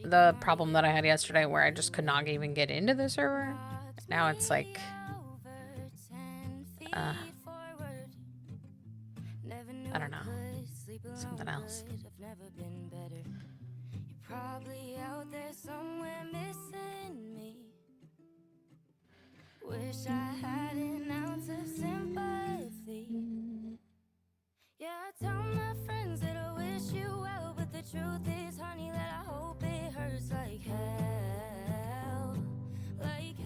the problem that I had yesterday where I just could not even get into the server. Now it's like, I don't know, something else. Probably out there somewhere missing me. Wish I had an ounce of sympathy. Yeah, I tell my friends that I wish you well, but the truth is, honey, that I hope it hurts like hell, like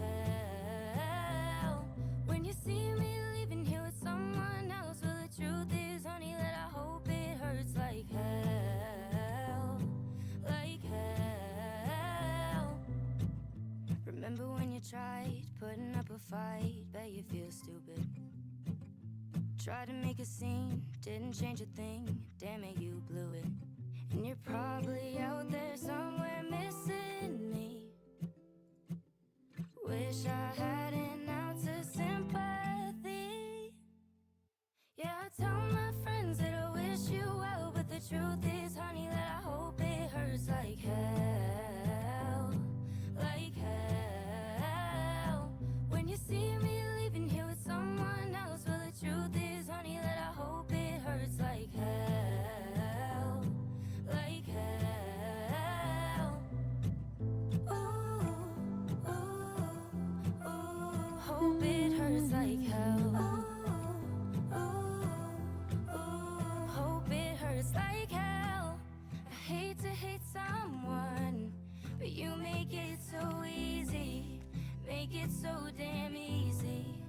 hell. When you see me leaving here with someone else, well, the truth is, honey, that I hope it hurts like hell, like hell. Remember when you tried putting up a fight, bet you feel stupid. Tried to make a scene, didn't change a thing, damn it, you blew it. And you're probably out there somewhere missing me. Wish I had an ounce of sympathy. Yeah, I tell my friends that I wish you well, but the truth is, honey, that I hope it hurts like hell, like hell. When you see me leaving here with someone else, well, the truth is, honey, that I hope it hurts like hell, like hell. Ooh, ooh, ooh, hope it hurts like hell. Hope it hurts like hell. I hate to hate someone, but you make it so easy, make it so damn easy.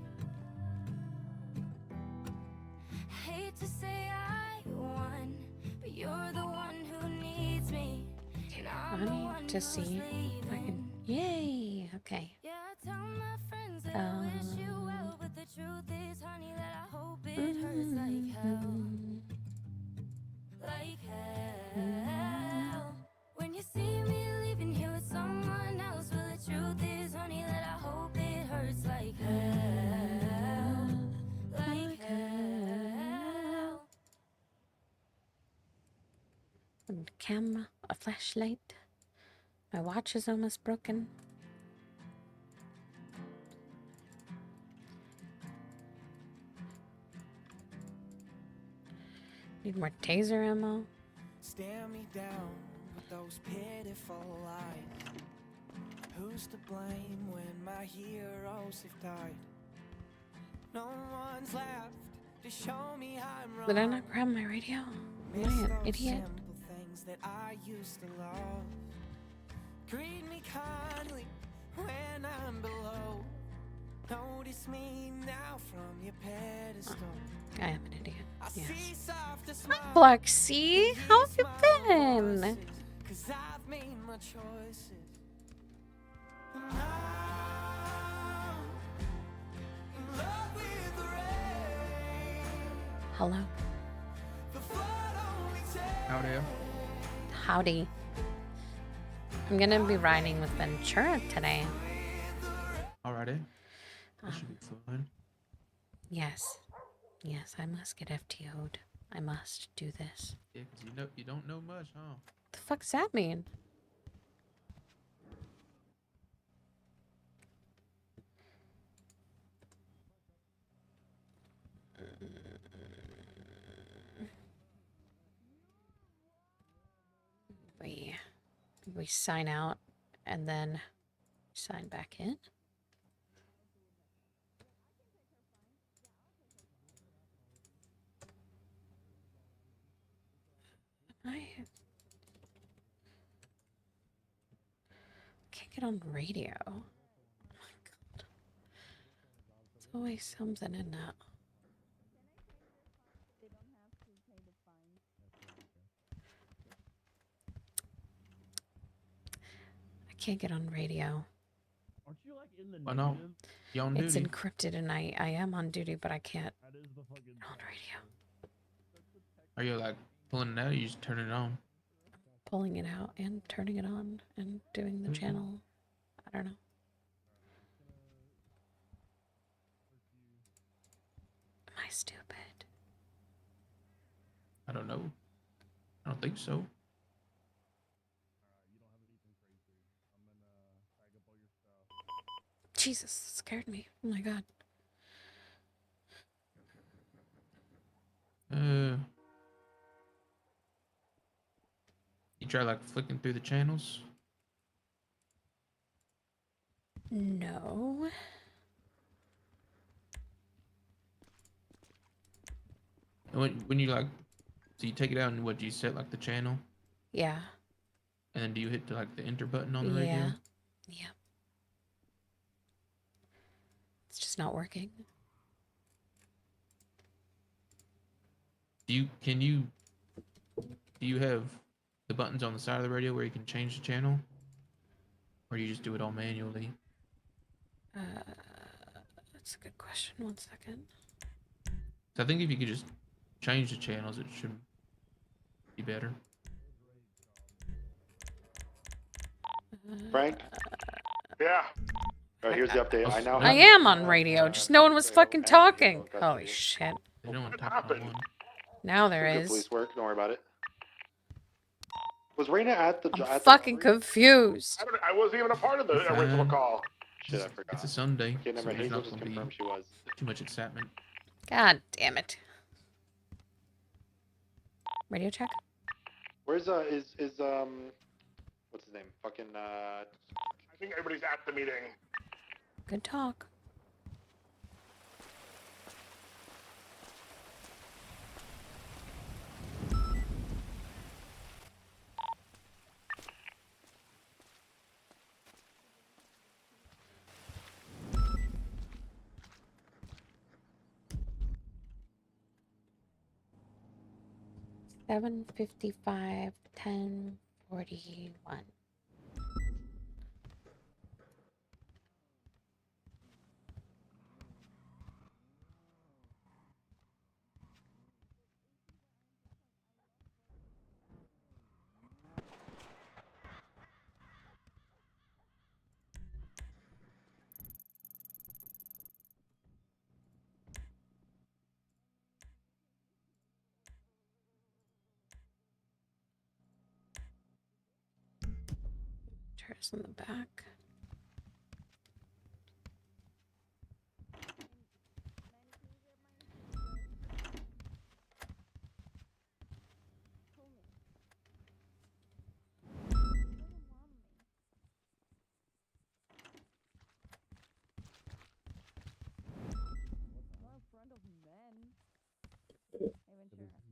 I hate to say I won, but you're the one who needs me. Okay, I need to see if I can. Yay! Okay. Yeah, I tell my friends that I wish you well, but the truth is, honey, that I hope it hurts like hell, like hell. When you see me leaving here with someone else, well, the truth is, honey, that I hope it hurts like hell, like hell. A camera, a flashlight. My watch is almost broken. Need more taser ammo. Stare me down with those pitiful eyes. Who's to blame when my heroes have died? No one's left to show me I'm wrong. Did I not grab my radio? Am I an idiot? Simple things that I used to love. Greet me kindly when I'm below. Notice me now from your pedestal. I am an idiot. Yes. Hi, Flexi, how have you been? 'Cause I've made my choices. Hello. Howdy. Howdy. I'm gonna be riding with Ventura today. Alrighty. That should be fun. Yes. Yes, I must get FTO'd. I must do this. Yeah, 'cause you don't know much, huh? The fuck does that mean? We sign out and then sign back in. I can't get on radio. Oh my god. There's always something in that. I can't get on radio. Aren't you like in the Oh no. You on It's duty? encrypted and I am on duty, but I can't on radio. Are you like pulling it out or you just turn it on? Pulling it out and turning it on and doing the channel. I don't know. Am I stupid? I don't know. I don't think so. Jesus, that scared me. Oh my god. You try like flicking through the channels? No. And when you like, so you take it out and what do you set like the channel? Yeah. And then do you hit the enter button on the Yeah. radio? Yeah. It's just not working. Do you have the buttons on the side of the radio where you can change the channel? Or you just do it all manually? That's a good question. 1 second. So I think if you could just change the channels, it should be better. Frank? Yeah. Here's the update. I now I have am on radio, just no one was fucking talking. Holy shit. There's no one What talking on happened? one. Now there Good is. police work. Don't worry about it. Was Raina at the I'm at the fucking robbery? confused. I wasn't even a part of the You're original fine. call. Shit, I It's forgot. a Sunday, Okay, so never mind. there's Hazel not just gonna be confirmed she was. too much excitement. God damn it. Radio check? Where's what's his name? Fucking I think everybody's at the meeting. Good talk. $7:55, 10:41. Chairs in the back.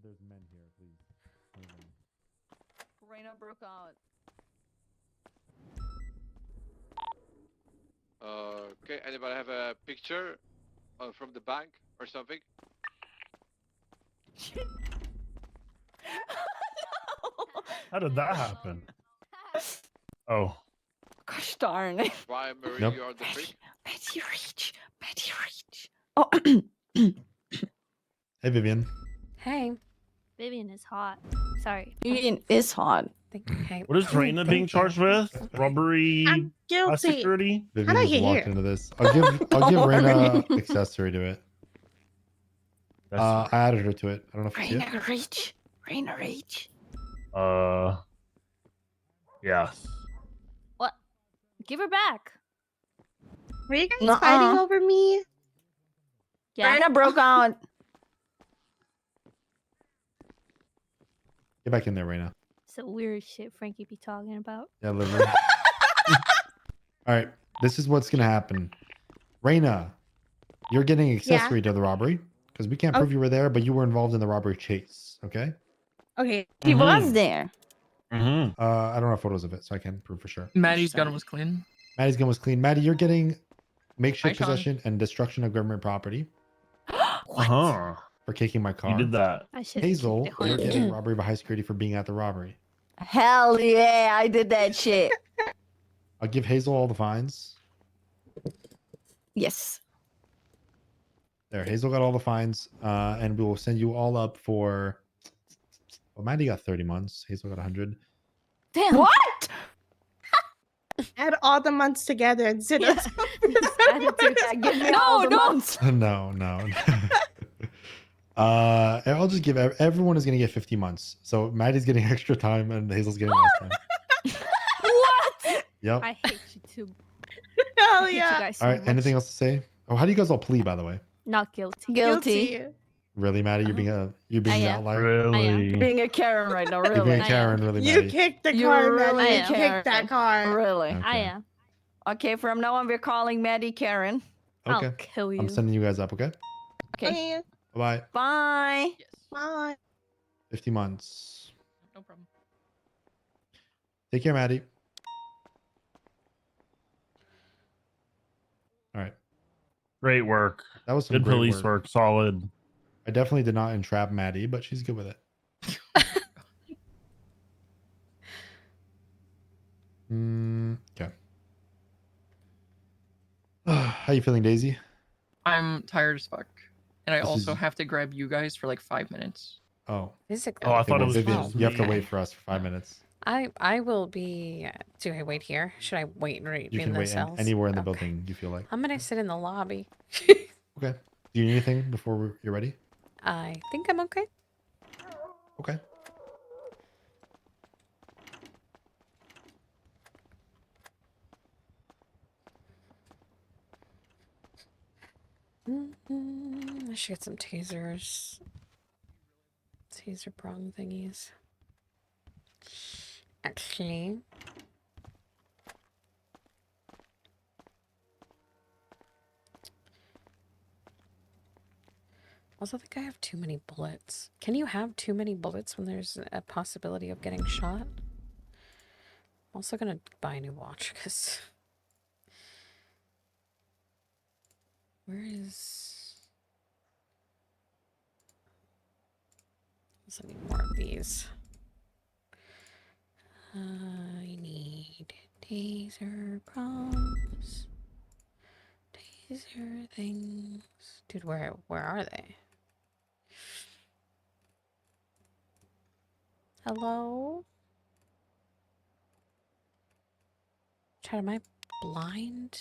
There's men here, please. Raina broke out. Okay, anybody have a picture from the bank or something? How did that happen? Oh. Gosh darn it. Why, Marie, Nope. you are the freak? Betty Reach. Betty Reach. Oh, Hey, Vivian. Hey. Vivian is hot. Sorry. Vivian is hot. Hey. What is Raina being charged with? Robbery, I'm guilty. security? Vivian I just get walked here? into this. I'll give Raina accessory to it. I added her to it. I don't know if you see it. Raina Reach. Raina Reach. Yes. What? Give her back. Were you guys Nuh-uh. fighting over me? Yeah. Raina broke out. Get back in there, Raina. It's weird shit Frankie be talking about. Yeah, literally. All right. This is what's gonna happen. Raina, you're getting accessory to the robbery because we can't prove you were there, but you were involved in the robbery chase. Okay. Okay. He was there. Mm-hmm. I don't have photos of it, so I can't prove for sure. Maddie's gun was clean. Maddie's gun was clean. Maddie, you're getting makeshift Hi, Sean. possession and destruction of government property Uh-huh. for kicking my car. You did that. I should Hazel, you're getting robbery by high security for being at the robbery. Hell yeah, I did that shit. I'll give Hazel all the fines. Yes. There, Hazel got all the fines, and we will send you all up for. Well, Maddie got 30 months. Hazel got 100. Damn. What? Add all the months together and sit Yeah. Give me No, all the no. months. No. And I'll just give everyone is gonna get 50 months. So Maddie's getting extra time, and Hazel's getting less time. What? Yep. I hate you too. Hell hate you yeah. guys so All right. much. Anything else to say? Oh, how do you guys all plea, by the way? Not guilty. Guilty. Really, Maddie? You're being an am. outlier. Really? Being a Karen right now, You're really. being I Karen, really, You Maddie. kicked the You're car, really Maddie. a You Karen. kicked that car. Really. Okay. I am. Okay, from now on, we're calling Maddie Karen. Okay. I'll kill you. I'm sending you guys up. Okay. Okay. Okay. Bye. Bye. Yes. Bye. 50 months. No problem. Take care, Maddie. All right. Great work. That was some Good great police work. Solid. I definitely did not entrap Maddie, but she's good with it. Okay. How you feeling, Daisy? I'm tired as fuck. And I This also is- have to grab you guys for like 5 minutes. Oh. Physically. Oh, I Okay, thought well, it was Vivian, just you have to me. wait for us for 5 minutes. I will be. Do I wait here? Should I wait right You in can the wait cells? anywhere in the Okay. building you feel like. I'm gonna sit in the lobby. Okay. Do you need anything before you're ready? I think I'm okay. Okay. I should get some tasers. Taser prong thingies. Actually. Also, I think I have too many bullets. Can you have too many bullets when there's a possibility of getting shot? I'm also gonna buy a new watch, because... Where is... I need more of these. I need taser prongs. Taser things. Dude, where are they? Hello? Chad, am I blind?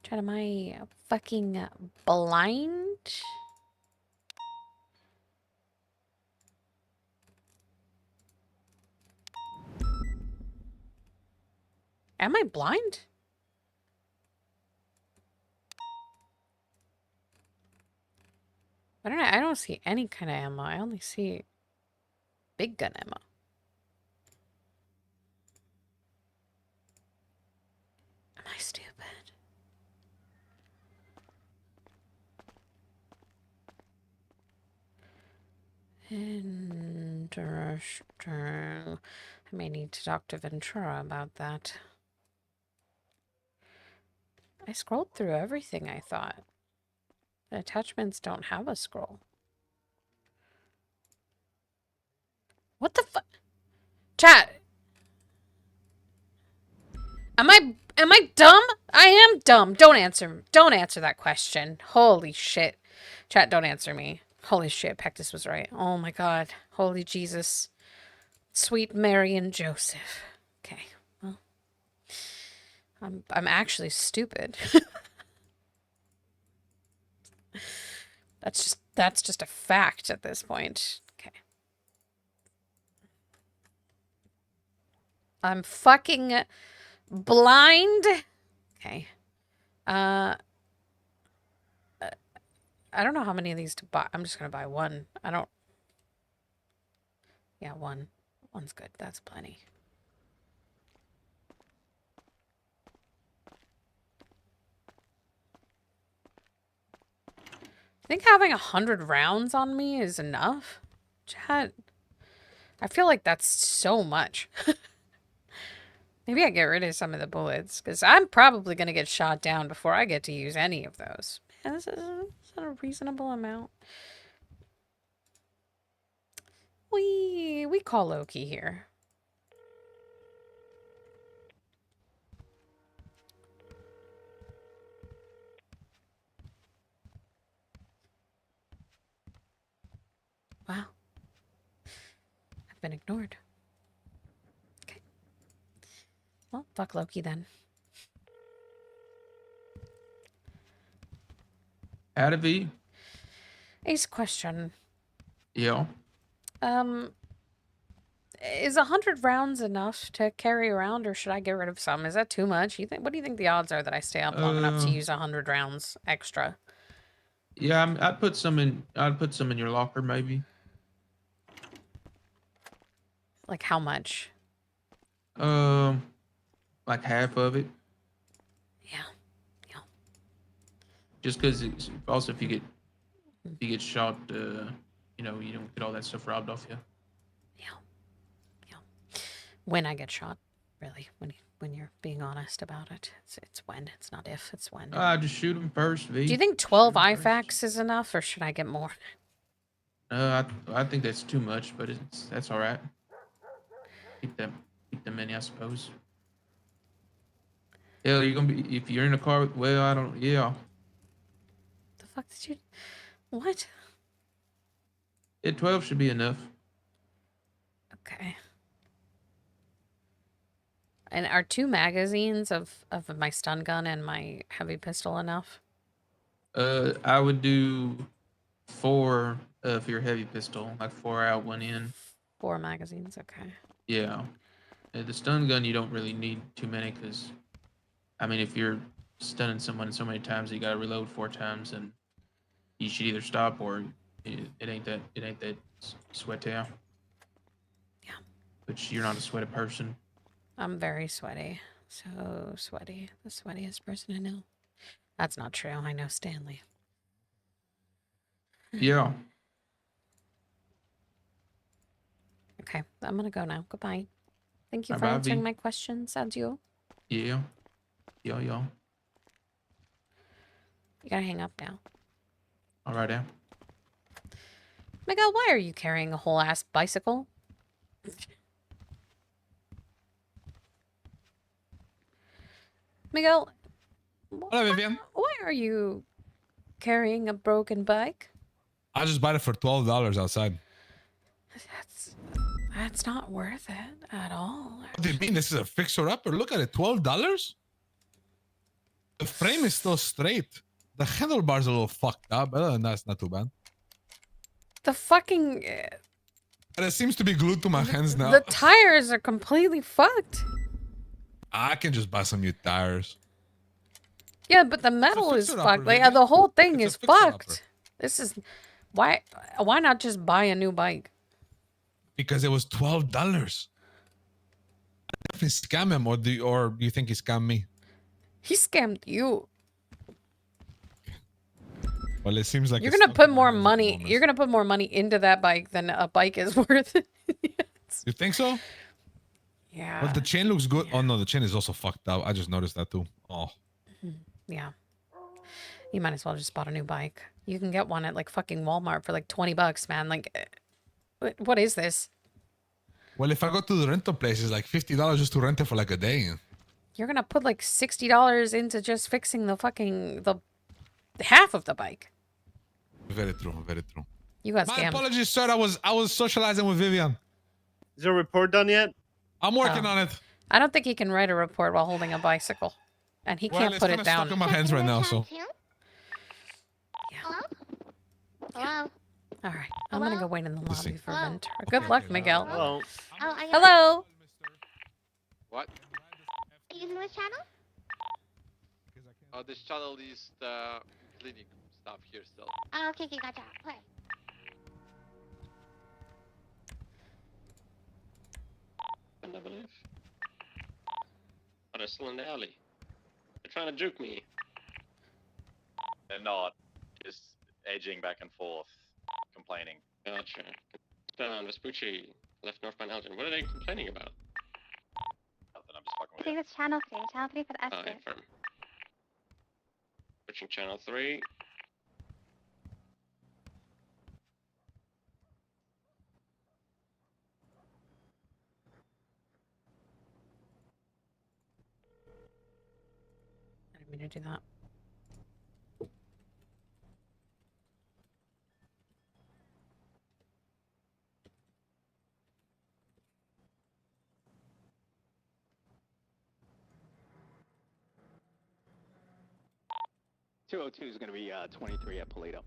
Chad, am I fucking blind? Am I blind? I don't see any kind of ammo. I only see big gun ammo. Am I stupid? Interesting. I may need to talk to Ventura about that. I scrolled through everything, I thought. The attachments don't have a scroll. What the fuck? Chat! Am I dumb? I am dumb. Don't answer that question. Holy shit. Chat, don't answer me. Holy shit, Pectus was right. Oh my god. Holy Jesus. Sweet Mary and Joseph. Okay. Well. I'm actually stupid. That's just a fact at this point. Okay. I'm fucking blind. Okay. I don't know how many of these to buy. I'm just gonna buy one. Yeah, one. One's good. That's plenty. I think having 100 rounds on me is enough. Chat. I feel like that's so much. Maybe I get rid of some of the bullets, because I'm probably going to get shot down before I get to use any of those. Man, is that a reasonable amount? We call Loki here. Wow. I've been ignored. Okay. Well, fuck Loki then. Adavi? Ace question. Yeah. is 100 rounds enough to carry around, or should I get rid of some? Is that too much? You think? What do you think the odds are that I stay up long enough to use 100 rounds extra? Yeah, I'd put some in. I'd put some in your locker, maybe. Like how much? Like half of it. Yeah. Just because also if you get shot, you know, you don't get all that stuff robbed off you. When I get shot, really, when you're being honest about it, it's when. It's not if. It's when. Just shoot him first, V. Do you think 12 IFACs is enough, or should I get more? I think that's too much, but that's all right. Keep them many, I suppose. Hell, you're gonna be if you're in a car. Well, I don't. Yeah. The fuck did you? What? 12 should be enough. Okay. And are 2 magazines of my stun gun and my heavy pistol enough? I would do 4 for your heavy pistol, like 4 out, 1 in. 4 magazines, okay. Yeah. The stun gun, you don't really need too many because, I mean, if you're stunning someone so many times, you gotta reload 4 times, and you should either stop or it ain't that sweaty. Yeah. But you're not a sweaty person. I'm very sweaty. So sweaty. The sweatiest person I know. That's not true. I know Stanley. Yeah. Okay, I'm gonna go now. Goodbye. Thank you for Bye-bye, answering V. my questions, Adieu. Yeah. Yeah. You gotta hang up now. All right, now. Miguel, why are you carrying a whole ass bicycle? Miguel, Hello, Vivian. why are you carrying a broken bike? I just bought it for $12 outside. That's not worth it at all. What do you mean? This is a fixer-upper? Look at it, $12? The frame is still straight. The handlebars are a little fucked up. Other than that, it's not too bad. The fucking... But it seems to be glued to my hands now. The tires are completely fucked. I can just buy some new tires. Yeah, but the metal is fixer-upper, fucked. Like, Vivian. the whole thing It's is a fixer-upper. fucked. This is... Why not just buy a new bike? Because it was $12. I definitely scam him, or do you think he scammed me? He scammed you. Well, it seems like You're it's gonna stuck put in my more hands at the money. moment. You're gonna put more money into that bike than a bike is worth. You think so? Yeah. But the chain looks good. Oh no, the chain is also fucked up. I just noticed that too. Oh. Yeah. You might as well just bought a new bike. You can get one at like fucking Walmart for like $20, man. Like, what is this? Well, if I go to the rental place, it's like $50 just to rent it for like a day. You're gonna put like $60 into just fixing the half of the bike. Very true. Very true. You got My scammed. apologies, sir. I was socializing with Vivian. Is your report done yet? I'm working on it. I don't think he can write a report while holding a bicycle, and he can't it's put kinda it down. stuck in my hands right now, so. Hello? All right, I'm gonna go wait in the lobby for Hello? Ventura. Good luck, Miguel. Hello. Oh, I got Hello. What? Are you using which channel? This channel is the cleaning stuff here still. Oh, okay, gotcha. Play. I believe. But they're still in the alley. They're trying to juke me. They're not. Just edging back and forth, complaining. Gotcha. Vespucci left northbound Elgin. What are they complaining about? Nothing, I'm just fucking I with think you. it's channel 3. Channel 3 for the Oh, escort. yeah, firm. Switching channel 3. I didn't mean to do that. .202 is going to be 23 at Polito.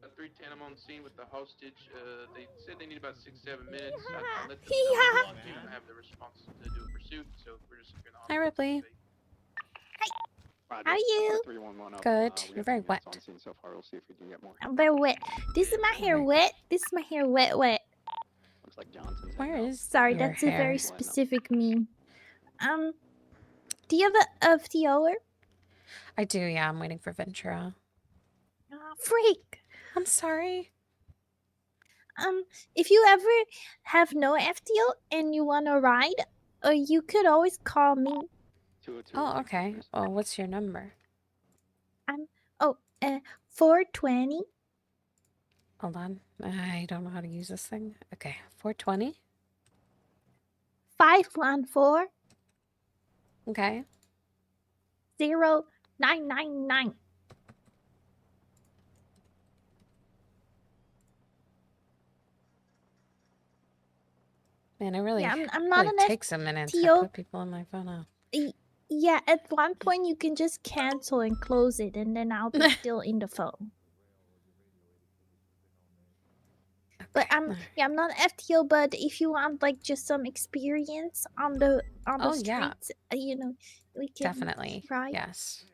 At 310, I'm on scene with the hostage. They said they need about 6-7 minutes. I let them know Yeah. that we don't have the response to do a pursuit, so we're just here Hi, Ripley. Roger. How are you? 311 up. Good. We You're got very 10 minutes wet. on scene so far. We'll see if we can get more. I'm very wet. This is my hair wet. This is my hair wet. Looks like Johnson's Where heading out. is Sorry, your that's a hair? very specific meme. Do you have a FTOer? I do, yeah. I'm waiting for Ventura. Oh, freak. I'm sorry. If you ever have no FTO and you want to ride, you could always call me. 202. Oh, okay. Oh, what's your number? 420. Hold on. I don't know how to use this thing. Okay. 420. 514 Okay. 0999. Man, it really, I'm not really an takes a minute to FTO. put people on my phone now. Yeah, at one point you can just cancel and close it, and then I'll be still in the phone. But I'm not FTO. But if you want like just some experience on the Oh, yeah. streets, we can Definitely. ride. Yes.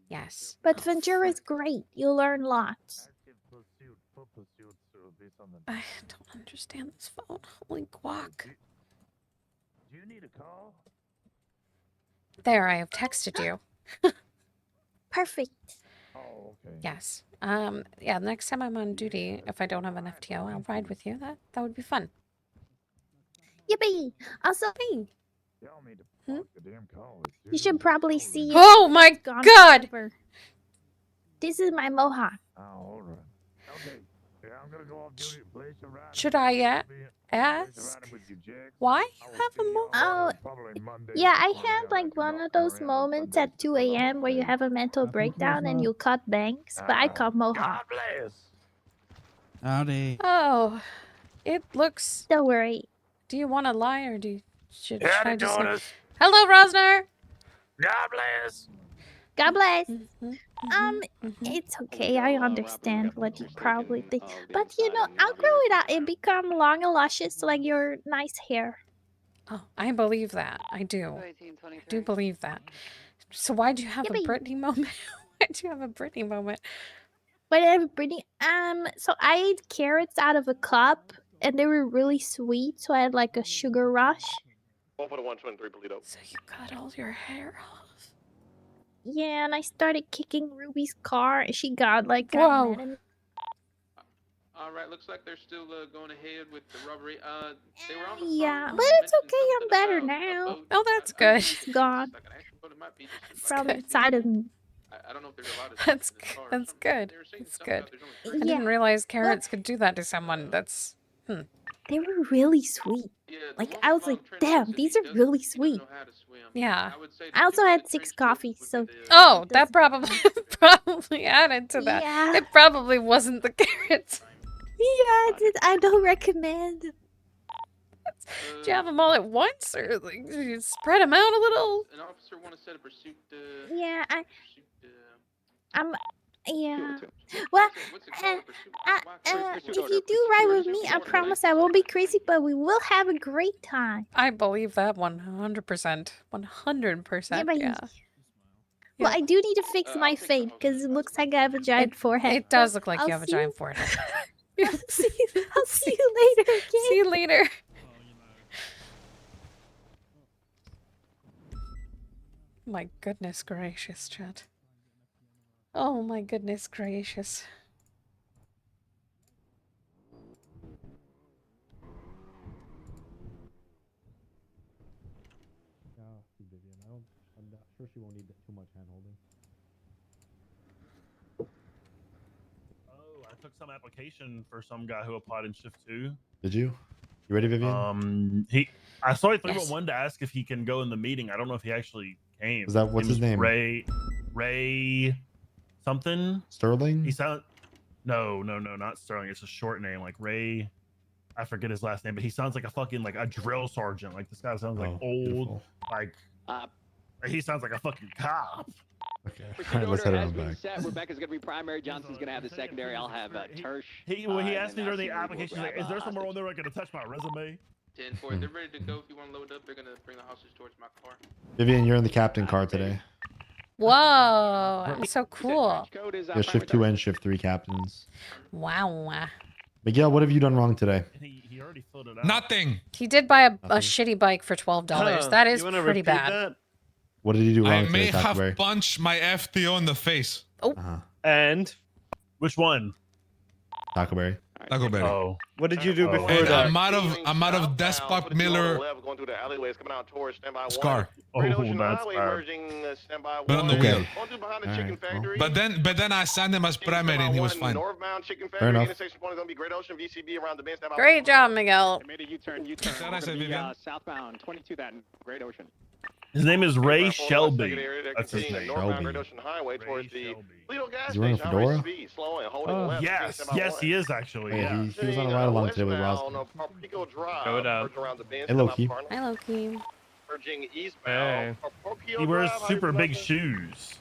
Yes. But Oh, Ventura is great. You'll learn lots. I don't understand this phone. Holy guac. Do you need a call? There, I have texted you. Perfect. Oh, okay. Yes. Yeah, next time I'm on duty, if I don't have an FTO, I'll ride with you. That would be fun. Yippee! Also, Tell me to Hmm? fuck the damn call. you should probably see it. Oh my It's gone God! forever. This is my mohawk. Oh, all right. Okay. Yeah, I'm gonna go off duty. Place a ride. Should I ask why you have a mohawk? Oh, yeah, I had like one of those moments at 2 a.m. where you have a mental breakdown and you cut banks, but I cut mohawk. Howdy. Oh, it looks. Don't worry. Do you want to lie or should Howdy, I just? daughters. Hello, Rosner. God bless. God bless. Mm-hmm. It's okay. I understand what you probably think. But I'll grow it out and become long and luscious like your nice hair. Oh, I believe that. I do. I do believe that. So why'd you have a Britney moment? Why'd you have a Britney moment? Whatever, Brittany. So I ate carrots out of a cup and they were really sweet, so I had like a sugar rush. 1.123 Polito. So you cut all your hair off. Yeah, and I started kicking Ruby's car and she got like Whoa. mad at me. All right, looks like they're still going ahead with the robbery. They were on the Yeah, phone, but it's okay. I'm better now. Oh, that's good. It's gone like an actual boat. It might be just from good. inside of me. I don't know if there's a lot of That's in this car or that's something. good. They were saying That's something good. about there's only I didn't realize carrots could do that to someone. That's They were really sweet. Yeah, Like I was like, damn, these are really sweet. Yeah. I also had 6 coffees, so Oh, that probably added to that. Yeah. It probably wasn't the carrots. yeah, I don't recommend. Did you have them all at once, or like did you spread them out a little? An officer want to set a pursuit. Yeah, I'm. Yeah. What's Well, it called? A pursuit? if you do ride with me, I promise I won't be crazy, but we will have a great time. I believe that 100%. 100%. Yeah. Well, I do need to fix my fade because it looks like I have a giant forehead. It does look like I'll you have a see giant forehead. I'll see you later. Okay? See you later. My goodness gracious, chat. Oh my goodness gracious. Vivian. I'm not sure she won't need too much hand holding. Oh, I took some application for some guy who applied in shift 2. Did you? You ready, Vivian? I saw he 311 to ask if he can go in the meeting. I don't know if he actually came. Is that what's his name? Ray something. Sterling? He sound no, not Sterling. It's a short name like Ray. I forget his last name, but he sounds like a fucking like a drill sergeant. Like this guy sounds like Oh, old, beautiful. like he sounds like a fucking cop. Okay. All right, let's head on back. Rebecca's gonna be primary. Johnson's gonna have the secondary. I'll have Tersh. He asked me during the application, he's like, "Is there somewhere on there I can attach my resume?" 10-4, they're ready to go. If you want to load up, they're gonna bring the hostage towards my car. Vivian, you're in the captain car today. Whoa, that's so cool. You're shift 2 and shift 3 captains. Wow. Miguel, what have you done wrong today? He already filled it out. Nothing. He did buy a shitty bike for $12. That is pretty bad. What did he do wrong I today, may have Tackleberry? punched my FTO in the face. Oh. And which one? Tackleberry. Tackleberry. Oh. What did you do before And that? I'm out of Despot Miller Going through the alleyways, coming out towards standby scar. Oh, that's bad. But on the Okay. wheel. But then I signed him as primary and he was fine. Northbound Chicken Fair Factory, enough. intersection point is gonna be Great Ocean VCB around the bend. Standby. Great job, Miguel. Made a U-turn. That's what I said, Vivian. Southbound 22 that Great Ocean. His name is Ray Shelby. That's his name. Northbound Great Ocean Highway towards the Lido gas Is he wearing a station. fedora? Speed, slowing, holding left. Yes, he is actually. Hey, Yeah. he was on a ride along today with Ross. Code up. Around the bend. Hey, Loki. Hi, Loki. Merging eastbound. He wears super big shoes.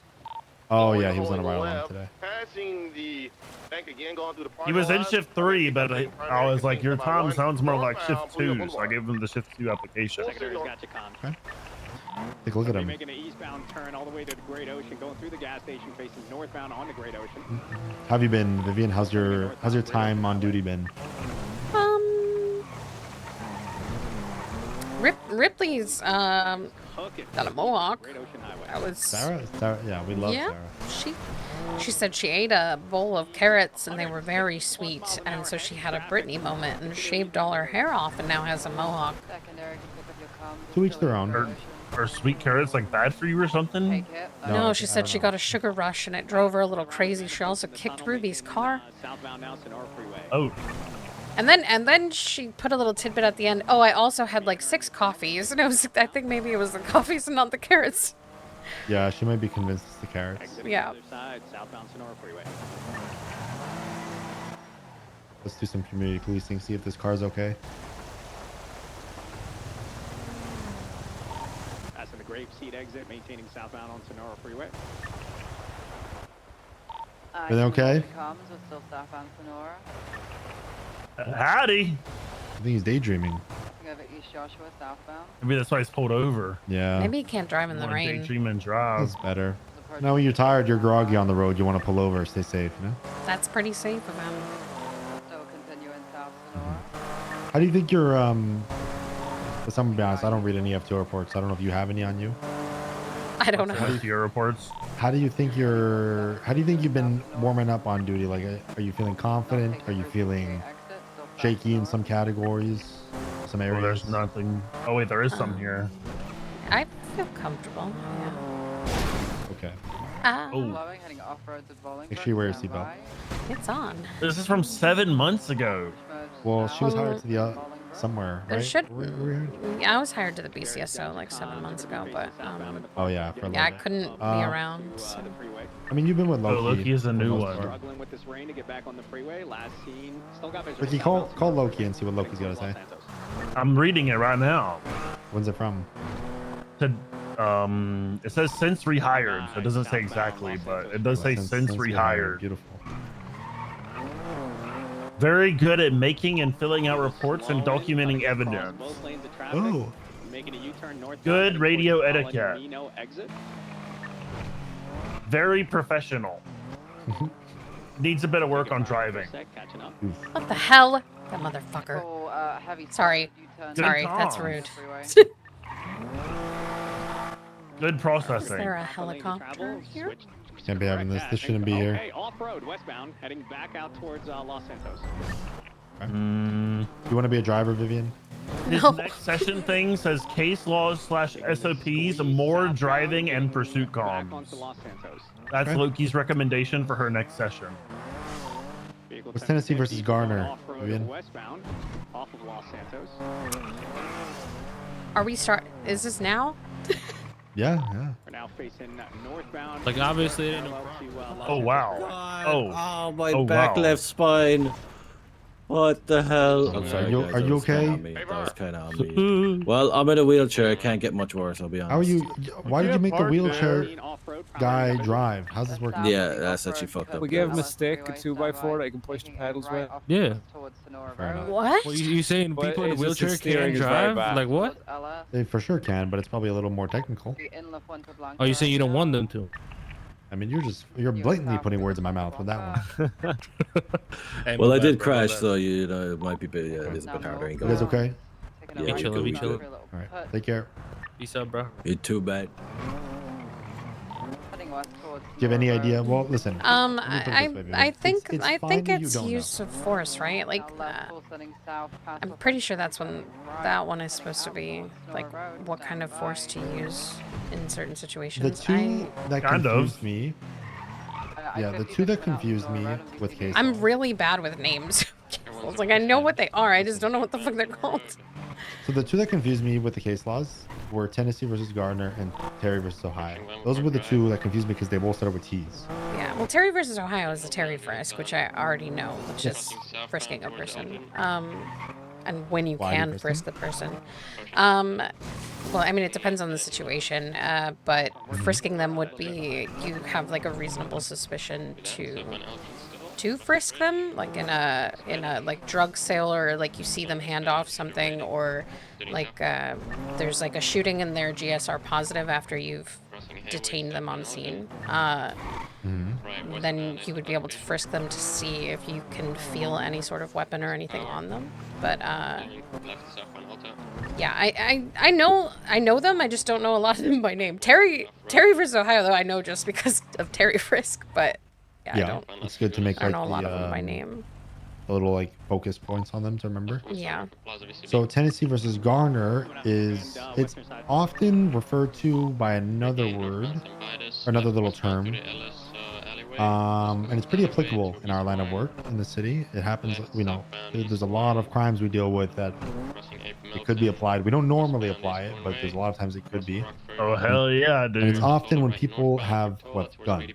Oh, yeah, he was on a ride along today. Passing the bank again, going through the He was in shift 3, but I was like, your time sounds more like shift 2, so I gave him the shift 2 application. Secondary's got you, Con. Okay. Take a look at him. Making an eastbound turn all the way to the Great Ocean, going through the gas station, facing northbound on the Great Ocean. How have you been, Vivian? How's your time on duty been? Ripley's got a mohawk. That was Sarah, yeah, we love yeah. Sarah. She said she ate a bowl of carrots and they were very sweet, and so she had a Britney moment and shaved all her hair off and now has a mohawk. To each their own. Are sweet carrots like bad for you or something? No, she said she got a sugar rush and it drove her a little crazy. She also kicked Ruby's car. Oh. And then she put a little tidbit at the end. Oh, I also had like 6 coffees, and I think maybe it was the coffees and not the carrots. Yeah, she might be convinced it's the carrots. Yeah. Let's do some community policing, see if this car's okay. Passing the Grapeseed exit, maintaining southbound on Sonora Freeway. Everything okay? Howdy. I think he's daydreaming. Maybe that's why he's pulled over. Yeah. Maybe he can't drive in the rain. Daydream and drive. That's better. Now when you're tired, you're groggy on the road, you want to pull over, stay safe, you know? That's pretty safe of him. How do you think your But I'm gonna be honest, I don't read any FTO reports. I don't know if you have any on you. I don't know. FTO reports. How do you think you've been warming up on duty? Like, are you feeling confident? Are you feeling shaky in some categories, some areas? Well, there's nothing. Oh wait, there is some here. I feel comfortable. Yeah. Okay. Make sure you wear your seatbelt. It's on. This is from 7 months ago. Well, she was hired to the somewhere, There right? should. Were you hired? Yeah, I was hired to the BCSO like 7 months ago, but Oh yeah, for a yeah, I little bit. couldn't be around. So. I mean, you've been with Loki. Loki is a for the new most one. part. Struggling with this rain to get back on the freeway. Last seen, still got visual. Ricky, call Loki and see what Loki's got to say. I'm reading it right now. When's it from? It says since rehired, so it doesn't say exactly, but it does say since rehired. Beautiful. Very good at making and filling out reports and documenting evidence. Oh. Good radio etiquette. Very professional. Needs a bit of work on driving. What the hell? That motherfucker. Sorry. Sorry, that's rude. Good processing. Is there a helicopter here? Can't be having this. This shouldn't be here. Okay, off-road westbound, heading back out towards Los Santos. You want to be a driver, Vivian? This next session thing says case laws / SOPs, more driving and pursuit comms. That's Okay. Loki's recommendation for her next session. What's Tennessee versus Garner, Vivian? Westbound, off of Los Santos. Are we Is this now? Yeah. We're now facing northbound. Like, obviously, it ain't no parallel to, Los Oh wow. Santos. Oh. my Oh, back wow. left spine. What the hell? I'm Are sorry, you- guys. are that you was kinda okay? on me. That was kind of on me. Well, I'm in a wheelchair. It can't get much worse. I'll be honest. How are you? Why did you make the wheelchair guy drive? How's this working? Yeah, that's actually fucked up. We gave him a guys. stick, a 2x4 that he can push the pedals with. Yeah. Fair enough. What? Well, you saying But people in a it's just wheelchair his steering can't is very drive? bad. Like what? They for sure can, but it's probably a little more technical. Oh, you saying you don't want them to? I mean, you're blatantly putting words in my mouth with that one. Hey, Well, my I bad, did bro, my crash, bad. so you know it might be it is a bit harder. You guys okay? Yeah, Be we chilling, good, be we chilling. good. All right. Take care. Peace out, bro. You too bad. Do you have any idea? Well, listen. let me put it this way, Vivian. I think it's I fine think that you it's don't know. use of force, right? Like, I'm pretty sure that's when that one is supposed to be like what kind of force to use in certain The situations. two that Kind of. confused me. Yeah, the two that confused me with case. I'm really bad with names. It's like I know what they are, I just don't know what the fuck they're called. So the two that confused me with the case laws were Tennessee versus Gardner and Terry versus Ohio. Those were the two that confused me because they both started with T's. Yeah, well, Terry versus Ohio is the Terry frisk, which I already know, which is frisking a person. And when you Why do you can frisk frisk them? the person. Well, I mean, it depends on the situation, but frisking them would be you have like a reasonable suspicion to frisk them, like in a like drug sale, or like you see them hand off something, or like there's like a shooting and they're GSR positive after you've detained them on scene. Then you would be able to frisk them to see if you can feel any sort of weapon or anything on them. But yeah, I know them. I just don't know a lot of them by name. Terry versus Ohio, though, I know just because of Terry Frisk. But yeah, it's good to make I like don't know a lot of them by the name. little like focus points on them to remember. Yeah. So Tennessee versus Garner it's often referred to by another word, or another little term. And it's pretty applicable in our line of work in the city. It happens, you know, there's a lot of crimes we deal with that it could be applied. We don't normally apply it, but there's a lot of times it could be. Oh hell yeah, And it's dude. often when people have guns.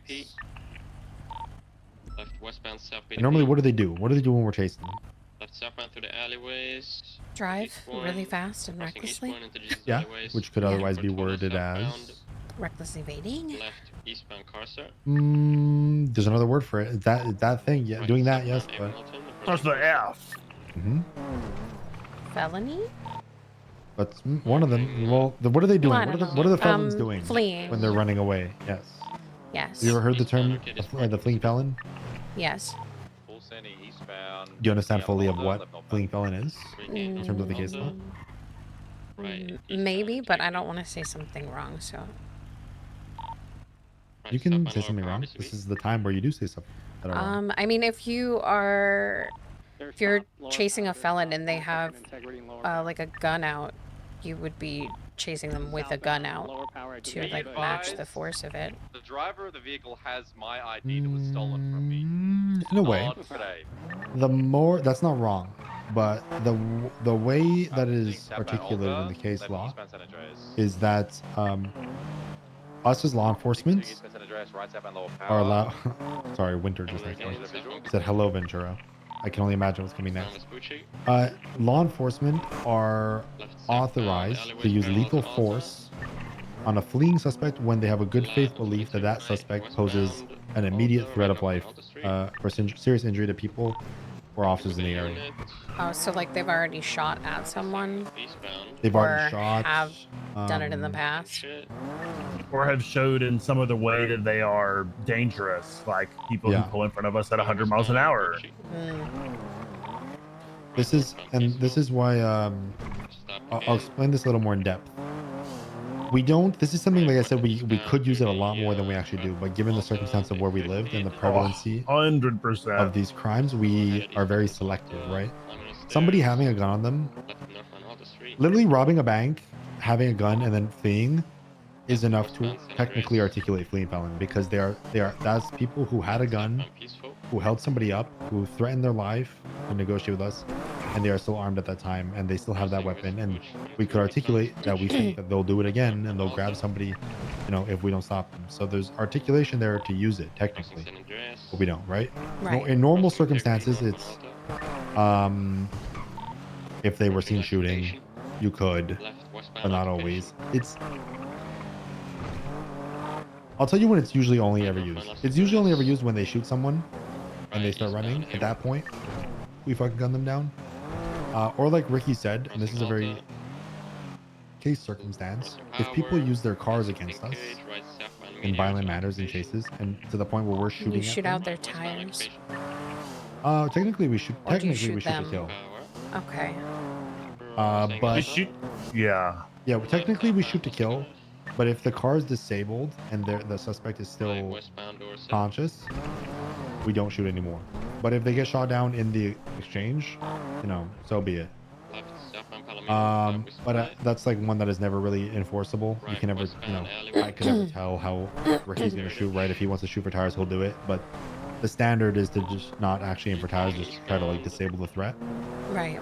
And normally, what do they do? What do they do when we're chasing them? Left southbound through the alleyways. Drive really fast and recklessly. Yeah, which could otherwise be worded as Reckless evading. Left eastbound Carcer. there's another word for it. That thing, yeah, doing that, yes, but What's the F? Felony. but one of them. Well, what are they doing? Well, I What are don't the know. felons doing Fleeing. when they're running away? Yes. Yes. You ever heard the term the fleeing felon? Yes. Do you understand fully of what fleeing felon is in terms of the case law? Maybe, but I don't want to say something wrong, so. You can say something wrong. This is the time where you do say something that are wrong. I mean, if you're chasing a felon and they have like a gun out, you would be chasing them with a gun out to like match the force of it. The driver of the vehicle has my ID that was stolen from me. In a way, Not today. that's not wrong, but the way that it is articulated in the case law is that us as law enforcement are allowed. Sorry, Winter just actually said hello, Ventura. I can only imagine what's coming next. Law enforcement are authorized to use lethal force on a fleeing suspect when they have a good faith belief that that suspect poses an immediate threat of life or serious injury to people or officers in the area. Oh, so like they've already shot at someone? They've already shot. Have done it in the past? Or have showed in some other way that they are dangerous, like people who pull in front of us at 100 miles an hour. This is why I'll explain this a little more in depth. This is something, like I said, we could use it a lot more than we actually do, but given the circumstance of where we lived and the prevalency 100% of these crimes, we are very selective, right? Somebody having a gun on them, literally robbing a bank, having a gun, and then fleeing is enough to technically articulate fleeing felon, because that's people who had a gun, who held somebody up, who threatened their life to negotiate with us, and they are still armed at that time, and they still have that weapon, and we could articulate that we think that they'll do it again, and they'll grab somebody, you know, if we don't stop them. So there's articulation there to use it technically, but we don't, right? Right. In normal circumstances, it's If they were seen shooting, you could, but not always. I'll tell you when it's usually only ever used. It's usually only ever used when they shoot someone and they start running. At that point, we fucking gun them down. Or like Ricky said, and this is a very case circumstance, if people use their cars against us in violent manners and chases, and to the point where we're shooting You at shoot them, out their tires. technically we shoot. Or do you Technically we shoot shoot to them? kill. Okay. But You shoot. Yeah. yeah, technically we shoot to kill. But if the car is disabled and the suspect is still conscious, we don't shoot anymore. But if they get shot down in the exchange, so be it. But that's like one that is never really enforceable. You can never, I can never tell how Ricky's gonna shoot. Right, if he wants to shoot for tires, he'll do it. But the standard is to just not actually aim for tires, just try to like disable the threat. Right.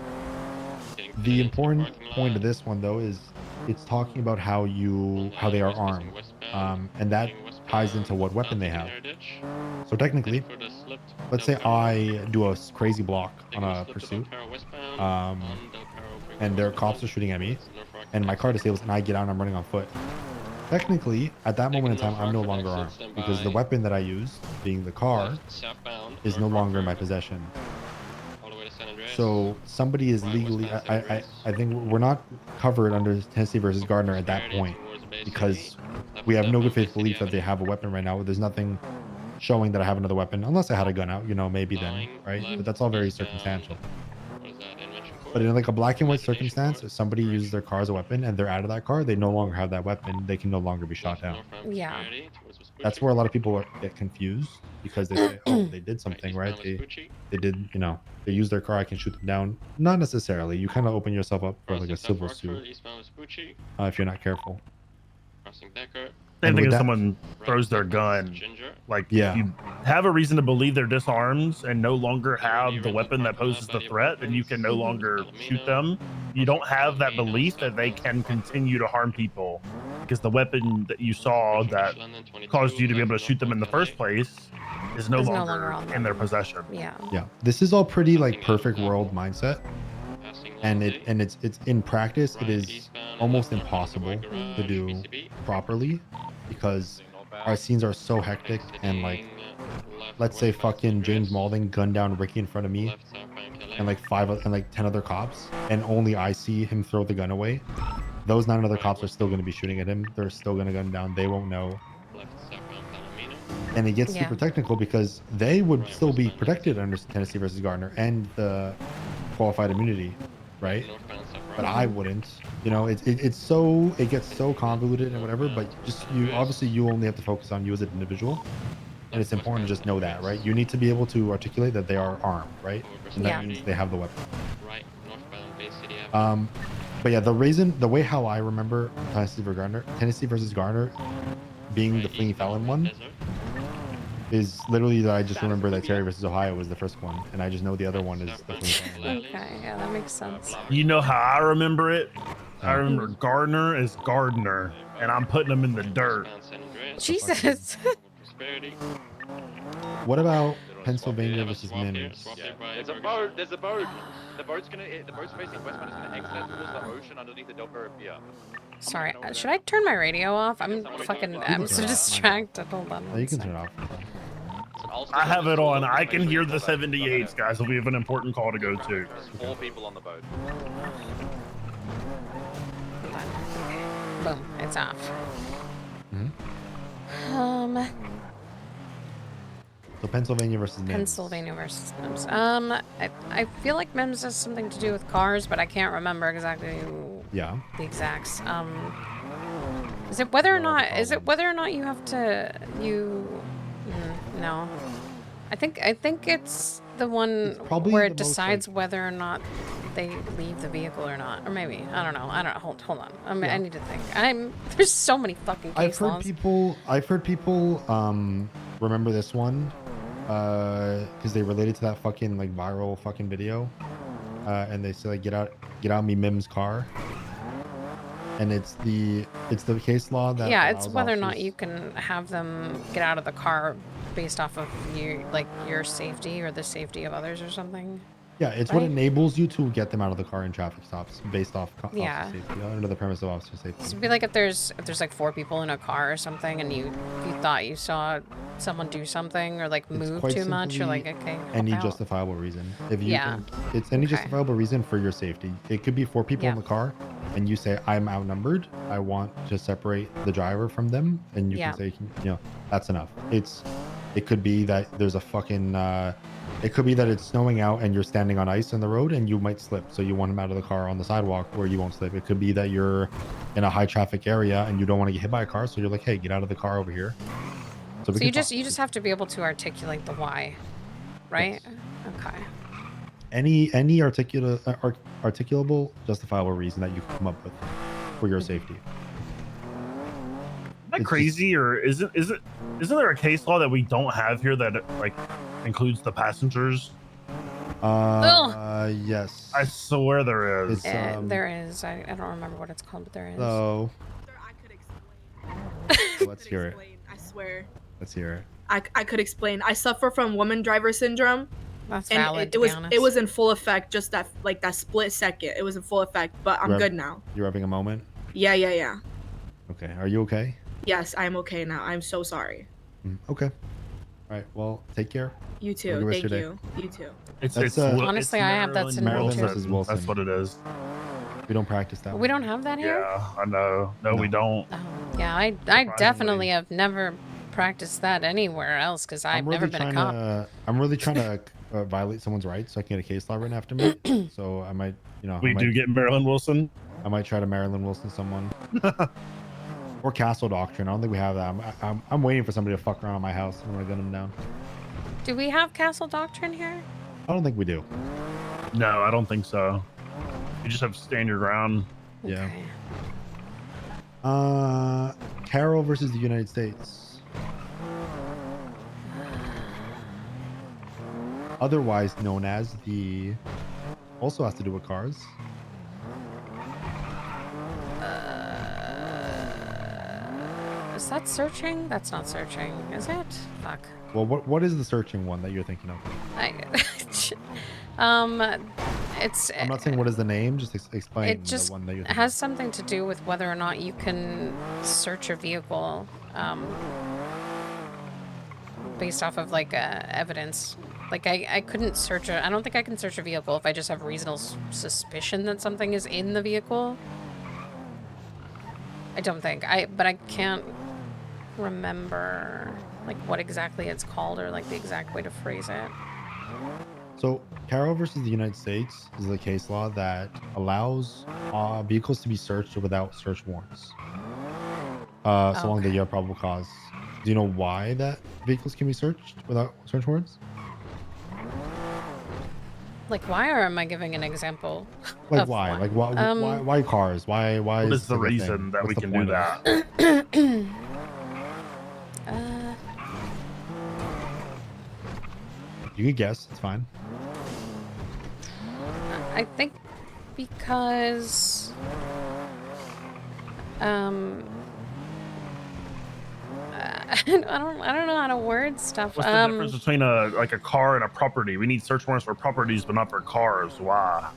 The important point of this one though is it's talking about how they are armed, and that ties into what weapon they have. So technically, let's say I do a crazy block on a pursuit, and their cops are shooting at me, and my car disables, and I get out and I'm running on foot. Technically, at that moment in time, I'm no longer armed because the weapon that I used, being the car, is no longer in my possession. So somebody is legally, I think we're not covered under Tennessee versus Gardner at that point because we have no good faith belief that they have a weapon right now. There's nothing showing that I have another weapon, unless I had a gun out, maybe then, right? But that's all very circumstantial. But in like a black and white circumstance, if somebody uses their car as a weapon and they're out of that car, they no longer have that weapon. They can no longer be shot down. Yeah. That's where a lot of people get confused because they say, oh, they did something, right? They did, they use their car. I can shoot them down. Not necessarily. You kind of open yourself up for like a civil suit if you're not careful. Same thing as someone throws their gun. Like, yeah. if you have a reason to believe they're disarmed and no longer have the weapon that poses the threat, then you can no longer shoot them. You don't have that belief that they can continue to harm people because the weapon that you saw that caused you to be able to shoot them in the first place is no longer in their possession. Yeah. Yeah. This is all pretty like perfect world mindset. And it's in practice, it is almost impossible to do properly because our scenes are so hectic and like, let's say fucking James Malding gunned down Ricky in front of me and like 10 other cops, and only I see him throw the gun away. Those 9 other cops are still going to be shooting at him. They're still going to gun him down. They won't know. And it gets super technical because they would still be protected under Tennessee versus Gardner and the qualified immunity, right? But I wouldn't. It gets so convoluted and whatever. But you only have to focus on you as an individual, and it's important to just know that, right? You need to be able to articulate that they are armed, right? And that means they have the weapon. But yeah, the way how I remember Tennessee versus Gardner being the fleeing felon one is literally that I just remember that Terry versus Ohio was the first one, and I just know the other one is the fleeing felon. Okay, yeah, that makes sense. You know how I remember it? I remember Gardner is Gardner, and I'm putting him in the dirt. Jesus. What about Pennsylvania versus Mims? There's a boat. There's a boat. The boat's facing westbound. It's gonna exit towards the ocean underneath the Delta of Beer. Sorry, should I turn my radio off? I'm so distracted. Hold on. Oh, you can turn it off. I have it on. I can hear the 78s, guys. We have an important call to go to. There's 4 people on the boat. Hold on. Okay. Boom. It's off. So Pennsylvania versus Mims. Pennsylvania versus Mims. I feel like Mims has something to do with cars, but I can't remember exactly the exacts. Is it whether or not you have to no. I think it's the one where it decides whether or not they leave the vehicle or not. Or maybe. I don't know. Hold on. I need to think. There's so many fucking case laws. I've heard people remember this one because they related to that fucking like viral fucking video, and they say like get out me Mim's car, and it's the case law that it's whether or not you can have them get out of the car based off of your safety or the safety of others or something. Yeah, it's what Right? enables you to get them out of the car in traffic stops based off Yeah. officer safety, under the premise of officer safety. So it'd be like if there's like 4 people in a car or something, and you thought you saw someone do something or like It's move quite too much, you're simply like, okay, help any out. justifiable reason. If you Yeah. think it's any Okay. justifiable reason for your safety, it could be 4 people in Yeah. the car, and you say, "I'm outnumbered. I want to separate the driver from them," and you Yeah. can say, that's enough. It could be that there's a fucking. It could be that it's snowing out and you're standing on ice in the road and you might slip, so you want him out of the car on the sidewalk where you won't slip. It could be that you're in a high traffic area and you don't want to get hit by a car, so you're like, "Hey, get out of the car over here." So we So can you just have to be able to articulate the why, right? Okay. any articulable, justifiable reason that you can come up with for your safety. Isn't that crazy, or isn't there a case law that we don't have here that like includes the passengers? Yes. I swear there is. There is. I don't remember what it's called, but there is. So I could explain. let's hear it. I swear. Let's hear it. I could explain. I suffer from woman driver syndrome. That's and valid, it to be was honest. in full effect just that split second. It was in full effect, but I'm good now. You're having a moment? Yeah. Okay. Are you okay? Yes, I'm okay now. I'm so sorry. Okay. All right. Well, take care. You Have a too. good rest Thank of your you. You too. Honestly, I have that syndrome Maryland too. versus Wilson. That's what it is. We don't practice that. We don't have that here? Yeah, I know. No, we don't. Yeah, I definitely have never practiced that anywhere else because I've never been a cop. I'm really trying to violate someone's rights so I can get a case law written after me. So I might, We do get Marilyn Wilson. I might try to Marilyn Wilson someone. Or Castle Doctrine. I don't think we have that. I'm waiting for somebody to fuck around on my house. I'm gonna gun them down. Do we have Castle Doctrine here? I don't think we do. No, I don't think so. You just have to stand your ground. Yeah. Carol versus the United States. Otherwise known as the. Also has to do with cars. Is that searching? That's not searching, is it? Fuck. Well, what is the searching one that you're thinking of? It's. I'm not saying what is the name. Just explain It just the one that you're it thinking. has something to do with whether or not you can search a vehicle based off of like evidence. Like I couldn't search I don't think I can search a vehicle if I just have reasonable suspicion that something is in the vehicle. I don't think. But I can't remember like what exactly it's called or like the exact way to phrase it. So, Carol versus the United States is a case law that allows vehicles to be searched without search warrants, so long that you have probable cause. Do you know why that vehicles can be searched without search warrants? Like why, or am I giving an example? Like of why? one? Like why cars? Why What is the this a thing? reason that What's we the can do point of that? it? You can guess. It's fine. I think because I don't know how to word stuff. What's the difference between a car and a property? We need search warrants for properties, but not for cars. Why?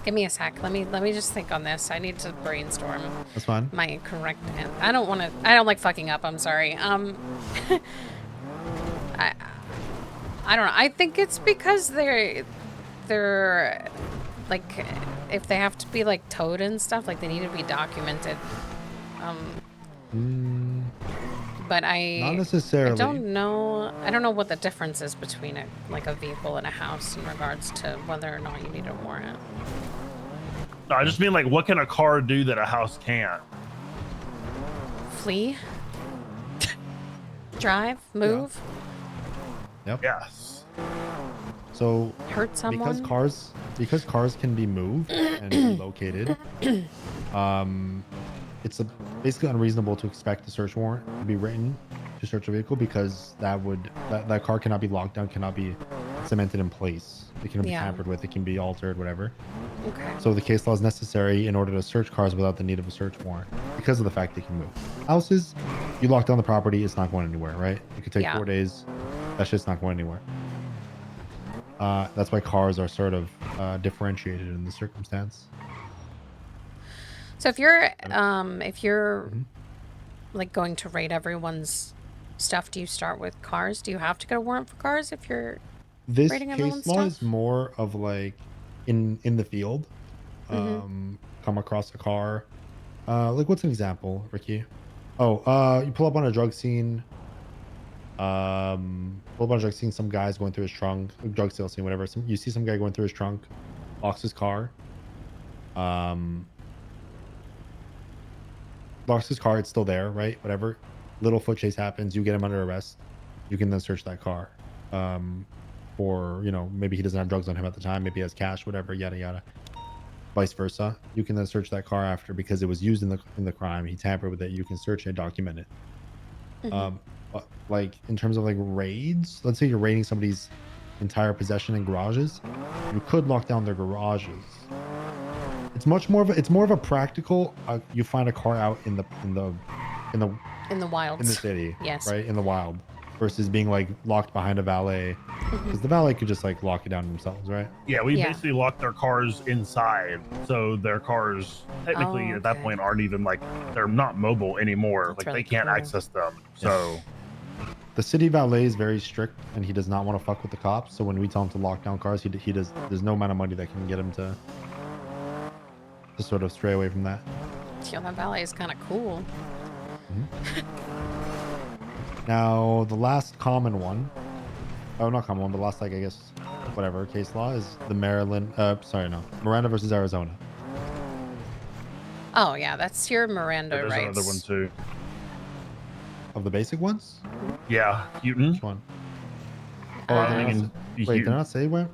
Give me a sec. Let me just think on this. I need to brainstorm. That's fine. My correct answer. I don't like fucking up. I'm sorry. I don't know. I think it's because they're like if they have to be like towed and stuff, like they need to be documented. But Not necessarily. I don't know what the difference is between a vehicle and a house in regards to whether or not you need a warrant. No, I just mean like what can a car do that a house can't? Flee? Drive? Move? Yep. Yes. So hurt someone? Because cars can be moved and relocated, it's basically unreasonable to expect a search warrant to be written to search a vehicle because that car cannot be locked down, cannot be cemented in place. It can be tampered with, it can be altered, whatever. Okay. So the case law is necessary in order to search cars without the need of a search warrant because of the fact they can move. Houses, you lock down the property, it's not going anywhere, right? It could take Yeah. 4 days. That shit's not going anywhere. That's why cars are sort of differentiated in this circumstance. So if you're like going to raid everyone's stuff, do you start with cars? Do you have to get a warrant for cars if you're This raiding case everyone's law stuff? is more of like in the field. Come across a car. Like what's an example, Ricky? Oh, you pull up on a drug scene. Pull up on a drug scene. Some guy's going through his trunk. Drug sale scene, whatever. You see some guy going through his trunk, locks his car. Locks his car. It's still there, right? Whatever. Little foot chase happens. You get him under arrest. You can then search that car. For maybe he doesn't have drugs on him at the time. Maybe he has cash. Whatever. Yada yada. Vice versa. You can then search that car after because it was used in the crime. He tampered with it. You can search it, document it. But like in terms of like raids, let's say you're raiding somebody's entire possession in garages, you could lock down their garages. It's more of a practical. You find a car out in the wilds. in the city, Yes. right, in the wild, versus being like locked behind a valet, because the valet could just like lock it down themselves, right? Yeah, we basically lock their cars inside, so their cars technically at that point aren't even like they're not mobile anymore. Like they can't access them. So the city valet is very strict, and he does not want to fuck with the cops. So when we tell him to lock down cars, he does. There's no amount of money that can get him to sort of stray away from that. Yeah, that valet is kind of cool. Now the last common one, not common one, but last like I guess whatever case law is the Miranda versus Arizona. Oh yeah, that's your Miranda there's rights. another one too. Of the basic ones? Yeah, Houghton. Which one? Oh, they're not say where?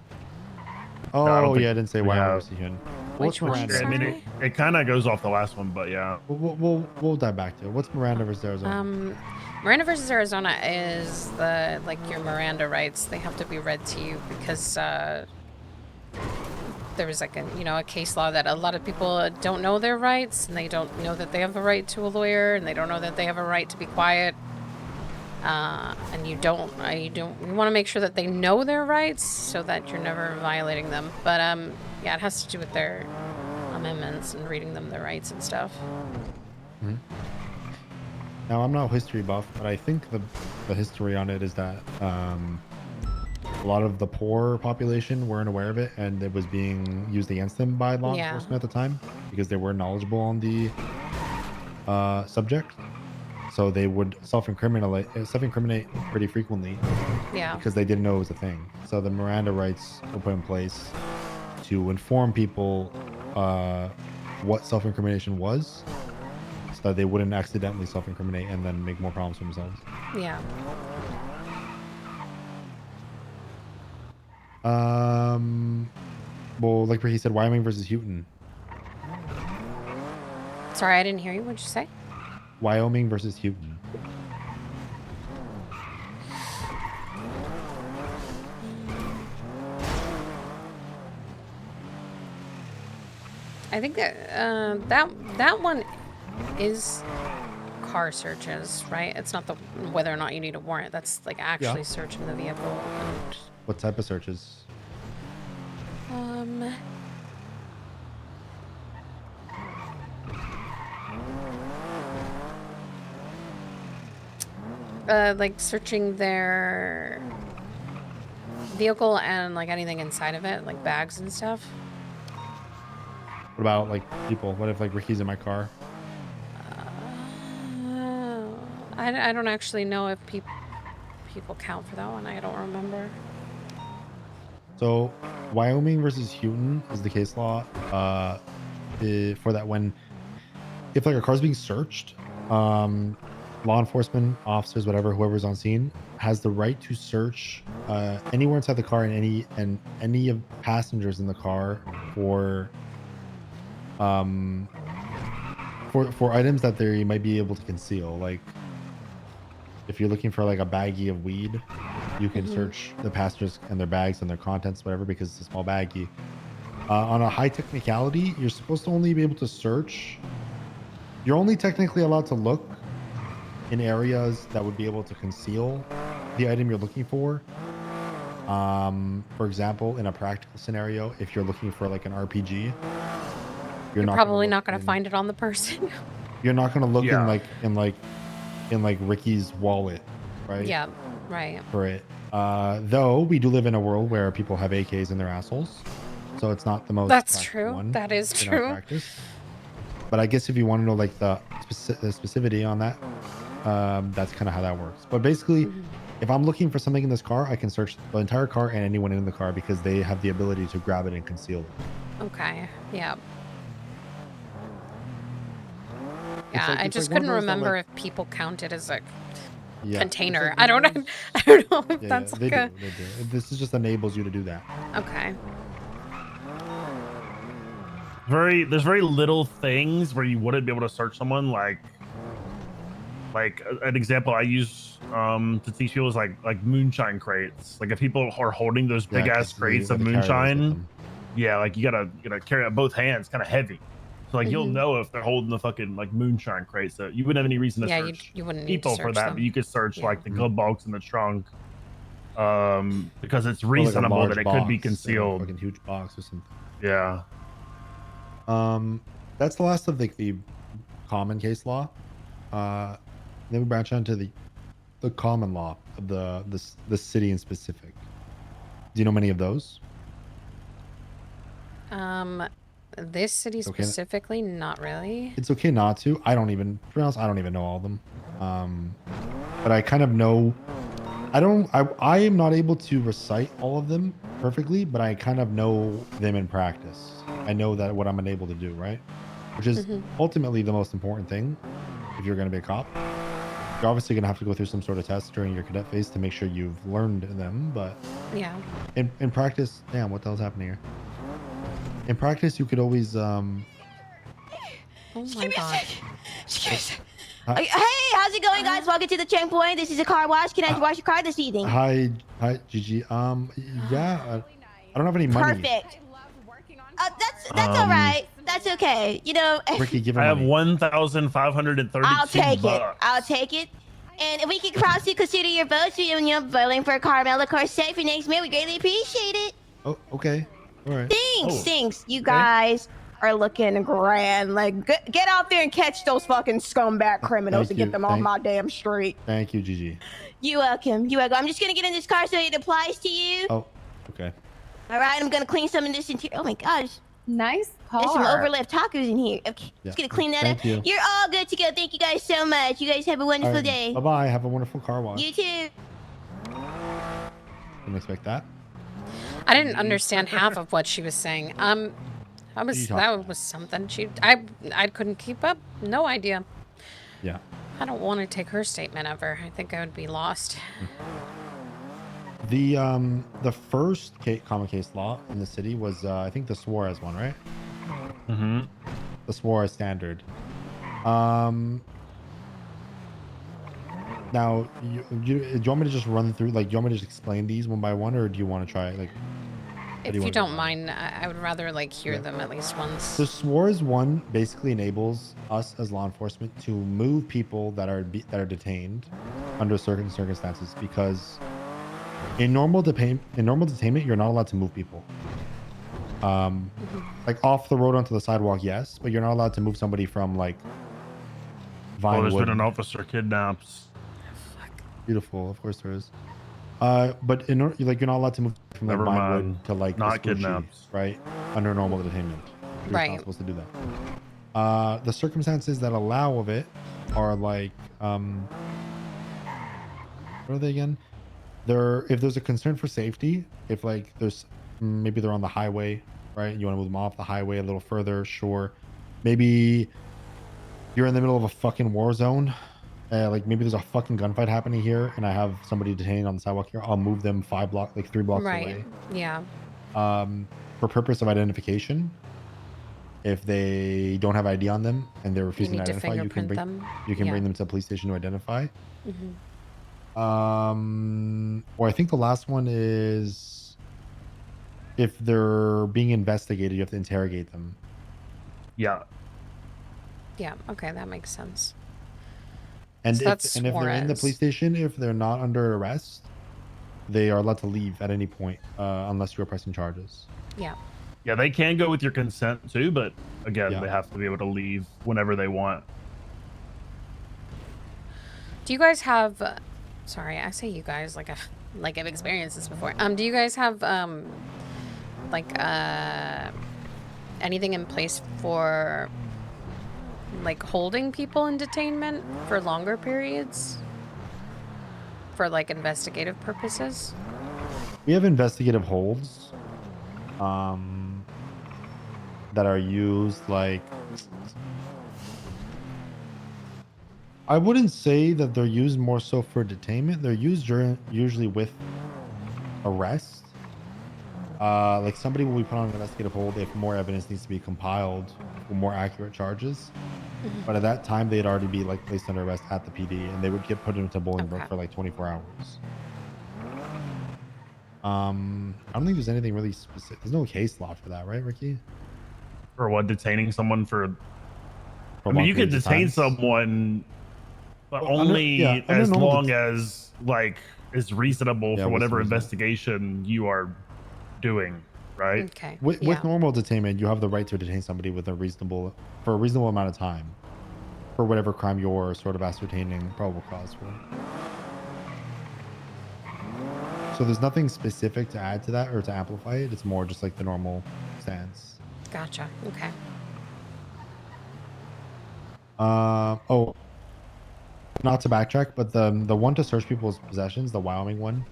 Oh, No, I don't think yeah, I didn't say we why have. versus Hyun. Which one? Miranda? I mean, it kind of goes off the last one, but yeah. We'll dive back to it. What's Miranda versus Arizona? Miranda versus Arizona is your Miranda rights. They have to be read to you because there was like a case law that a lot of people don't know their rights, and they don't know that they have a right to a lawyer, and they don't know that they have a right to be quiet. And you want to make sure that they know their rights so that you're never violating them. But yeah, it has to do with their amendments and reading them their rights and stuff. Now I'm not a history buff, but I think the history on it is that a lot of the poor population weren't aware of it, and it was being used against them by law enforcement at the time because they were knowledgeable on the subject. So they would self-incriminate pretty frequently. Yeah. Because they didn't know it was a thing. So the Miranda rights were put in place to inform people what self-incrimination was, so that they wouldn't accidentally self-incriminate and then make more problems for themselves. Yeah. Well, like he said, Wyoming versus Houghton. Sorry, I didn't hear you. What'd you say? Wyoming versus Houghton. I think that that one is car searches, right? It's not whether or not you need a warrant. That's like actually searching the vehicle. And, what type of searches? Like searching their vehicle and like anything inside of it, like bags and stuff. What about like people? What if like Ricky's in my car? I don't actually know if people count for that one. I don't remember. So Wyoming versus Houghton is the case law for that if like a car's being searched, law enforcement officers, whoever's on scene has the right to search anywhere inside the car and any of passengers in the car for items that they might be able to conceal. Like if you're looking for like a baggie of weed, you can search the passengers and their bags and their contents, whatever, because it's a small baggie. On a high technicality, you're supposed to only be able to search. You're only technically allowed to look in areas that would be able to conceal the item you're looking for. For example, in a practical scenario, if you're looking for like an RPG, You're not probably gonna not going to find it on the person. you're not going to look Yeah. in Ricky's wallet, right? Yeah, right. For it. Though we do live in a world where people have AKs in their assholes, so it's not the most. That's practical true. one That is in our true. practice. But I guess if you want to know like the specificity on that, that's kind of how that works. But basically, if I'm looking for something in this car, I can search the entire car and anyone in the car because they have the ability to grab it and conceal it. Okay. Yeah. It's Yeah, like- I it's just like one of couldn't those that, remember like- if people counted as a Yeah, container. it's like I don't one know. of I don't know if Yeah, that's they like do. They do. This is just enables you to do that. Okay. There's very little things where you wouldn't be able to search someone. Like an example I use to teach people is like moonshine crates. Like if people are holding those Yeah, big 'cause ass crates you of gotta carry those with moonshine, them. yeah, like you gotta carry it both hands, kind of heavy. So like you'll Mhm. know if they're holding the fucking like moonshine crate. So you wouldn't have any reason to Yeah, search you wouldn't need to people for search that, them. but you could search like the glove box in the trunk. Because it's Or like a reasonable large that it could be box, concealed. fucking huge box or something. Yeah. That's the last of the common case law. Then we branch on to the common law of the city in specific. Do you know many of those? This city Okay. specifically, not really. It's okay not to. I don't even, to be honest, I don't even know all of them. But I kind of know. I am not able to recite all of them perfectly, but I kind of know them in practice. I know that what I'm unable to do, right? Which is ultimately the most important thing if you're going to be a cop. You're obviously going to have to go through some sort of test during your cadet phase to make sure you've learned them, but Yeah. in practice, damn, what the hell's happening here? In practice, you could always Oh my god. Hi- Hey, how's it going, guys? Welcome to the checkpoint. This is a car wash. Can I wash your car this evening? Hi, Gigi. Yeah, I don't have any money. Perfect. That's all right. That's okay. You know, Ricky, give her I have money. 1,532 I'll take it. bucks. I'll take it. And if we could possibly consider your votes, you know, voting for Carmel, of course, safe for next year, we greatly appreciate it. Oh, okay. All right. Thanks. You guys are looking grand. Like, get out there and catch those fucking scumbag criminals and get them off my damn street. Thank you, Gigi. You're welcome. I'm just gonna get in this car so it applies to you. Oh, okay. All right, I'm gonna clean some of this interior. Oh my gosh. Nice car. There's some overlap tacos in here. Okay, Yeah. just gonna clean that Thank up. you. You're all good to go. Thank you guys so much. You guys have a wonderful day. Bye bye. Have a wonderful car wash. You too. Didn't expect that. I didn't understand half of what she was saying. you talking That was something. I couldn't keep up. No idea. Yeah. I don't want to take her statement ever. I think I would be lost. The first common case law in the city was I think the Suarez one, right? Mm-hmm. The Suarez standard. Now, do you want me to just run through, like, do you want me to just explain these one by one, or do you want to try, like... If you don't mind, I would rather, like, hear them at least once. The Suarez one basically enables us as law enforcement to move people that are detained under certain circumstances, because in normal detainment, you're not allowed to move people. Like off the road onto the sidewalk, yes, but you're not allowed to move somebody from like Well, there's Vinewood. been an officer kidnapped. Beautiful, of course there is. But you're not allowed to move from like Never Vinewood mind. to like Not Vespucci, kidnapped. right? Under normal detainment. You're Right. not supposed to do that. The circumstances that allow of it are like what are they again? If there's a concern for safety, if like there's maybe they're on the highway, right? You want to move them off the highway a little further, sure. Maybe you're in the middle of a fucking war zone. Like maybe there's a fucking gunfight happening here, and I have somebody detained on the sidewalk here. I'll move them 3 blocks Right. away. Yeah. For purpose of identification. If they don't have ID on them and they're refusing need to to identify, you can fingerprint them. You can Yeah. bring them to the police station to identify. Mhm. Or I think the last one is if they're being investigated, you have to interrogate them. Yeah. Yeah. Okay, that makes sense. And So if that's and if they're in the Suarez. police station, if they're not under arrest, they are allowed to leave at any point, unless you're pressing charges. Yeah. Yeah, they can go with your consent too, but again, Yeah. they have to be able to leave whenever they want. Do you guys have? Sorry, I say you guys like I've experienced this before. Do you guys have like anything in place for like holding people in detainment for longer periods for like investigative purposes? We have investigative holds, that are used like. I wouldn't say that they're used more so for detainment. They're used usually with arrest. Like somebody will be put on an investigative hold if more evidence needs to be compiled for more accurate charges. But at that time, they'd already be like placed under arrest at the PD, and they would get put into Bolingbroke for like 24 hours. I don't think there's anything really specific. There's no case law for that, right, Ricky? For what? Detaining someone for? I mean, long you could periods of detain time? someone, but Well, under- only yeah, under as normal long as like is reasonable Yeah, for what's whatever reasonable? investigation you are doing, right? Okay. With normal detainment, you have the right to detain somebody with a reasonable amount of time for whatever crime you're sort of ascertaining probable cause for. So there's nothing specific to add to that or to amplify it. It's more just like the normal stance. Gotcha. Okay. Oh, not to backtrack, but the one to search people's possessions, the Wyoming one,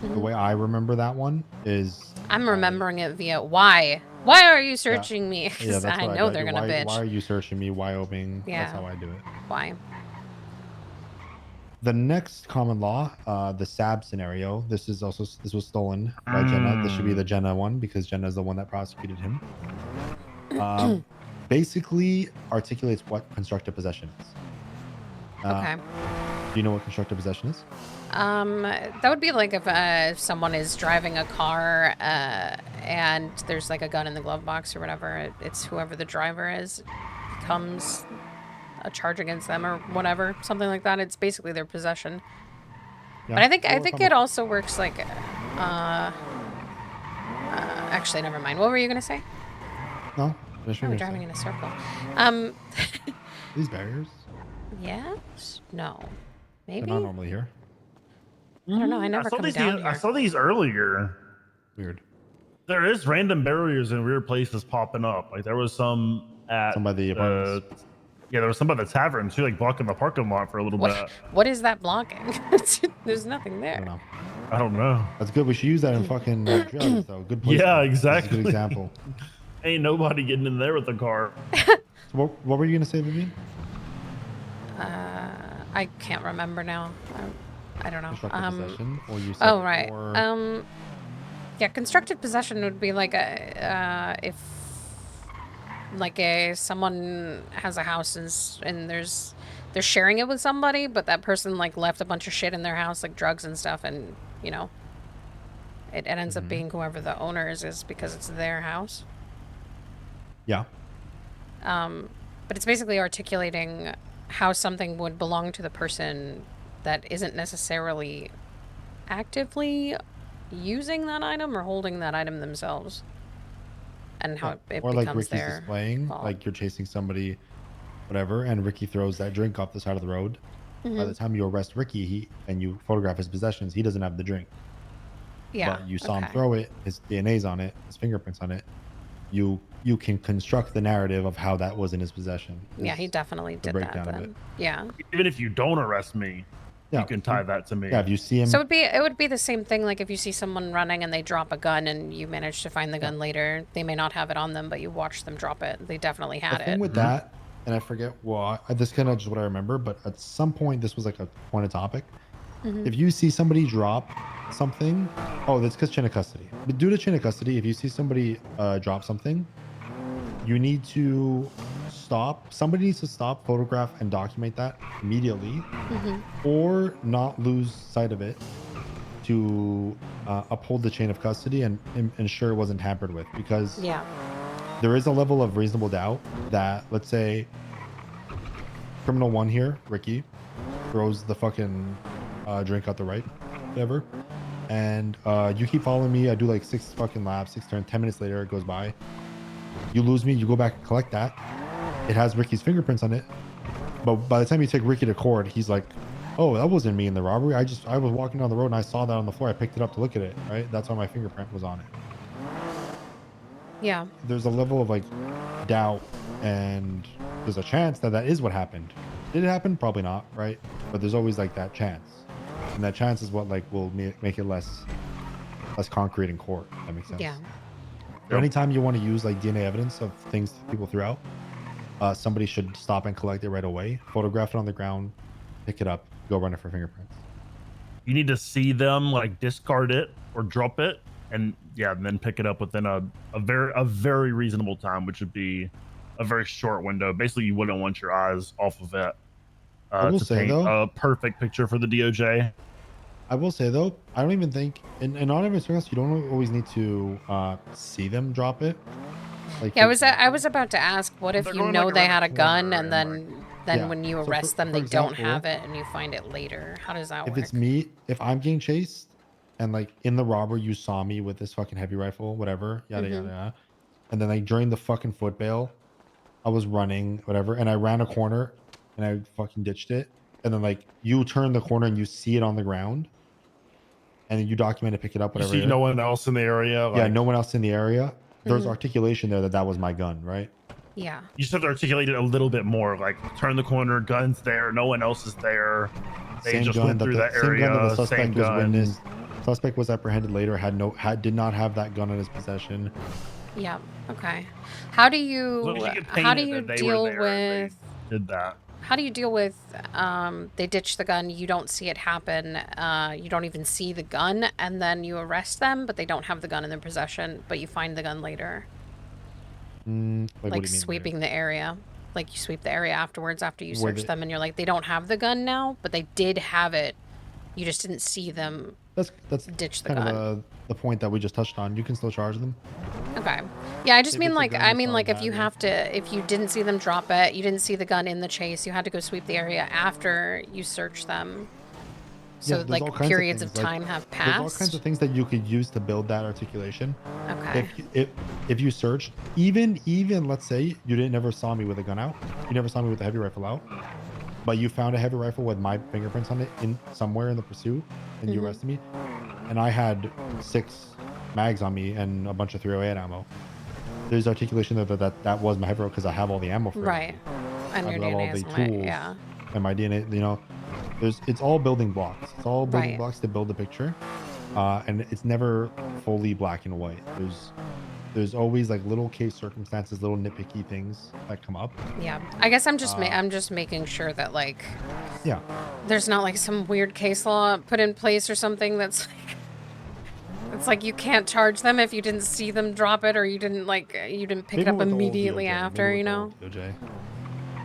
the way I remember that one is I'm remembering it via why. Why are you searching me? Yeah, Because that's I what know do. they're gonna bitch. Why are you searching me, Wyoming? Yeah. That's how I do it. Why? The next common law, the SAB scenario. This was stolen by Jenna. This should be the Jenna one because Jenna is the one that prosecuted him. Basically articulates what constructive possession is. Okay. Do you know what constructive possession is? That would be like if someone is driving a car and there's like a gun in the glove box or whatever. It's whoever the driver is becomes a charge against them or whatever, something like that. It's basically their possession. Yeah. But I think it also works like actually never mind. What were you gonna say? No. We're driving in a circle. These barriers? Yes? No. Maybe? They're not normally here. I don't know. I never come down I here. saw these earlier. Weird. There is random barriers in weird places popping up. Like there was some at some by the apartments. Yeah, there was some by the tavern too, like blocking the parking lot for a little bit. What is that blocking? There's nothing there. I don't know. That's good. We should use that in fucking drugs, though. Good place. Yeah, That's exactly. a good example. Ain't nobody getting in there with the car. So what were you gonna say, Vivian? I can't remember now. I don't know. Constructive possession, or you said Oh right. or... Yeah, constructive possession would be like if like someone has a house and they're sharing it with somebody, but that person like left a bunch of shit in their house, like drugs and stuff, and you know, it ends up being whoever the owners is because it's their house. Yeah. But it's basically articulating how something would belong to the person that isn't necessarily actively using that item or holding that item themselves, and how it or becomes like Ricky's their displaying, fault. like you're chasing somebody, whatever, and Ricky throws that drink off the side of the road. By the time you arrest Ricky, and you photograph his possessions, he doesn't have the drink. Yeah. But you saw him throw it. His DNA's on it. His fingerprints on it. You can construct the narrative of how that was in his possession. Yeah, he definitely did that breakdown of then. it. Yeah. Even if you don't arrest me, Yeah. you can tie that to me. Yeah, if you see him. So it would be the same thing like if you see someone running and they drop a gun and you manage to find the gun later. They may not have it on them, but you watch them drop it. They definitely had The thing it. with that, and I forget this kind of just what I remember, but at some point this was like a pointed topic. If you see somebody drop something, that's because chain of custody. But due to chain of custody, if you see somebody drop something, you need to stop. Somebody needs to stop, photograph, and document that immediately, or not lose sight of it to uphold the chain of custody and ensure it wasn't tampered with, because Yeah. there is a level of reasonable doubt that, let's say, criminal one here, Ricky, throws the fucking drink out the right, whatever, and you keep following me. I do like 6 fucking laps, 6 turns. 10 minutes later, it goes by. You lose me. You go back and collect that. It has Ricky's fingerprints on it. But by the time you take Ricky to court, he's like, "Oh, that wasn't me in the robbery. I was walking down the road and I saw that on the floor. I picked it up to look at it. Right? That's why my fingerprint was on it." Yeah. There's a level of like doubt, and there's a chance that that is what happened. Did it happen? Probably not, right? But there's always like that chance, and that chance is what like will make it less concrete in court. If that makes sense. Yeah. But anytime you want to use like DNA evidence of things people threw out, somebody should stop and collect it right away, photograph it on the ground, pick it up, go run it for fingerprints. You need to see them like discard it or drop it, and then pick it up within a very reasonable time, which would be a very short window. Basically, you wouldn't want your eyes off of it will to say, paint though, a perfect picture for the DOJ. I will say though, I don't even think in all of your circumstances, you don't always need to see them drop it. Like, Yeah, I was about to ask, what if you know they had a gun and then Yeah. when you So arrest them, for they don't example, have it and you find it later? How does that if work? it's me, if I'm getting chased and like in the robbery you saw me with this fucking heavy rifle, whatever, yada yada yada, and then like during the fucking foot bail, I was running, whatever, and I ran a corner and I fucking ditched it, and then like you turn the corner and you see it on the ground, and then you document it, pick it up, You whatever. see no one else in the area. Yeah, Like, no one else in the area. There's Mhm. articulation there that was my gun, right? Yeah. you just have to articulate it a little bit more. Like, turn the corner, guns there, no one else is there. They Same just gun went that through the that same area. gun that the Same suspect was gun. witnessed. Suspect was apprehended later. Did not have that gun in his possession. Yeah. Okay. How do So you if you could how paint do it you that they deal were there and with they did that? how do you deal with they ditch the gun, you don't see it happen, you don't even see the gun, and then you arrest them, but they don't have the gun in their possession, but you find the gun later? Like what do you mean? Sweeping the area. Like, you sweep the area afterwards after you Were search they- them, and you're like, they don't have the gun now, but they did have it. You just didn't see them That's ditch the kind gun. of the point that we just touched on. You can still charge them. Okay. Yeah, I just If mean it's a like gun, I it's mean like if you automatic. have to, if you didn't see them drop it, you didn't see the gun in the chase, you had to go sweep the area after you search them. So there's like all kinds periods of things, like, time have There's all kinds passed. of things that you could use to build that articulation. Okay. If you searched, even let's say you never saw me with a gun out, you never saw me with a heavy rifle out, but you found a heavy rifle with my fingerprints on it in somewhere in the pursuit, and you Mhm. arrested me, and I had 6 mags on me and a bunch of 308 ammo. There's articulation there that was my heavy rifle because I have all the ammo for it. Right. And I your have all DNA the is my, tools yeah. and my DNA. You know, it's all building blocks. It's all building Right. blocks to build the picture, and it's never fully black and white. There's always like little case circumstances, little nitpicky things that come up. Yeah. I guess I'm just I'm just making sure that like Yeah. there's not like some weird case law put in place or something that's like it's like you can't charge them if you didn't see them drop it or you didn't pick Maybe it up with the old immediately DOJ, after, maybe you with the know? old DOJ.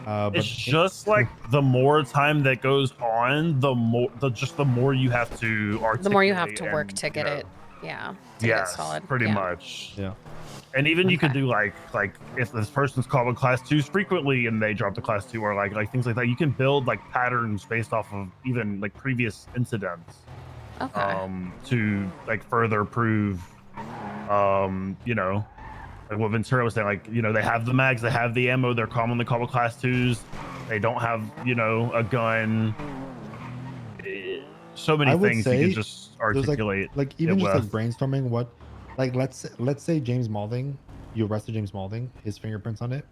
But It's just like the more time that goes on, the more you have to articulate. The more you have to work and, to you get know, it. Yeah. To get it Yes, solid. pretty Yeah. much. Yeah. And even you could do like if this person's called with class 2s frequently and they drop the class 2 or like things like that, you can build like patterns based off of even like previous incidents. Okay. To like further prove you know, like what Ventura was saying, like, you know, they have the mags, they have the ammo, they're commonly called with class 2s, they don't have, you know, a gun. So many I would things you say can just there's, articulate. like even it just with. like brainstorming what, like let's say James Malding, you arrested James Malding, his fingerprints on it.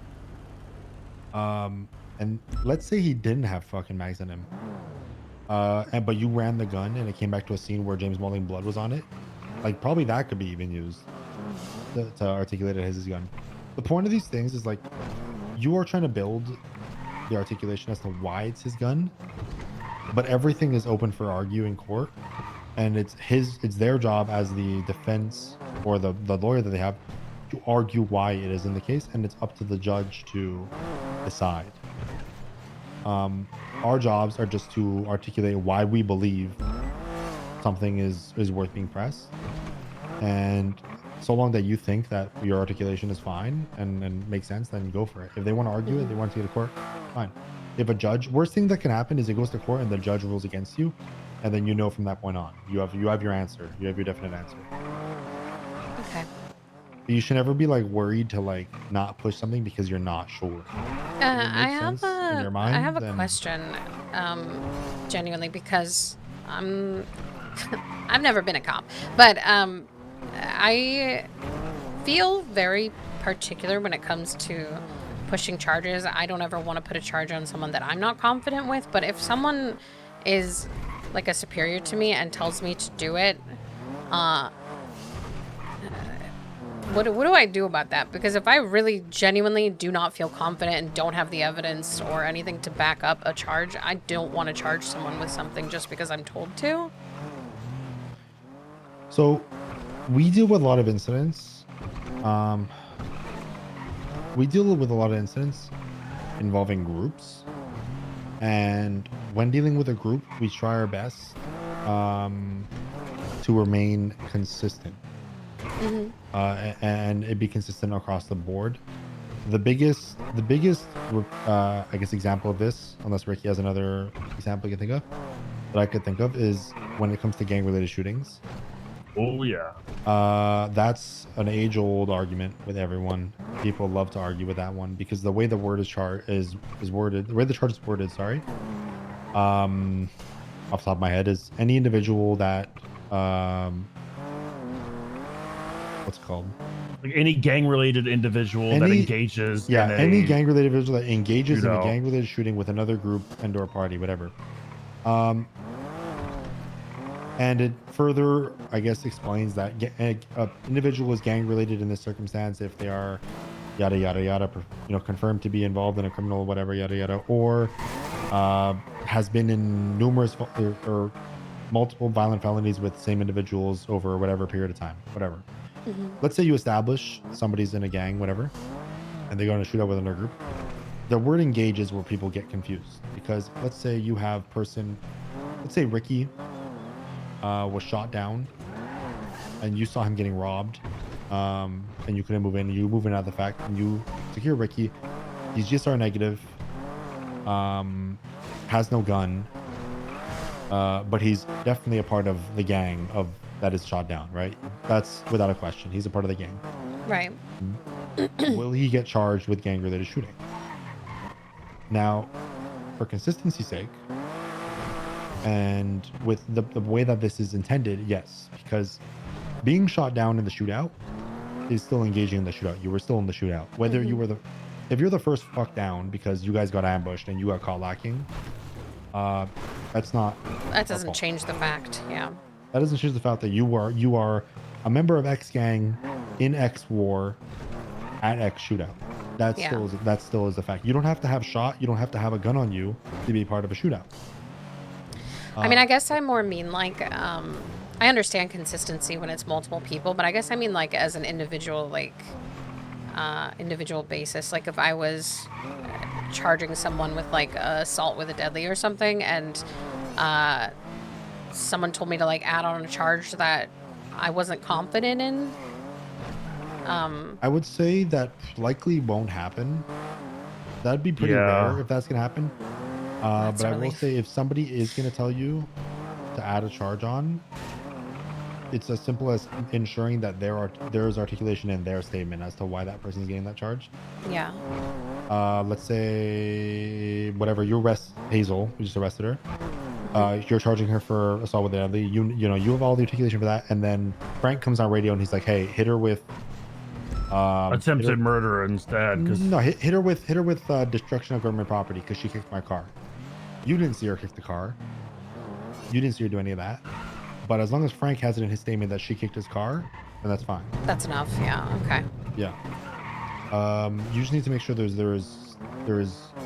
And let's say he didn't have fucking mags in him. But you ran the gun and it came back to a scene where James Malding blood was on it. Like probably that could be even used to articulate it as his gun. The point of these things is like you are trying to build the articulation as to why it's his gun, but everything is open for argue in court, and it's their job as the defense or the lawyer that they have to argue why it is in the case, and it's up to the judge to decide. Our jobs are just to articulate why we believe something is worth being pressed, and so long that you think that your articulation is fine and makes sense, then go for it. If they want to argue it, they want to take it to court, fine. If a judge, worst thing that can happen is it goes to court and the judge rules against you, and then you know from that point on, you have your answer, you have your definite answer. Okay. But you should never be like worried to like not push something because you're not sure. I have in your mind, I have a then- question, genuinely, because I've never been a cop, but I feel very particular when it comes to pushing charges. I don't ever want to put a charge on someone that I'm not confident with, but if someone is like a superior to me and tells me to do it, what do I do about that? Because if I really genuinely do not feel confident and don't have the evidence or anything to back up a charge, I don't want to charge someone with something just because I'm told to. So we deal with a lot of incidents. We deal with a lot of incidents involving groups. And when dealing with a group, we try our best to remain consistent. And it be consistent across the board. The biggest I guess example of this, unless Ricky has another example you can think of, that I could think of, is when it comes to gang-related shootings. Oh yeah. That's an age-old argument with everyone. People love to argue with that one because the way the word is worded, the way the charge is worded, sorry. Off the top of my head, is any individual that what's it called? Like any gang-related individual that engages. Yeah, in any a gang-related individual that engages in a shootout. gang-related shooting with another group and/or party, whatever. And it further, I guess, explains that an individual is gang-related in this circumstance if they are yada yada yada, confirmed to be involved in a criminal whatever yada yada, or has been in numerous or multiple violent felonies with the same individuals over whatever period of time, whatever. Let's say you establish somebody's in a gang, whatever, and they go in a shootout with another group. The word engage is where people get confused because let's say you have let's say Ricky was shot down and you saw him getting robbed, and you couldn't move in. You move in out of the fact and you secure Ricky. He's GSR negative, has no gun, but he's definitely a part of the gang that is shot down, right? That's without a question. He's a part of the gang. Right. Will he get charged with gang-related shooting? Now, for consistency's sake, and with the way that this is intended, yes, because being shot down in the shootout is still engaging in the shootout. You were still in the shootout. Whether you were if you're the first fuck down because you guys got ambushed and you got caught lacking, that's not. That doesn't change the fact. Yeah. That doesn't change the fact that you are a member of X gang in X war at X shootout. That still is the fact. You don't have to have shot. You don't have to have a gun on you to be part of a shootout. I mean, I guess I more mean like, I understand consistency when it's multiple people, but I guess I mean like as an individual, like, individual basis. Like if I was charging someone with like assault with a deadly or something, and someone told me to like add on a charge that I wasn't confident in. I would say that likely won't happen. That'd be pretty rare if that's gonna happen. But I will say if somebody is gonna tell you to add a charge on, it's as simple as ensuring that there is articulation in their statement as to why that person is getting that charge. Yeah. Let's say whatever you arrest Hazel, you just arrested her. You're charging her for assault with a deadly. You know you have all the articulation for that, and then Frank comes on radio and he's like, "Hey, hit her with attempted murder instead." No, hit her with destruction of government property because she kicked my car. You didn't see her kick the car. You didn't see her do any of that. But as long as Frank has it in his statement that she kicked his car, then that's fine. That's enough. Yeah. Okay. Yeah. You just need to make sure there is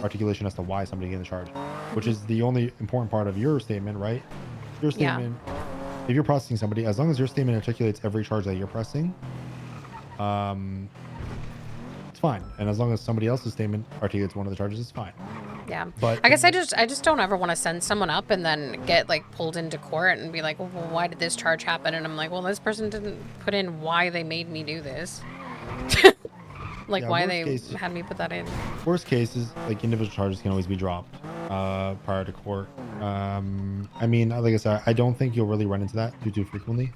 articulation as to why somebody getting the charge, which is the only important part of your statement, right? Your statement. Yeah. If you're processing somebody, as long as your statement articulates every charge that you're pressing, it's fine. And as long as somebody else's statement articulates one of the charges, it's fine. Yeah. But I guess I just don't ever want to send someone up and then get like pulled into court and be like, well, why did this charge happen? And I'm like, well, this person didn't put in why they made me do this. Like yeah, why they had me put that in. Worst cases, like individual charges can always be dropped prior to court. I mean, like I said, I don't think you'll really run into that too frequently.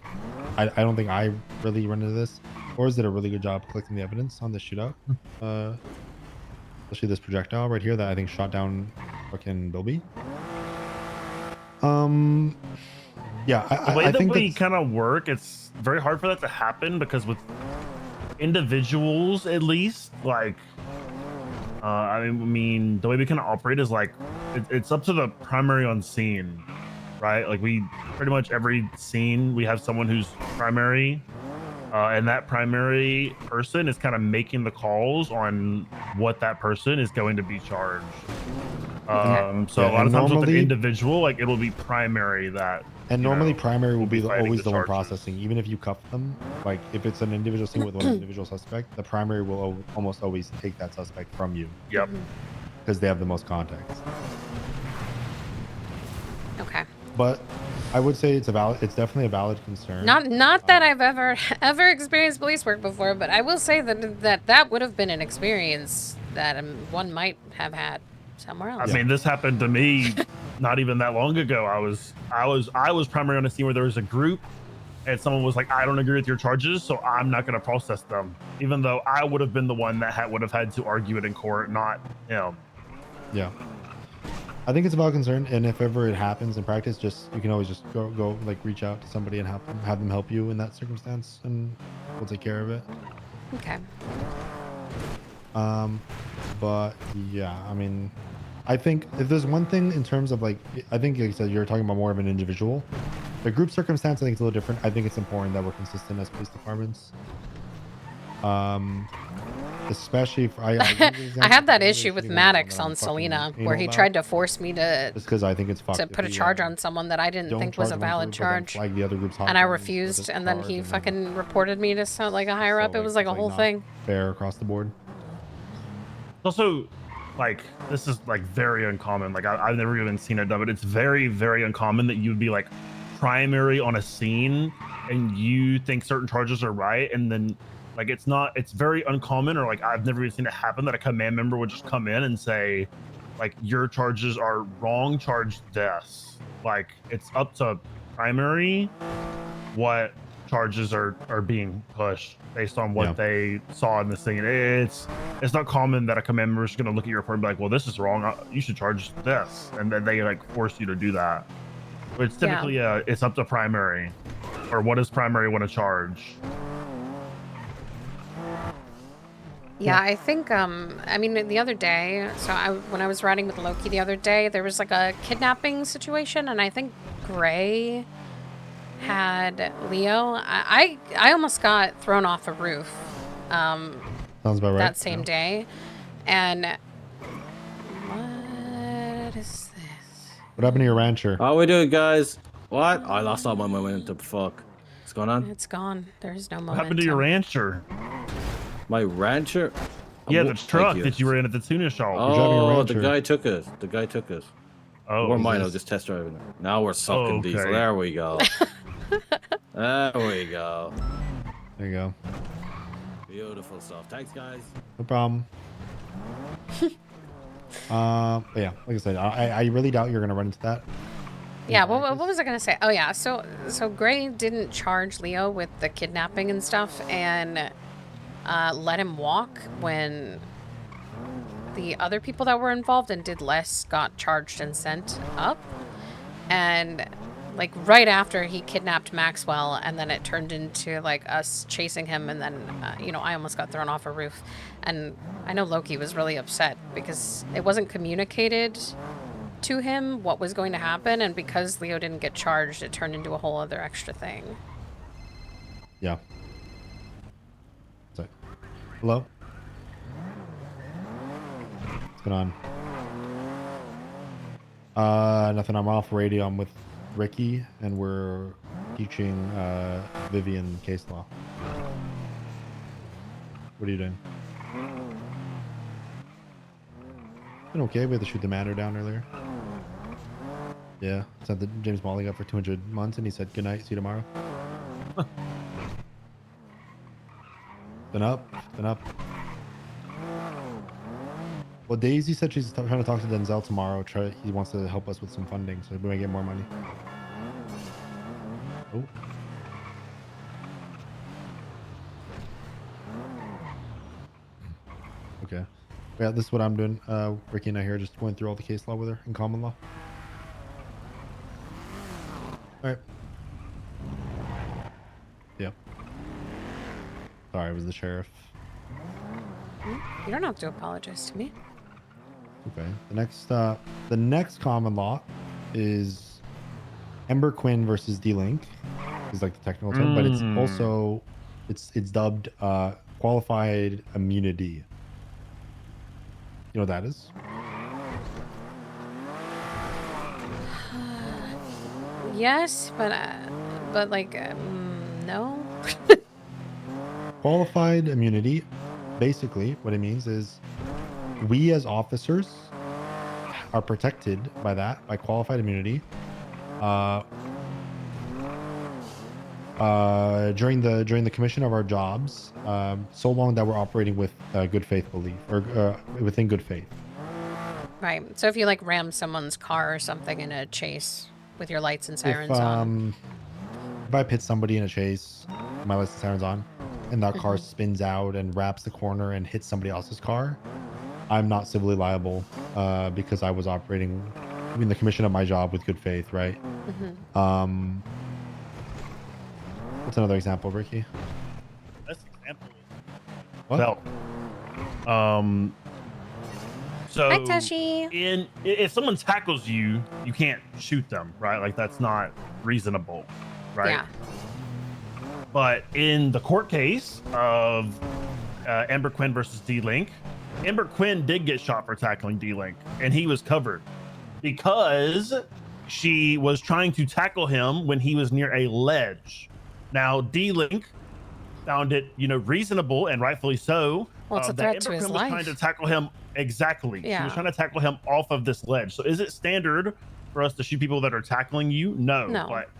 I don't think I really run into this. Or did a really good job collecting the evidence on the shootout. Especially this projectile right here that I think shot down fucking Bilby. Yeah, The way I that think we kind of work, it's very hard for that to happen because with individuals, at least, like, I mean, the way we kind of operate is like, it's up to the primary on scene, right? Like we pretty much every scene we have someone who's primary. And that primary person is kind of making the calls on what that person is going to be charged. So a lot of times with an individual, like it'll be primary that. And normally primary will be always the one processing, even if you cuff them. Like if it's an individual scene with one individual suspect, the primary will almost always take that suspect from you. Yep. Because they have the most context. Okay. But I would say it's definitely a valid concern. Not that I've ever experienced police work before, but I will say that would have been an experience that one might have had somewhere else. I mean, this happened to me not even that long ago. I was primary on a scene where there was a group and someone was like, I don't agree with your charges, so I'm not going to process them, even though I would have been the one that would have had to argue it in court, not him. Yeah. I think it's a valid concern, and if ever it happens in practice, you can always just go like reach out to somebody and have them help you in that circumstance, and we'll take care of it. Okay. But yeah, I mean, I think if there's one thing in terms of like I think like you said, you're talking about more of an individual. The group circumstance, I think it's a little different. I think it's important that we're consistent as police departments. Especially for I had that issue with Maddox on Selena where he tried to force me to just because I think it's fucked to put a charge on someone that I didn't think was a valid charge, the other groups and I refused, and then he fucking reported me to like a higher up. It was like a whole thing. Fair across the board. Also, like this is like very uncommon. Like I've never even seen it done, but it's very, very uncommon that you'd be like primary on a scene and you think certain charges are right, and then like it's very uncommon, or like I've never even seen it happen that a command member would just come in and say like your charges are wrong, charge this. Like it's up to primary what charges are being pushed based on what they saw in the scene. It's not common that a command member is going to look at your report and be like, well, this is wrong, you should charge this, and then they like force you to do that. But it's typically it's up to primary, or what does primary want to charge. Yeah, I think, I mean, the other day, so when I was riding with Loki the other day, there was like a kidnapping situation, and I think Gray had Leo. I almost got thrown off a roof Sounds about right. that same day. And what is this? What happened to your rancher? How we doing, guys? What? I lost all my momentum. Fuck. What's going on? It's gone. There is no momentum. What happened to your rancher? My rancher? Yeah, the truck that you were in at the tuna shop. Oh, the guy took us. The guy took us. Oh, or mine. I was just test driving it. Now we're sucking diesel. There we go. There we go. There you go. Beautiful stuff. Thanks, guys. No problem. But yeah, like I said, I really doubt you're gonna run into that. Yeah, what was I gonna say? Oh yeah, so Gray didn't charge Leo with the kidnapping and stuff, and let him walk when the other people that were involved and did less got charged and sent up. And like right after he kidnapped Maxwell, and then it turned into like us chasing him, and then you know, I almost got thrown off a roof. And I know Loki was really upset because it wasn't communicated to him what was going to happen, and because Leo didn't get charged, it turned into a whole other extra thing. Yeah. So, hello? What's going on? Nothing. I'm off radio. I'm with Ricky, and we're teaching Vivian case law. What are you doing? Been okay. We had to shoot the matter down earlier. Yeah, sent the James Molly up for 200 months, and he said good night. See you tomorrow. Been up. Well, Daisy said she's trying to talk to Denzel tomorrow. He wants to help us with some funding, so we might get more money. Oh. Okay. Yeah, this is what I'm doing. Ricky and I here just going through all the case law with her in common law. All right. Yep. Sorry, it was the sheriff. You don't have to apologize to me. Okay. The next common law is Ember Quinn versus D-Link. Is like the technical term, but it's also it's dubbed qualified immunity. You know what that is? Yes, but like, no. Qualified immunity, basically, what it means is we as officers are protected by that, by qualified immunity, during the commission of our jobs, so long that we're operating with good faith belief or within good faith. Right. So if you like ram someone's car or something in a chase with your lights and sirens on. If I pit somebody in a chase, my lights and sirens on, and that car spins out and wraps the corner and hits somebody else's car, I'm not civilly liable because I was operating in the commission of my job with good faith, right? What's another example, Ricky? Best example. What? So Hi, Tashi. if someone tackles you, you can't shoot them, right? Like that's not reasonable, right? Yeah. But in the court case of Ember Quinn versus D-Link, Ember Quinn did get shot for tackling D-Link, and he was covered because she was trying to tackle him when he was near a ledge. Now, D-Link found it, reasonable and rightfully so. Well, it's a threat to his Quinn was life. trying to tackle him exactly. Yeah. She was trying to tackle him off of this ledge. So, is it standard for us to shoot people that are tackling you? No. But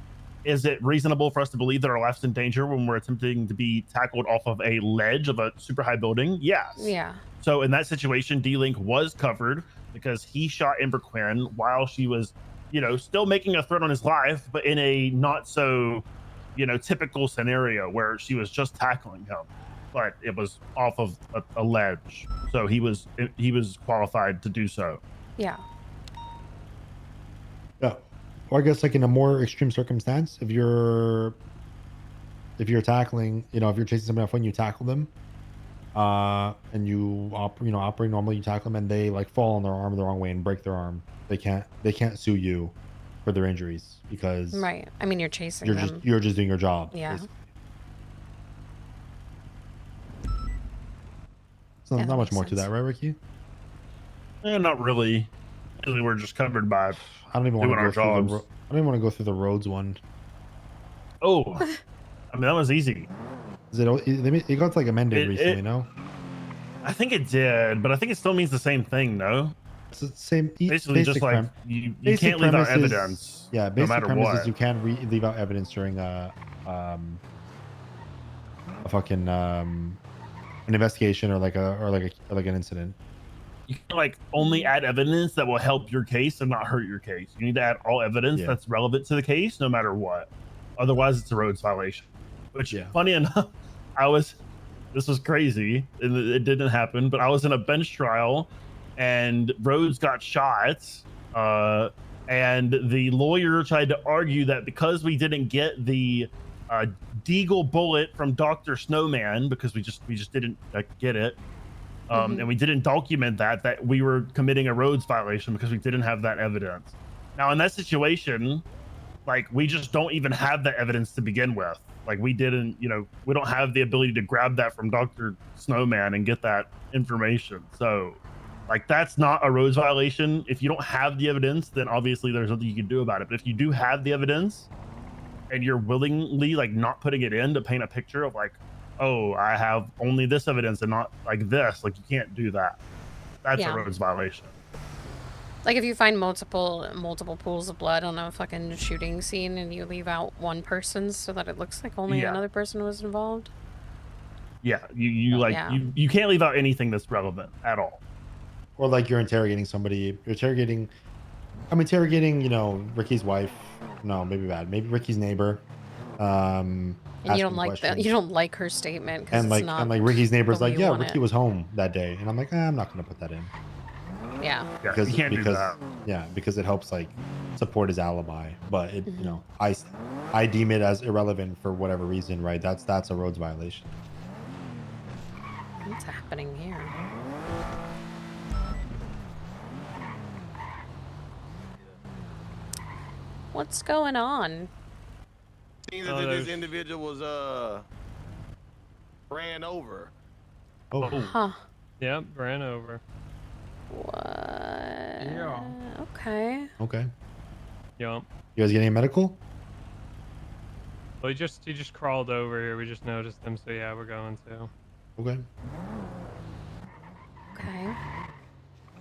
is it reasonable for us to believe that our life's in danger when we're attempting to be tackled off of a ledge of a super high building? Yes. Yeah. So in that situation, D-Link was covered because he shot Ember Quinn while she was, still making a threat on his life, but in a not so, typical scenario where she was just tackling him, but it was off of a ledge. So he was qualified to do so. Yeah. Yeah. Or I guess like in a more extreme circumstance, if you're tackling, if you're chasing somebody off when you tackle them, and you operate normally, you tackle them and they like fall on their arm the wrong way and break their arm, they can't sue you for their injuries because right. I mean, you're chasing them. You're just doing your job. Yeah. Basically. So not much more to that, right, Ricky? Not really. Usually we're just covered by I don't even want to our jobs. I don't even want to go through the roads one. Oh, I mean that was easy. It got like amended recently, no? I think it did, but I think it still means the same thing, no? It's the same. Basically, just like you can't leave out evidence. Yeah, no matter what. You can't leave out evidence during a fucking an investigation or like an incident. You can like only add evidence that will help your case and not hurt your case. You need to add all evidence that's relevant to the case, no matter what. Otherwise, it's a Rhodes violation. Which, funny enough, this was crazy, and it didn't happen, but I was in a bench trial, and Rhodes got shot, and the lawyer tried to argue that because we didn't get the Deagle bullet from Dr. Snowman, because we just didn't get it, and we didn't document that we were committing a Rhodes violation because we didn't have that evidence. Now, in that situation, like, we just don't even have that evidence to begin with. Like, we didn't, we don't have the ability to grab that from Dr. Snowman and get that information. So, like, that's not a Rhodes violation. If you don't have the evidence, then obviously there's nothing you can do about it. But if you do have the evidence and you're willingly, like, not putting it in to paint a picture of, like, oh, I have only this evidence and not, like, this, like, you can't do that. That's a Rhodes violation. Like if you find multiple pools of blood on a fucking shooting scene and you leave out one person's so that it looks like only another person was involved. Yeah, you like Yeah. you can't leave out anything that's relevant at all. Or like you're interrogating somebody. I'm interrogating, you know, Ricky's wife. No, maybe bad. Maybe Ricky's neighbor. And you don't Asking like that. questions. You don't like her statement because it's not. And like Ricky's neighbor's the way like, you yeah, want Ricky it. was home that day, and I'm like, I'm not gonna put that in. Yeah. You can't do that. Yeah, because it helps like support his alibi, but it, Mm-hmm. you know, I deem it as irrelevant for whatever reason, right? That's a roads violation. What's happening here? What's going on? Seems as if this individual was ran over. Oh. Huh. Yep, ran over. What? Yeah. Okay. Okay. Yep. You guys getting a medical? Well, he just crawled over here. We just noticed him, so yeah, we're going to. Okay. Okay.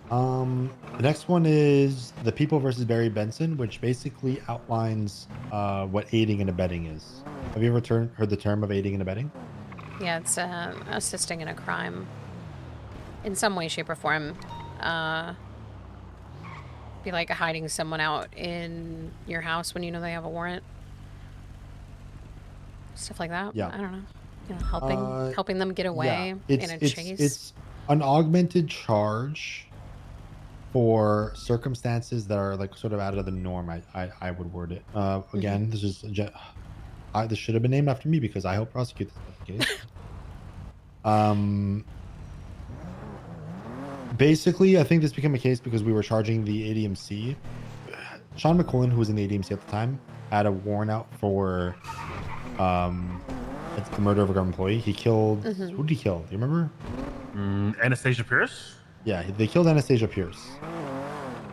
The next one is The People versus Barry Benson, which basically outlines what aiding and abetting is. Have you ever heard the term of aiding and abetting? Yeah, it's assisting in a crime. In some way, shape, or form. Be like hiding someone out in your house when you know they have a warrant. Stuff like that. Yeah. I don't know. You know, helping them get away in a chase. It's an augmented charge for circumstances that are like sort of out of the norm. I would word it. Again, this is this should have been named after me because I helped prosecute this case. Basically, I think this became a case because we were charging the ADMC. Sean McCullen, who was in the ADMC at the time, had a warrant out for it's the murder of a government employee. He killed. Who did he kill? Do you remember? Anastasia Pierce. Yeah, they killed Anastasia Pierce.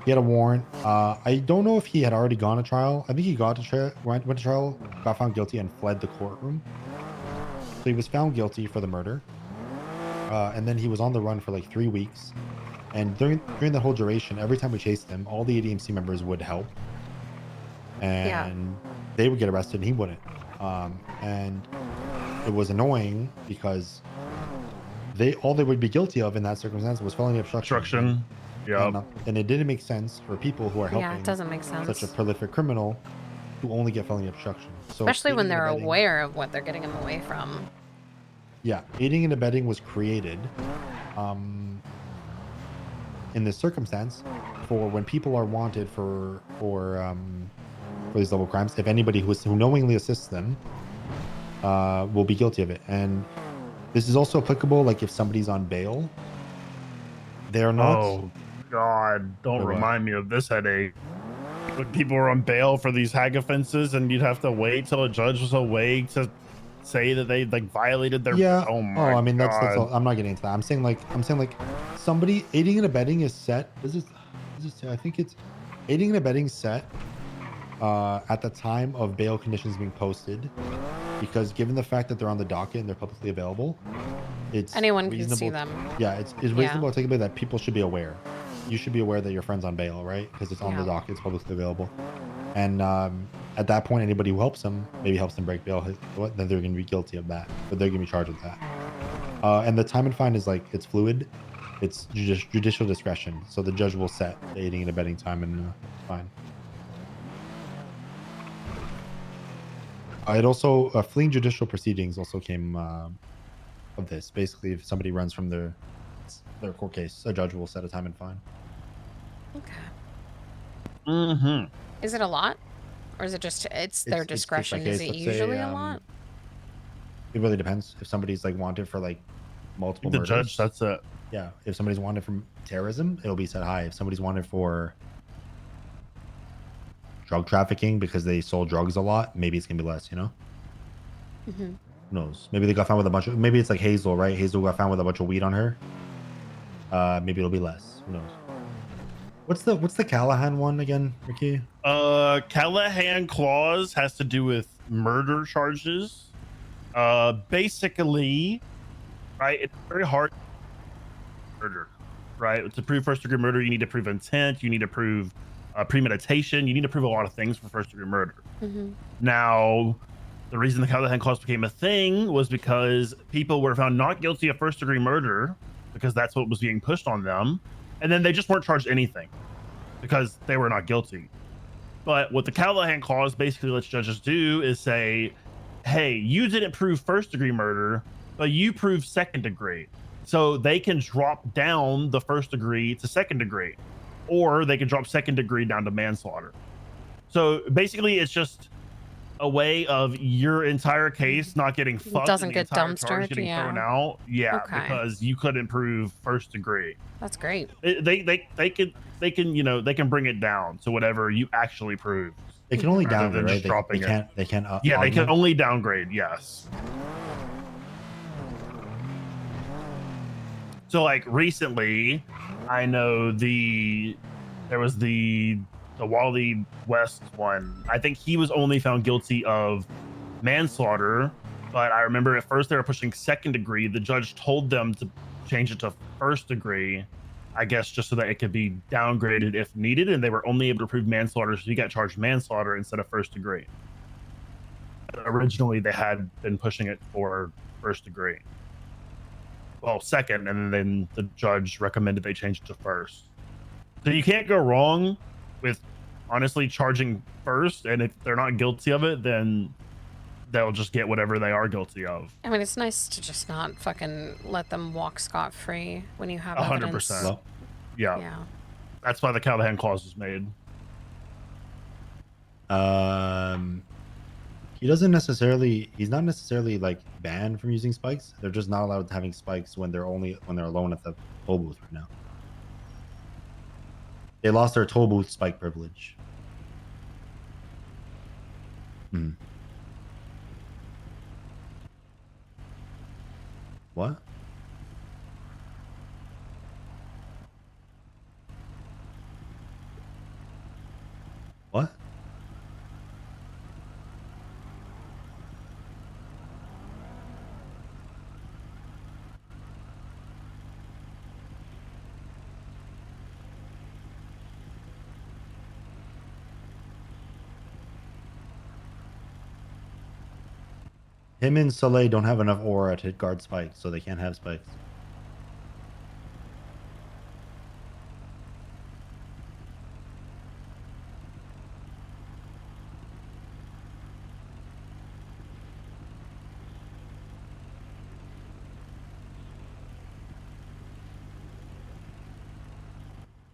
He had a warrant. I don't know if he had already gone to trial. I think he got to trial, went to trial, got found guilty, and fled the courtroom. So he was found guilty for the murder. And then he was on the run for like 3 weeks. And during the whole duration, every time we chased him, all the ADMC members would help. And they would get arrested and he wouldn't. And it was annoying because all they would be guilty of in that circumstance was felony obstruction. Yeah. And it didn't make sense for people who are helping Yeah, it doesn't make sense. such a prolific criminal to only get felony obstruction. So especially when aiding and they're abetting- aware of what they're getting them away from. Yeah, aiding and abetting was created in this circumstance for when people are wanted for these double crimes. If anybody who knowingly assists them will be guilty of it. And this is also applicable like if somebody's on bail. They're not. Oh God! Don't What? remind me of this headache. When people were on bail for these hag offenses, and you'd have to wait till a judge was awake to say that they like violated their. Yeah. Oh my. I mean that's God. all, I'm not getting into that. I'm saying like somebody aiding and abetting is set. I think it's aiding and abetting set at the time of bail conditions being posted, because given the fact that they're on the docket and they're publicly available, it's Anyone can reasonable. see them. Yeah, it's reasonable to take away that people should be aware. You should be aware that your friend's on bail, right? Because it's on the docket, it's publicly available. And at that point, anybody who helps them, maybe helps them break bail, then they're going to be guilty of that, but they're going to be charged with that. And the time and fine is like, it's fluid. It's judicial discretion. So the judge will set the aiding and abetting time and fine. It also, fleeing judicial proceedings also came of this. Basically, if somebody runs from their court case, a judge will set a time and fine. Okay. Is it a lot? Or is it just, it's their discretion? It's Is it usually a lot? It really depends. If somebody's like wanted for like multiple The murders, judge, that's it. Yeah. If somebody's wanted for terrorism, it'll be set high. If somebody's wanted for drug trafficking because they sold drugs a lot, maybe it's gonna be less, you know? Mm-hmm. Who knows? Maybe they got found with a bunch of, maybe it's like Hazel, right? Hazel got found with a bunch of weed on her. Maybe it'll be less. Who knows? What's the Callahan one again, Ricky? Callahan clause has to do with murder charges. Basically, right, it's very hard murder. right? To prove first degree murder, you need to prove intent, you need to prove premeditation, you need to prove a lot of things for first degree murder. Now, the reason the Callahan clause became a thing was because people were found not guilty of first degree murder because that's what was being pushed on them, and then they just weren't charged anything because they were not guilty. But what the Callahan clause basically lets judges do is say, hey, you didn't prove first degree murder, but you proved second degree. So they can drop down the first degree to second degree, or they can drop second degree down to manslaughter. So basically it's just a way of your entire case not getting fucked. It doesn't and the get entire charge dumpstered, getting yeah. thrown out. Yeah, Okay. because you couldn't prove first degree. That's great. They can you know, they can bring it down to whatever you actually proved. They can only rather downgrade, than right? just dropping it. They can't. Yeah, they can augment? only downgrade. Yes. So like recently, I know there was the Wally West one. I think he was only found guilty of manslaughter, but I remember at first they were pushing second degree. The judge told them to change it to first degree, I guess, just so that it could be downgraded if needed, and they were only able to prove manslaughter, so he got charged manslaughter instead of first degree. Originally, they had been pushing it for first degree. Well, second, and then the judge recommended they change it to first. So you can't go wrong with honestly charging first, and if they're not guilty of it, then they'll just get whatever they are guilty of. I mean, it's nice to just not fucking let them walk scot-free when you have 100%. evidence. Yeah. That's why the Callahan clause was made. He's not necessarily like banned from using spikes. They're just not allowed having spikes when they're alone at the toll booth right now. They lost their toll booth spike privilege. What? What? Him and Soleil don't have enough aura to guard spikes, so they can't have spikes.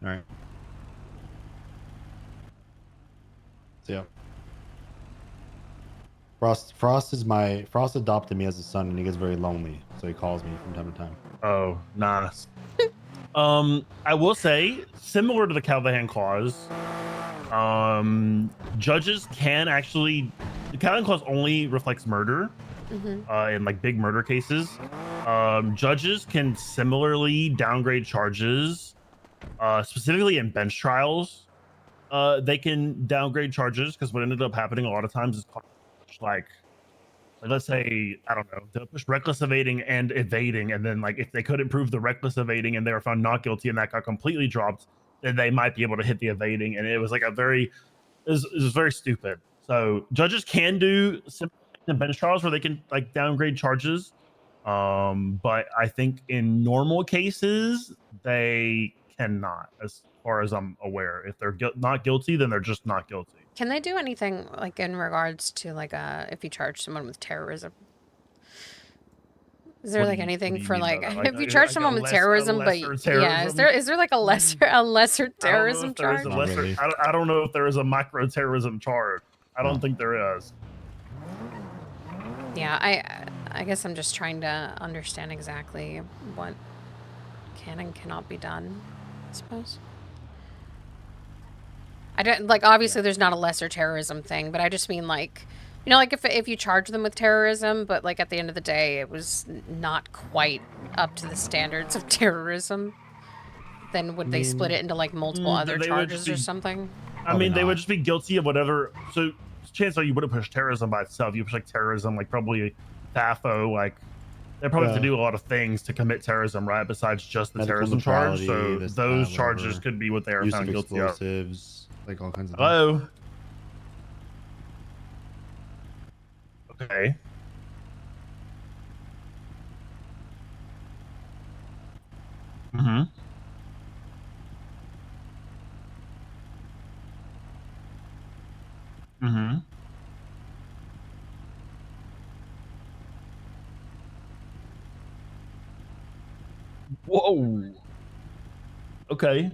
All right. So yeah. Frost adopted me as a son, and he gets very lonely, so he calls me from time to time. Oh, nice. I will say, similar to the Callahan clause, judges can actually. The Callahan clause only reflects murder, in like big murder cases. Judges can similarly downgrade charges, specifically in bench trials. They can downgrade charges because what ended up happening a lot of times is like let's say, I don't know, they'll push reckless evading and evading, and then like if they couldn't prove the reckless evading and they were found not guilty and that got completely dropped, then they might be able to hit the evading, and it was like it was very stupid. So judges can do some bench trials where they can like downgrade charges, but I think in normal cases they cannot, as far as I'm aware. If they're not guilty, then they're just not guilty. Can they do anything like in regards to like if you charge someone with terrorism? Is there like anything for like if you charge someone with terrorism, but yeah, is there like a lesser terrorism charge? I don't know if there is a micro terrorism charge. I don't think there is. Yeah, I guess I'm just trying to understand exactly what can and cannot be done, I suppose. I don't like obviously there's not a lesser terrorism thing, but I just mean like, you know, like if you charge them with terrorism, but like at the end of the day it was not quite up to the standards of terrorism, then would they split it into like multiple other charges or something? I mean, they would just be guilty of whatever. So chances are you wouldn't push terrorism by itself. You push like terrorism, like probably FAFO, like They probably have to do a lot of things to commit terrorism, right? Besides just the Medical terrorism charge. neutrality, So this, those that, charges whatever. could be what they are Use found of guilty of. explosives, like all kinds of Hello. things. Okay. Mm-hmm. Mm-hmm. Whoa. Okay.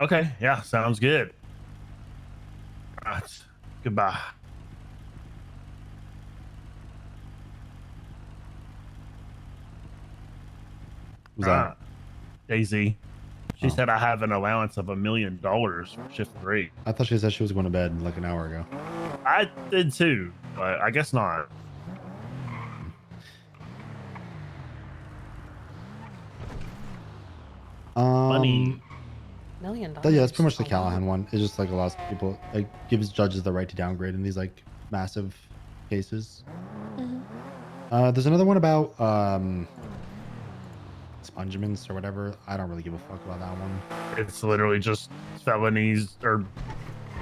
Okay. Yeah. Sounds good. All right. Goodbye. Who's that? Daisy. She Oh. said I have an allowance of $1 million for shift 3. I thought she said she was going to bed like an hour ago. I did too, but I guess not. Money. $1 million. Yeah, that's pretty much the Callahan one. It's just like a lot of people, like, gives judges the right to downgrade in these like massive cases. There's another one about expungements or whatever. I don't really give a fuck about that one. It's literally just felonies or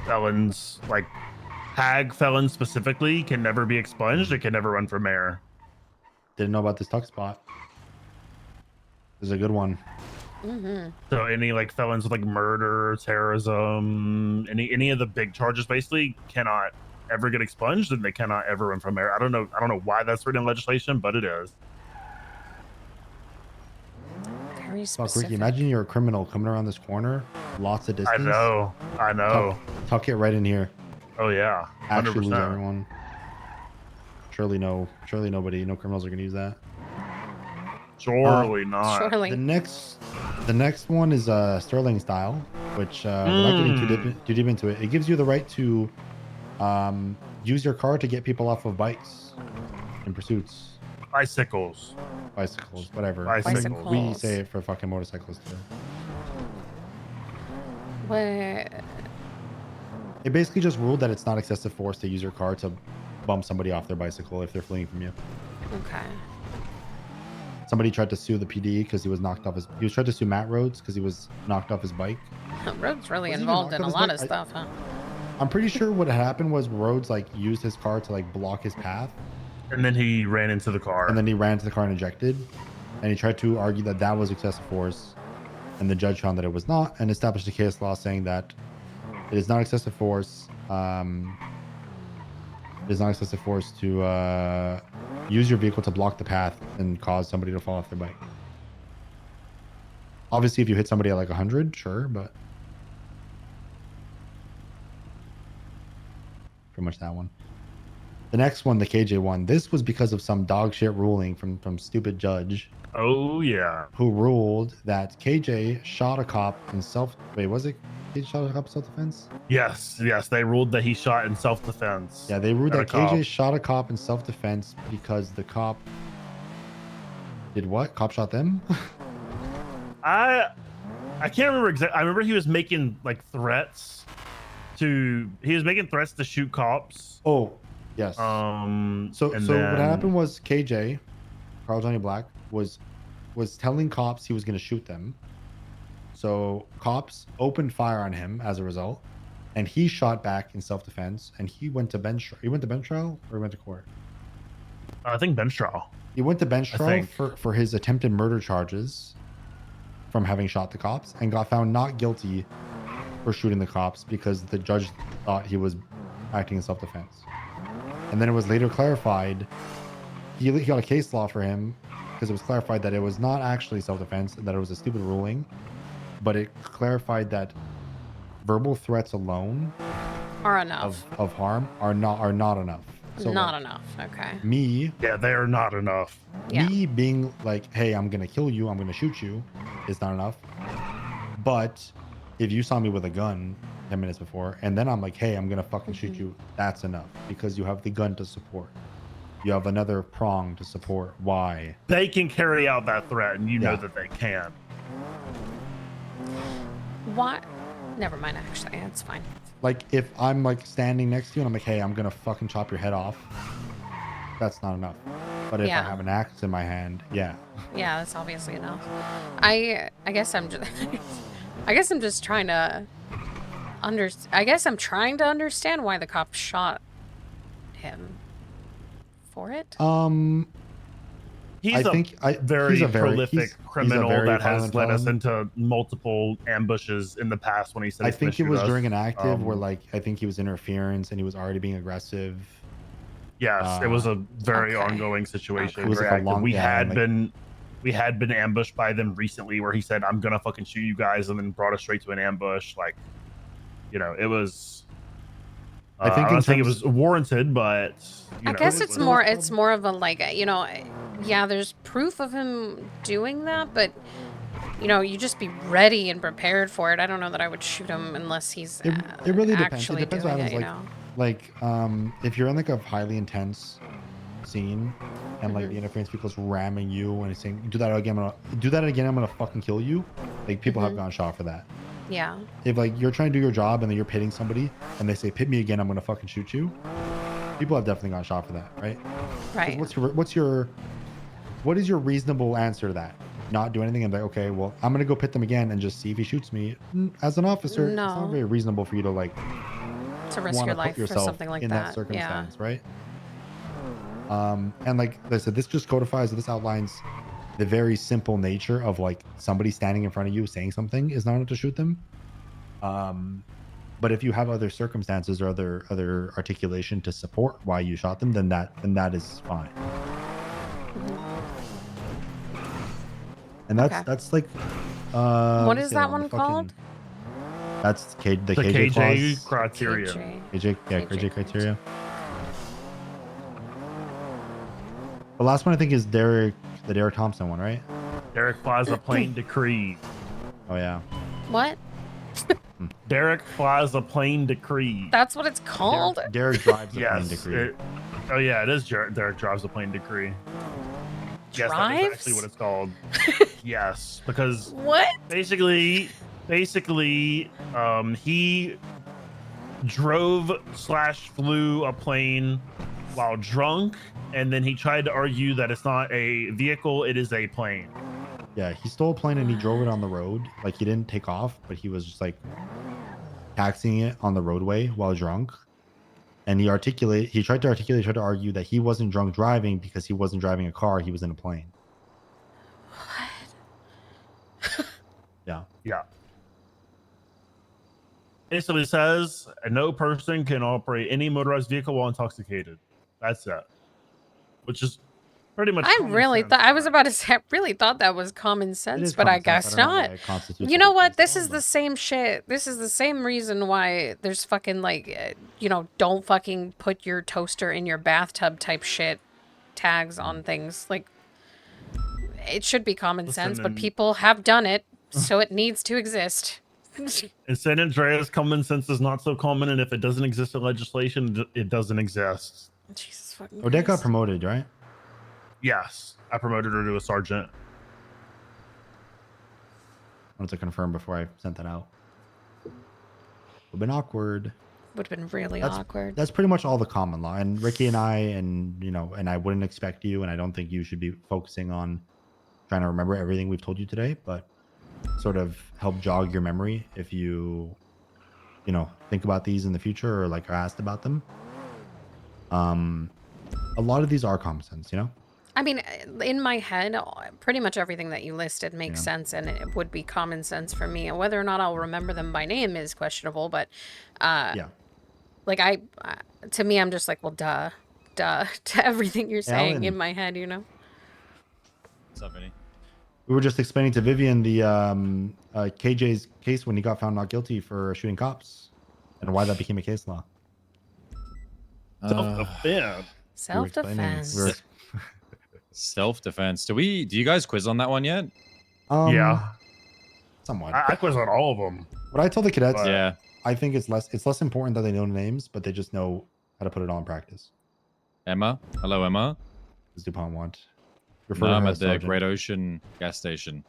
felons, like hag felons specifically, can never be expunged. It can never run for mayor. Didn't know about this tuck spot. This is a good one. So any like felons with like murder, terrorism, any of the big charges basically cannot ever get expunged, and they cannot ever run for mayor. I don't know why that's written in legislation, but it is. Very Fuck, specific. Ricky, imagine you're a criminal coming around this corner, lots of distance. I know. Tuck it right in here. Oh yeah, 100%. Actually lose everyone. Surely no criminals are gonna use that. Surely not. Surely. The next one is Sterling style, which without getting too deep into it, it gives you the right to use your car to get people off of bikes in pursuits. Bicycles, whatever. Bicycles. I mean, we say it for fucking motorcycles too. What? It basically just ruled that it's not excessive force to use your car to bump somebody off their bicycle if they're fleeing from you. Okay. Somebody tried to sue the PD because he was knocked off his. He was trying to sue Matt Rhodes because he was knocked off his bike. Rhodes really Was he even involved knocked in a off his lot bike? of stuff, huh? I'm pretty sure what happened was Rhodes like used his car to like block his path, and then he ran into the car. And then he ran into the car and ejected, and he tried to argue that that was excessive force, and the judge found that it was not, and established a case law saying that it is not excessive force. It is not excessive force to use your vehicle to block the path and cause somebody to fall off their bike. Obviously, if you hit somebody at like 100, sure, but pretty much that one. The next one, the KJ one, this was because of some dog shit ruling from stupid judge. Oh yeah. Who ruled that KJ shot a cop in self. Wait, was it KJ shot a cop in self-defense? Yes, they ruled that he shot in self-defense. Yeah, they ruled At that a cop. KJ shot a cop in self-defense because the cop did what? Cop shot them? I can't remember exactly. I remember he was making like threats to. He was making threats to shoot cops. Oh, yes. So and what then- happened was KJ, Carl Johnny Black, was telling cops he was going to shoot them. So cops opened fire on him as a result, and he shot back in self-defense. And he went to bench. He went to bench trial or he went to court. I think bench trial. He went to bench I trial think. for his attempted murder charges from having shot the cops, and got found not guilty for shooting the cops because the judge thought he was acting in self-defense. And then it was later clarified, he got a case law for him because it was clarified that it was not actually self-defense and that it was a stupid ruling, but it clarified that verbal threats alone Are enough. of harm are not enough. So not like, enough. Okay. me, Yeah, they are not enough. Yeah. me being like, hey, I'm gonna kill you, I'm gonna shoot you, is not enough. But if you saw me with a gun 10 minutes before, and then I'm like, hey, I'm gonna fucking shoot you, that's enough because you have the gun to support. You have another prong to support why They can carry out that threat, and you know Yeah. that they can. What? Never mind. Actually, it's fine. Like if I'm like standing next to you and I'm like, hey, I'm gonna fucking chop your head off, that's not enough. But if I Yeah. have an axe in my hand, yeah. Yeah, that's obviously enough. I guess I'm just I guess I'm just trying to I guess I'm trying to understand why the cop shot him for it. He's I a think very he's a very prolific he's a criminal very that has violent led us felon. into multiple ambushes in the past when he said I he's gonna think it shoot was us. during an active where like I think he was interference and he was already being aggressive. Yes, it was a very ongoing situation. It was like very a long active. We yeah, had and, like, we had been ambushed by them recently where he said, I'm gonna fucking shoot you guys, and then brought us straight to an ambush. Like, you know, it was I think I'm in not saying it terms- was warranted, but you I know, guess it it's was- more of a like, you know, yeah, there's proof of him doing that, but you know, you just be ready and prepared for it. I don't know that I would shoot him unless he's it really depends. It actually depends what doing happens. it, you Like know. if you're in like a highly intense scene and like Mhm. the interference people's ramming you and saying do that again, I'm gonna fucking kill you. Like people have Mhm. gone shot for that. Yeah. If like you're trying to do your job and then you're pitting somebody and they say pit me again, I'm gonna fucking shoot you. People have definitely gone shot for that, right? 'Cause Right. what is your reasonable answer to that? Not do anything and be like, okay, well, I'm gonna go pit them again and just see if he shoots me. As an officer, it's not No. very reasonable for you to like To risk wanna your put life for yourself something like in that. that circumstance, right? And like I said, this just codifies, this outlines the very simple nature of like somebody standing in front of you saying something is not enough to shoot them. But if you have other circumstances or other articulation to support why you shot them, then that is fine. And that's like What what's is the that other one the called? That's the the KJ KJ clause. criteria. KJ criteria. The last one I think is the Derek Thompson one, right? Derek flies a plane decree. Oh yeah. What? Derek flies a plane decree. That's what it's called? Derek drives a plane Yes. decree. Oh yeah, it is. Derek drives a plane decree. Yes, that is actually what it's called. Yes, because What? Basically, he drove/flew a plane while drunk, and then he tried to argue that it's not a vehicle, it is a plane. Yeah, he stole a plane and he drove it on the road. Like he didn't take off, but he was just like taxiing it on the roadway while drunk. And he tried to argue that he wasn't drunk driving because he wasn't driving a car, he was in a plane. Yeah. Yeah. Basically says no person can operate any motorized vehicle while intoxicated. That's it. Which is pretty much. I really thought I was about to say I really thought that was common sense, but I guess not. You know what? This is the same shit. This is the same reason why there's fucking like you know, don't fucking put your toaster in your bathtub type shit tags on things. Like it should be common sense, but people have done it, so it needs to exist. In San Andreas, common sense is not so common, and if it doesn't exist in legislation, it doesn't exist. Jesus fucking Odette got Christ. promoted, right? Yes, I promoted her to a sergeant. I wanted to confirm before I sent that out. Would have been awkward. Would have been really That's, awkward. That's pretty much all the common law. And Ricky and I, and I wouldn't expect you, and I don't think you should be focusing on trying to remember everything we've told you today, but sort of help jog your memory if you think about these in the future or like are asked about them. A lot of these are common sense, I mean, in my head, pretty much everything that you listed makes sense, and it would be common sense for me. And whether or not I'll remember them by name is questionable, but like to me, I'm just like, well, duh, to everything you're saying Alan. in my head, What's up, Vinny? We were just explaining to Vivian the KJ's case when he got found not guilty for shooting cops and why that became a case law. Self-defense. Self-defense. Self-defense. Do you guys quiz on that one yet? Yeah. Somewhat. I quiz on all of them. What I told the cadets, Yeah. I think it's less important that they know names, but they just know how to put it all in practice. Emma. Hello, Emma. What does DuPont want? No, to I'm her at as the Sergeant. Great Ocean gas station.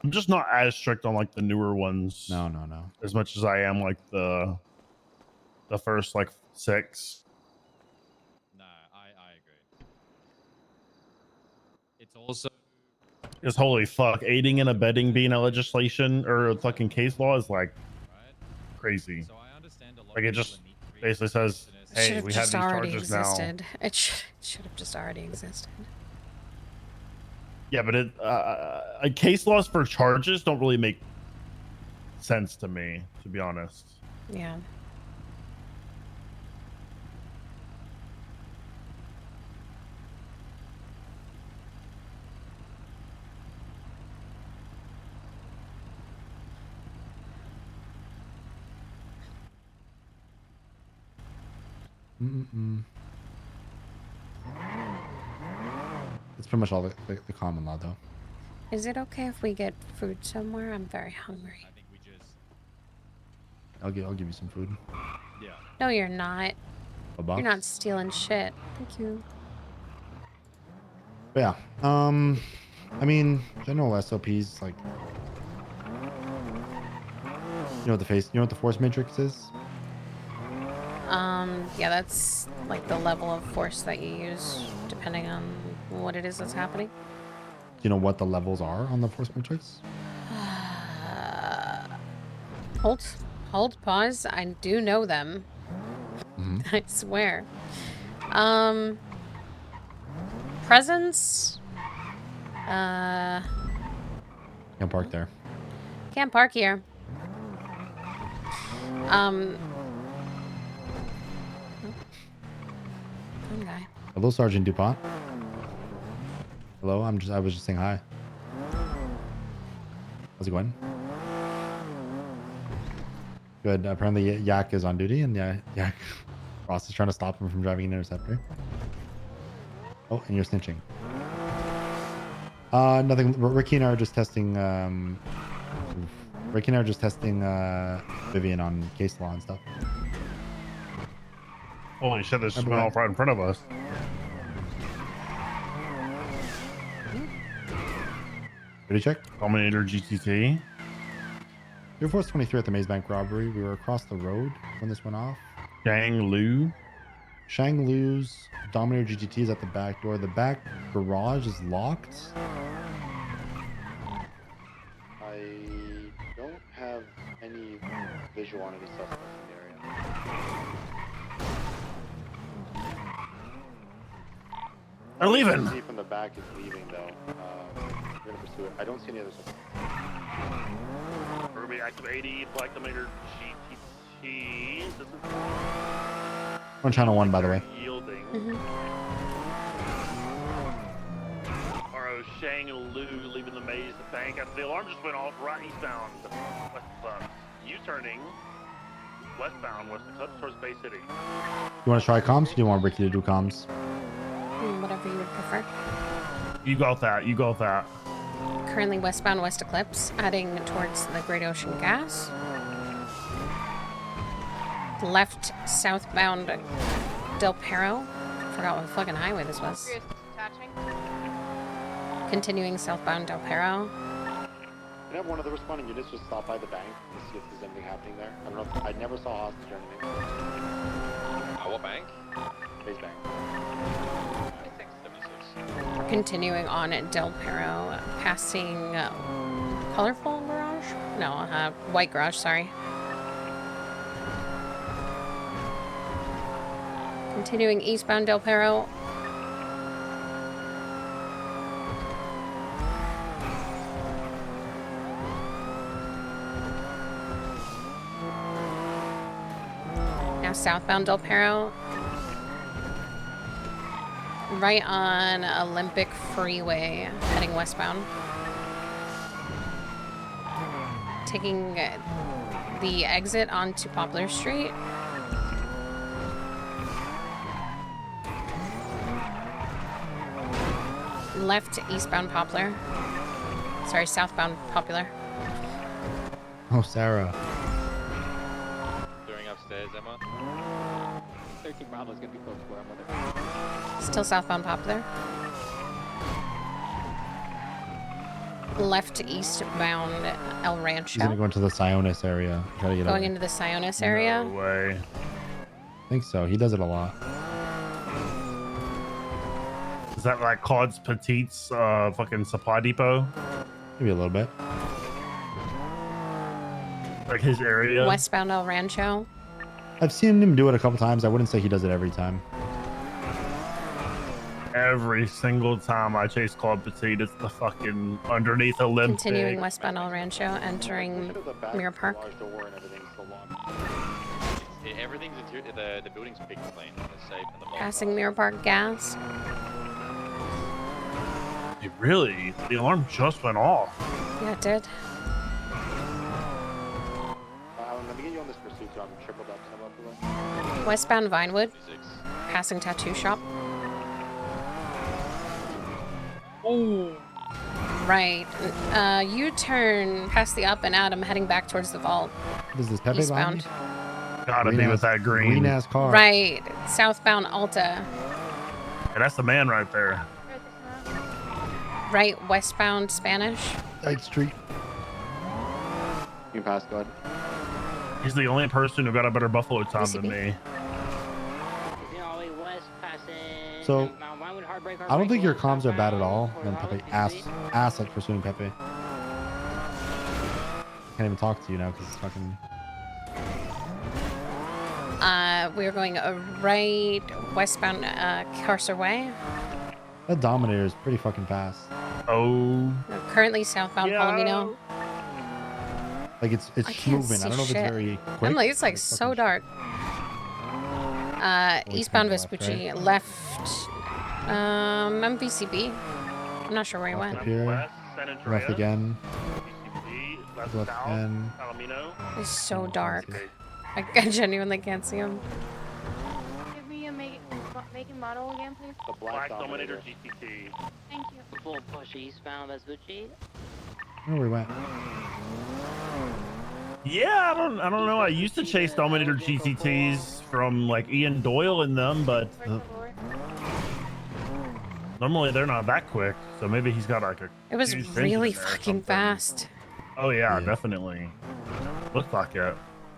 I'm just not as strict on like the newer ones. No. As much as I am like the first like 6. No, I agree. It's also Is holy fuck, aiding and abetting being a legislation or a fucking case law is like crazy. So I understand a lot Like it just basically says, hey, we have these charges now. It should have just already existed. Yeah, but case laws for charges don't really make sense to me, to be honest. Yeah. It's pretty much all the common law, though. Is it okay if we get food somewhere? I'm very hungry. I'll give you some food. Yeah. No, you're not. A box? You're not stealing shit. Thank you. But yeah. I mean, general SOPs like. You know what the force matrix is? Yeah, that's like the level of force that you use depending on what it is that's happening. Do you know what the levels are on the force matrix? Hold, pause. I do know them. I swear. Presence. Can't park there. Can't park here. One guy. Hello, Sergeant DuPont. Hello, I was just saying hi. How's it going? Good. Apparently Yak is on duty, and Yak Ross is trying to stop him from driving an interceptor. Oh, and you're snitching. Nothing. Ricky and I are just testing. Vivian on case law and stuff. Holy shit, this just went off right in front of us. Ready check? Dominator GTT. Air Force 23 at the Maze Bank robbery. We were across the road when this went off. Shang Lu's Dominator GTT is at the back door. The back garage is locked. I don't have any visual on any suspects in the area. They're leaving. See from the back is leaving though. We're gonna pursue it. I don't see any other suspects. Ruby active 80, Black Dominator GTT. On channel 1, by the way. Yielding. RO Shang and Lu leaving the maze, the bank. After the alarm just went off, right eastbound. West Club. U-turning. Westbound, West Club towards Bay City. You want to try comms? Or do you want Ricky to do comms? Whatever you would prefer. You got that. Currently westbound West Eclipse, heading towards the Great Ocean Gas. Left southbound Del Perro. Forgot what fucking highway this was. Continuing southbound Del Perro. Can I have one of the responding units just stop by the bank and see if there's anything happening there? I don't know. I never saw hostage or anything. What bank? Base bank. 76. Continuing on at Del Perro, passing Colorful Garage? No, White Garage, sorry. Continuing eastbound Del Perro. Now southbound Del Perro. Right on Olympic Freeway, heading westbound. taking the exit onto Poplar Street. Left eastbound Poplar. Sorry, southbound Popular. Oh, Sarah. Doing upstairs, Emma. 13 Bravo's gonna be close to where I'm with her. Still southbound Poplar. Left eastbound El Rancho. He's gonna go into the Sionis area. Try to get Going away. into the Sionis area. No way. I think so. He does it a lot. Is that like Claude's Petite's fucking supply depot? Maybe a little bit. Like his area? Westbound El Rancho. I've seen him do it a couple times. I wouldn't say he does it every time. Every single time I chase Claude Petite, it's the fucking underneath Olympic. Continuing westbound El Rancho, entering Mirror Park. Everything's interior. The building's big and clean. It's safe and the vault's Passing Mirror Park gas. It really? The alarm just went off. Yeah, it did. Let me get you on this pursuit, so I'm tripled up some up the way. Westbound Vinewood. Passing Tattoo Shop. Oh. Right. U-turn past the up and out. I'm heading back towards the vault. Does this Pepe behind Eastbound. me? Gotta be with that green. Green ass car. Right. Southbound Alta. Yeah, that's the man right there. Right. Westbound Spanish. Dyke Street. You can pass, go ahead. He's the only person who got a better Buffalo time than me. So, I don't think your comms are bad at all. And Pepe ass like pursuing Pepe. Can't even talk to you now because it's fucking. We're going right westbound Carcer Way. That Dominator is pretty fucking fast. Oh. We're currently southbound Palomino. Like it's can't moving. see I don't know if shit. it's very quick. I'm like, it's like so dark. Eastbound left, Vespucci. right? Left. MVCB. I'm not sure where he went. Up here. Left again. Left again. It's so dark. I genuinely can't see him. Give me a make and model again, please. The Black Dominator GTT. Thank you. Full push eastbound Vespucci. I don't know where he went. Yeah, I don't know. I used to chase Dominator GTTs from like Ian Doyle and them, but normally they're not that quick. So maybe he's got like a. It was huge really engine there or fucking something. fast. Oh yeah, definitely. Looked like it.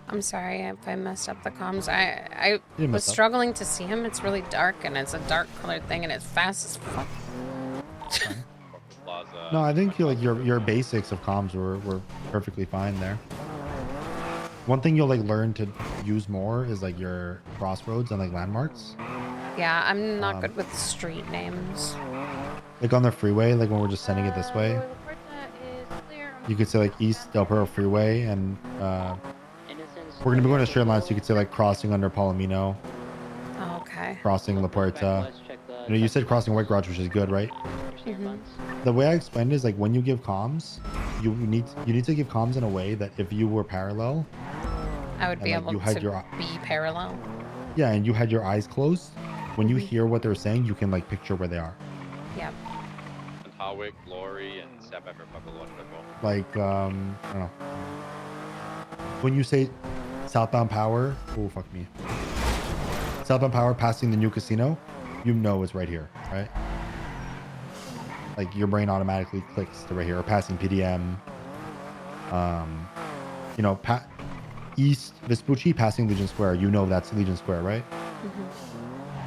I'm sorry if I messed up the comms. I You didn't was mess up. struggling to see him. It's really dark and it's a dark colored thing and it's fast as fuck. No, I think your basics of comms were perfectly fine there. One thing you'll like learn to use more is like your crossroads and like landmarks. Yeah, I'm not good with street names. Like on the freeway, like when we're just sending it this way, you could say like East Del Perro Freeway, and we're gonna be going to straight lines. So you could say like crossing under Palomino, Oh, okay. crossing La Puerta. You know, you said crossing White Garage, which is good, right? Mhm. The way I explained it is like when you give comms, you need to give comms in a way that if you were parallel, I would be and, like, able you had to your- be parallel. yeah, and you had your eyes closed, when you hear what they're saying, you can like picture where they are. Yep. And Harwick, Glory, and Sap Ever Papa Like I don't know. When you say southbound power, oh fuck me. Southbound power passing the new casino, you know it's right here, right? Like your brain automatically clicks to right here, or passing PDM. You know, East Vespucci passing Legion Square, you know that's Legion Square, right?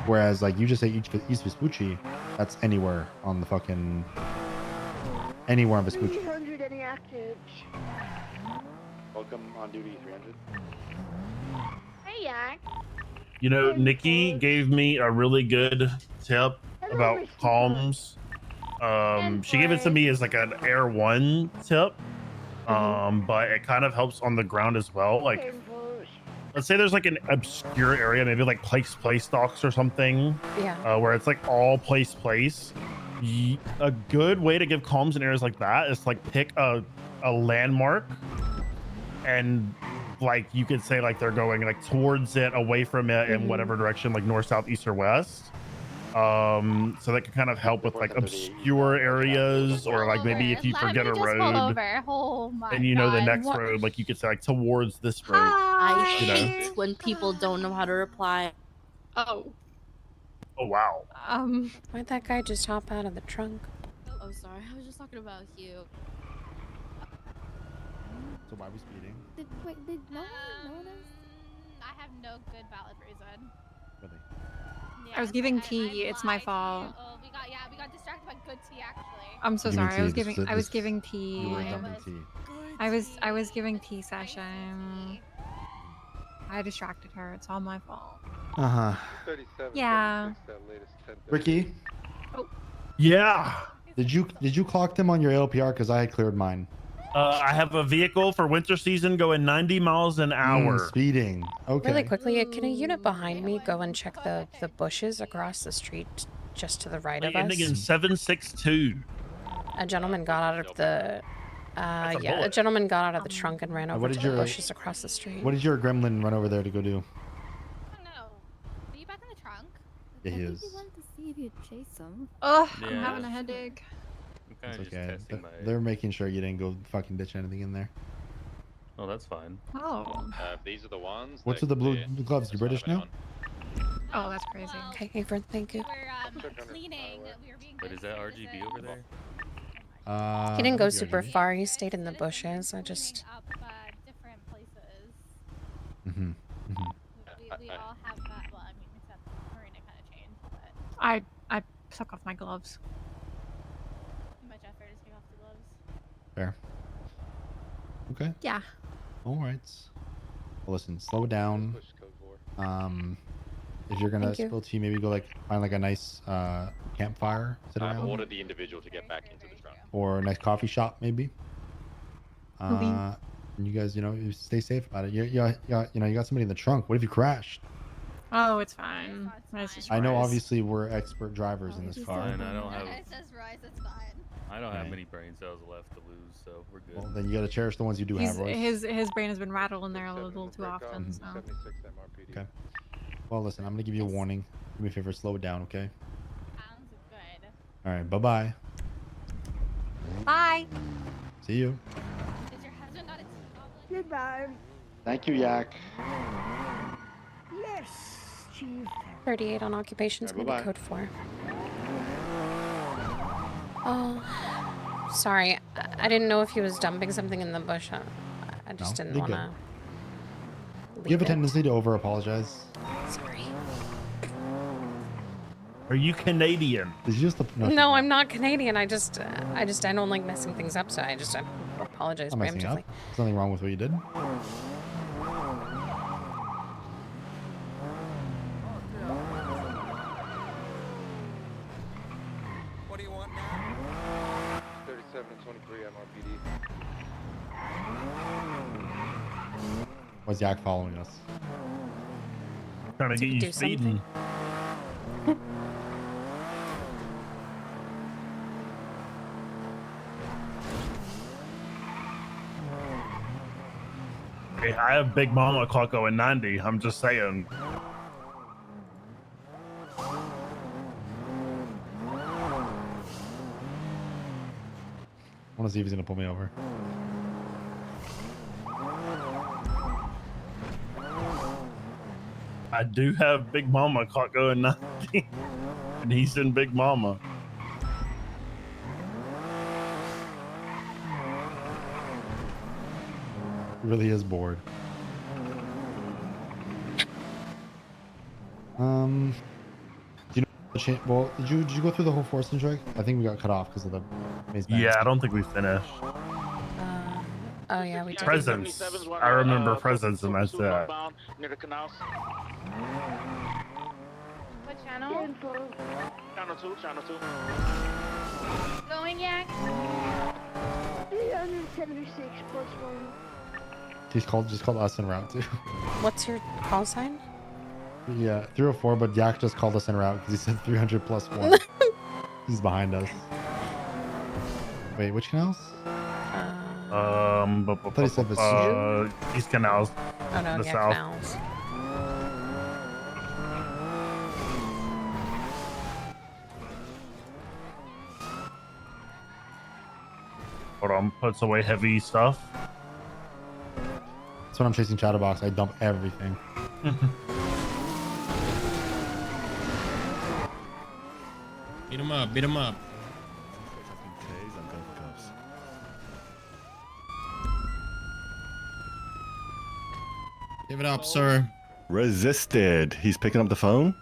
Whereas like you just say East Vespucci, that's anywhere on the fucking anywhere on Vespucci. 300 any active. Welcome on duty 300. Hey, Yak. You know, Nikki gave me a really good tip about comms. She gave it to me as like an Air 1 tip. But it kind of helps on the ground as well. Like, let's say there's like an obscure area, maybe like place stocks or something. Yeah. Where it's like all place. A good way to give comms in areas like that is to like pick a landmark and like you could say like they're going like towards it, away from it, in whatever direction, like north, south, east, or west. So that can kind of help with like obscure areas, or like maybe if you forget a road Oh my and you know the God. next road, like you could say like towards this road. I You know? hate when people don't know how to reply. Oh. Oh wow. Why'd that guy just hop out of the trunk? Oh, sorry. I was just talking about you. So why are we speeding? Did no one notice? I have no good valid reason. Really? Yeah, I was giving tea. It's my fault. Oh, we got distracted by good tea actually. I'm so Giving sorry. tea, I was this- giving tea. You were dumping tea. I was giving tea session. I distracted her. It's all my fault. Uh-huh. 37, Yeah. 76, that latest 10. Ricky, Yeah. did you clock them on your LPR? Because I had cleared mine. I have a vehicle for winter season going 90 miles an hour. Speeding. Okay. Really quickly, can a unit behind me go and check the bushes across the street just to the right of us? Ending in 762. A gentleman got out of the a gentleman got out of the trunk and ran over what to did the your- bushes across the street. What did your gremlin run over there to go do? Are you back in the trunk? Yeah, he is. wanted to see if you'd chase him. Ugh, I'm Yeah. having a headache. It's okay. They're making sure you didn't go fucking ditch anything in there. Oh, that's fine. Oh. These are the ones. What's with the blue gloves? You British now? Oh, that's crazy. Okay, Avery, thank you. Cleaning. We were being Wait, is that RGB over there? He didn't go maybe super RGB. far. He stayed in the bushes. I just. up different places. Mm-hmm. We all have that. Well, I mean, except Marina kind of changed, but I took off my gloves. too much effort to take off the gloves. Fair. Okay. Yeah. All right. Well, listen, slow down. If you're gonna Thank you. spill tea, maybe go like find like a nice campfire, sit I've around, ordered the individual to get back into the trunk. or a nice coffee shop, maybe. Okay. And you guys, you stay safe about it. You got somebody in the trunk. What if you crashed? Oh, it's fine. It's just I know, Royce. obviously, we're expert drivers in this car. Fine, I don't have. It says Royce, it's fine. I don't have Okay. many brain cells left to lose, so we're good. Well, then you gotta cherish the ones you do have, Royce. His brain has been rattling there a little too often. So. 76 MRPD. Okay. Well, listen, I'm gonna give you a warning. Do me a favor, slow it down, okay? Sounds good. All right, bye-bye. Bye. See you. Is your husband not a tea goblin? Goodbye. Thank you, Yak. Yes, Chief. 38 on occupations, maybe bye-bye. code 4. Oh, sorry. I didn't know if he was dumping something in the bush. I just No, didn't you're want good. to. You have a tendency to over-apologize. Sorry. Are you Canadian? Did you just No, I'm not Canadian. I don't like messing things up, so I apologize I'm messing up. preemptively. There's nothing wrong with what you did. What do you want now? 37 and 23 MRPD. Was Yak following us? Trying to get you do something. speeding. Hey, I have Big Mama clock going 90. I'm just saying. I want to see if he's gonna pull me over. I do have Big Mama clock going 90. And he's in Big Mama. He really is bored. Do you know the well, did you go through the whole force and strike? I think we got cut off because of the maze ban. Yeah, I don't think we finished. Oh yeah, we did. Presents. I remember presents, and that's it. Near the canals. What channel? Channel 2, channel 2. Going Yak? 376 plus 1. Just called us en route too. What's your call sign? Yeah, 304, but Yak just called us en route because he said 300 plus 1. He's behind us. Wait, which canals? thought he said East Canals. Oh no, the yeah, south. canals. Hold on, puts away heavy stuff. That's when I'm chasing Chatterbox. I dump everything. Beat him up. Beat him up. Give it up, sir. Resisted. He's picking up the phone.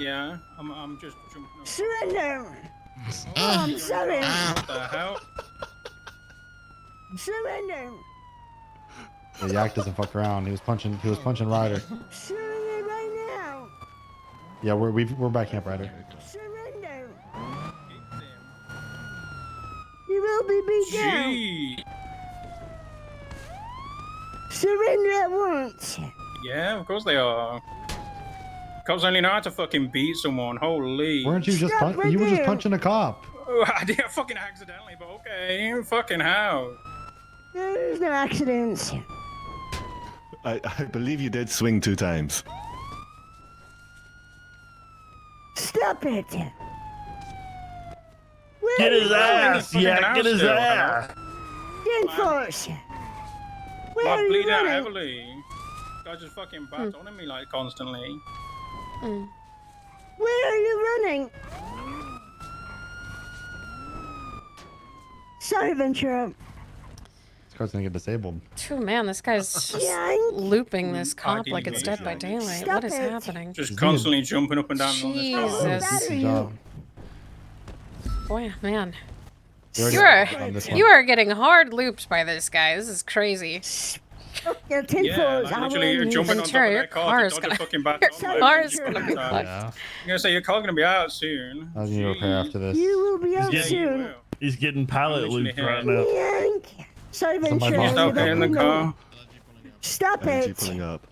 Yeah, I'm just jumping up. Surrender! Oh, I'm sorry. What the hell? Surrender! Yeah, Yak doesn't fuck around. He was punching Ryder. Surrender right now! Yeah, we're back Camp Ryder. Surrender! You will be beat down! Gee. Surrender at once! Yeah, of course they are. Cops only know how to fucking beat someone. Holy. Weren't you just you were just punching a cop? Oh, I did fucking accidentally, but okay. Fucking how? There's no accidents. I believe you did swing 2 times. Stop it! Get his ass! Yeah, get his ass! Reinforce! Where I are bleed you out running? heavily. Guys just fucking bats on me like constantly. Where are you running? Sorry, Ventura. This car's gonna get disabled. Oh man, this guy's looping this cop like it's Dead by Daylight. Stop What is it. happening? Just constantly jumping up and down on this car. Jesus. Good job. Boy, man. We You already are on this one. you are getting hard loops by this guy. This is crazy. Your 10 Yeah, like literally jumping on top of Ventura, your that car car to is dodge gonna a fucking bat. your car is gonna be fucked. I'm gonna say your car's gonna be out soon. I need to repair after this. You will be out Yeah, you soon. will. He's getting pallet I'm literally looped here. right now. Yank. Sorry, Somebody Ventura. stop Stop hitting the car. Stop Energy it. pulling up.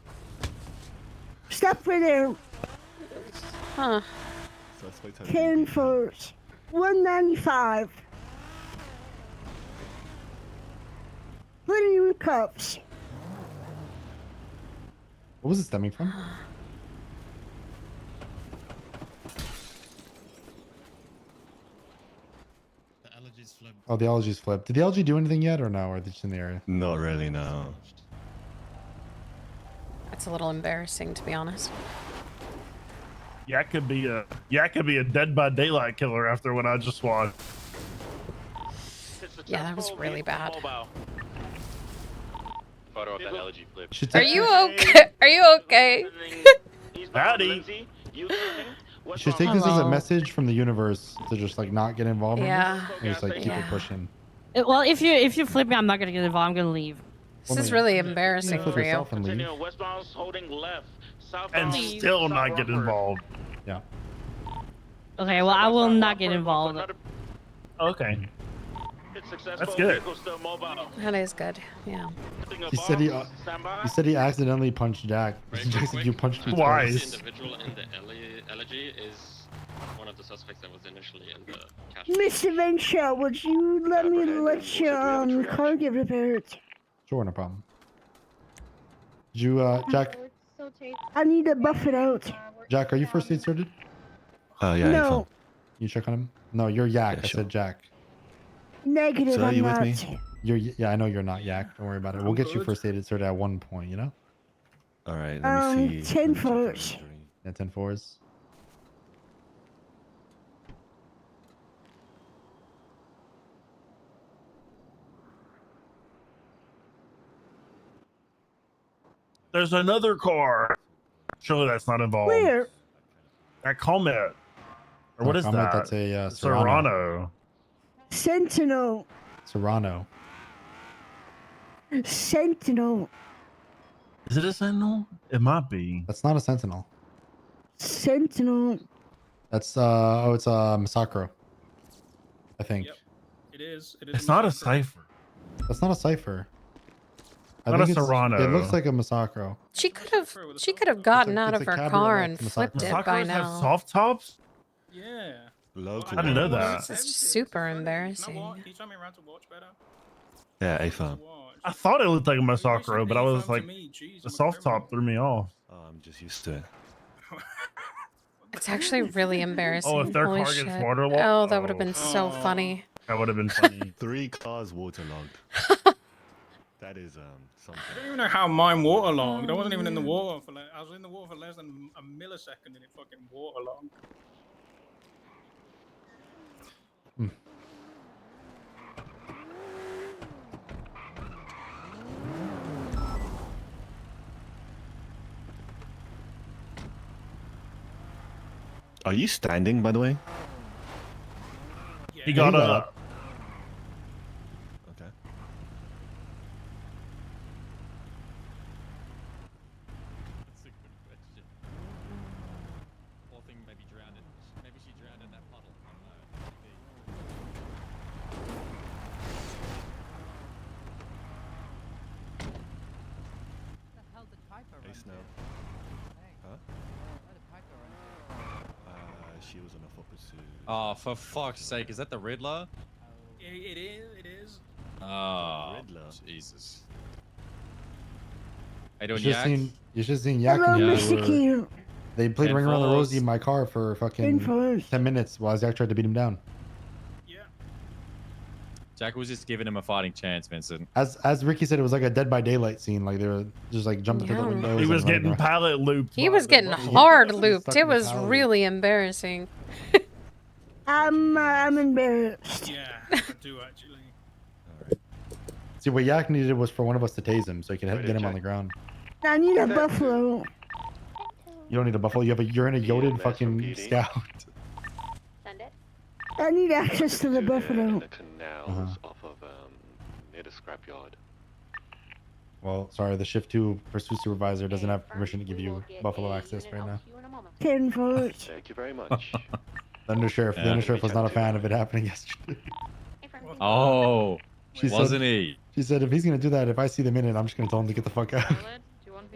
Stop right there. Huh. 10 foot. 195. Put you in cuffs. What was it stemming from? Oh, the allergies flipped. Did the algae do anything yet, or no? Or are they just in the area? Not really, no. That's a little embarrassing, to be honest. Yak could be a Dead by Daylight killer after what I just watched. Yeah, that was really bad. Photo of that LG flip. Are you okay? Are you okay? Howdy. You should take this as a message from the universe to just like not get involved Yeah. in this. And just like keep it pushing. Well, if you flip me, I'm not gonna get involved. I'm gonna leave. This is really embarrassing for you. yourself and leave. Westbound holding left. And still not get involved. Yeah. Okay, well, I will not get involved. Okay. That's good. That is good. Yeah. He said he accidentally punched Jack. Jackson, you punched me Twice. The individual in the elegy is one of the suspects that was initially in the cash. Mr. Ventura, would you let me let your car get repaired? Sure, no problem. Did you, Jack? I need to buff it out. Jack, are you first aid certed? Yeah, you're No. fine. You check on him? No, you're Yak. Yeah, I sure. said Jack. Negative, So are I'm you with not. me? Yeah, I know you're not Yak. Don't worry about it. We'll get you first aided certed at one point, you know? All right, let me see. 10 foot. Yeah, 10-4s. There's another car. Surely that's not involved. Where? That Comet. Or what is Comet, that? that's a, Serrano. Sentinel. Serrano. Sentinel. Is it a Sentinel? It might be. That's not a Sentinel. Sentinel. That's it's a Masacro. I think. Yep. It is. It is. It's not a Cypher. That's not a Cipher. Not a Serrano. It looks like a Masacro. She could have gotten out it's of a her cabriolet car and Masacro. flipped it by Masacros have now. soft tops? Yeah. Local. I didn't know that. This is just super You know embarrassing. what? Can you tell me around to watch better? Yeah, a farm. I thought it looked like a Masakura, but I was like, the soft top threw me off. Oh, I'm just used to it. It's actually really embarrassing. Oh, if their Holy car shit. gets waterlogged. Oh, that would have been so funny. That would have been funny. 3 cars waterlogged. That is something. I don't even know how mine waterlogged. I wasn't even in the water for like, I was in the water for less than a millisecond and it fucking waterlogged. Are you standing, by the way? He got up. Okay. That's a good question. Poor thing maybe drowned in. Maybe she drowned in that puddle. I don't know. Hey, Snow. Huh? She was on a foot pursuit. Oh, for fuck's sake, is that the Riddler? It is. Oh, Riddler. Jesus. How you doing, You Yak? should have seen Yak and me. They played Ring Around the Rosie in my car for fucking 10 minutes while Zach tried to beat him down. Jack was just giving him a fighting chance, Vincent. As Ricky said, it was like a Dead by Daylight scene. Like they were just like jumping through the windows. He was and running getting around. pallet looped. He was getting He- hard he looped. stuck It in the was pallet loop. really embarrassing. I'm embarrassed. Yeah, I do actually. See, what Yak needed was for one of us to tase him so he could get him on the ground. I need a buffalo. You don't need a buffalo. You're in a Yoded fucking scout. I need access to the buffalo. The canals off of near the scrapyard. Well, sorry, the Shift 2 pursuit supervisor doesn't have permission to give you buffalo access right now. 10 votes. Thank you very much. The undersheriff, Yeah. the undersheriff was not a fan of it happening yesterday. Oh, She wasn't said, he? She said, if he's gonna do that, if I see the minute, I'm just gonna tell him to get the fuck out.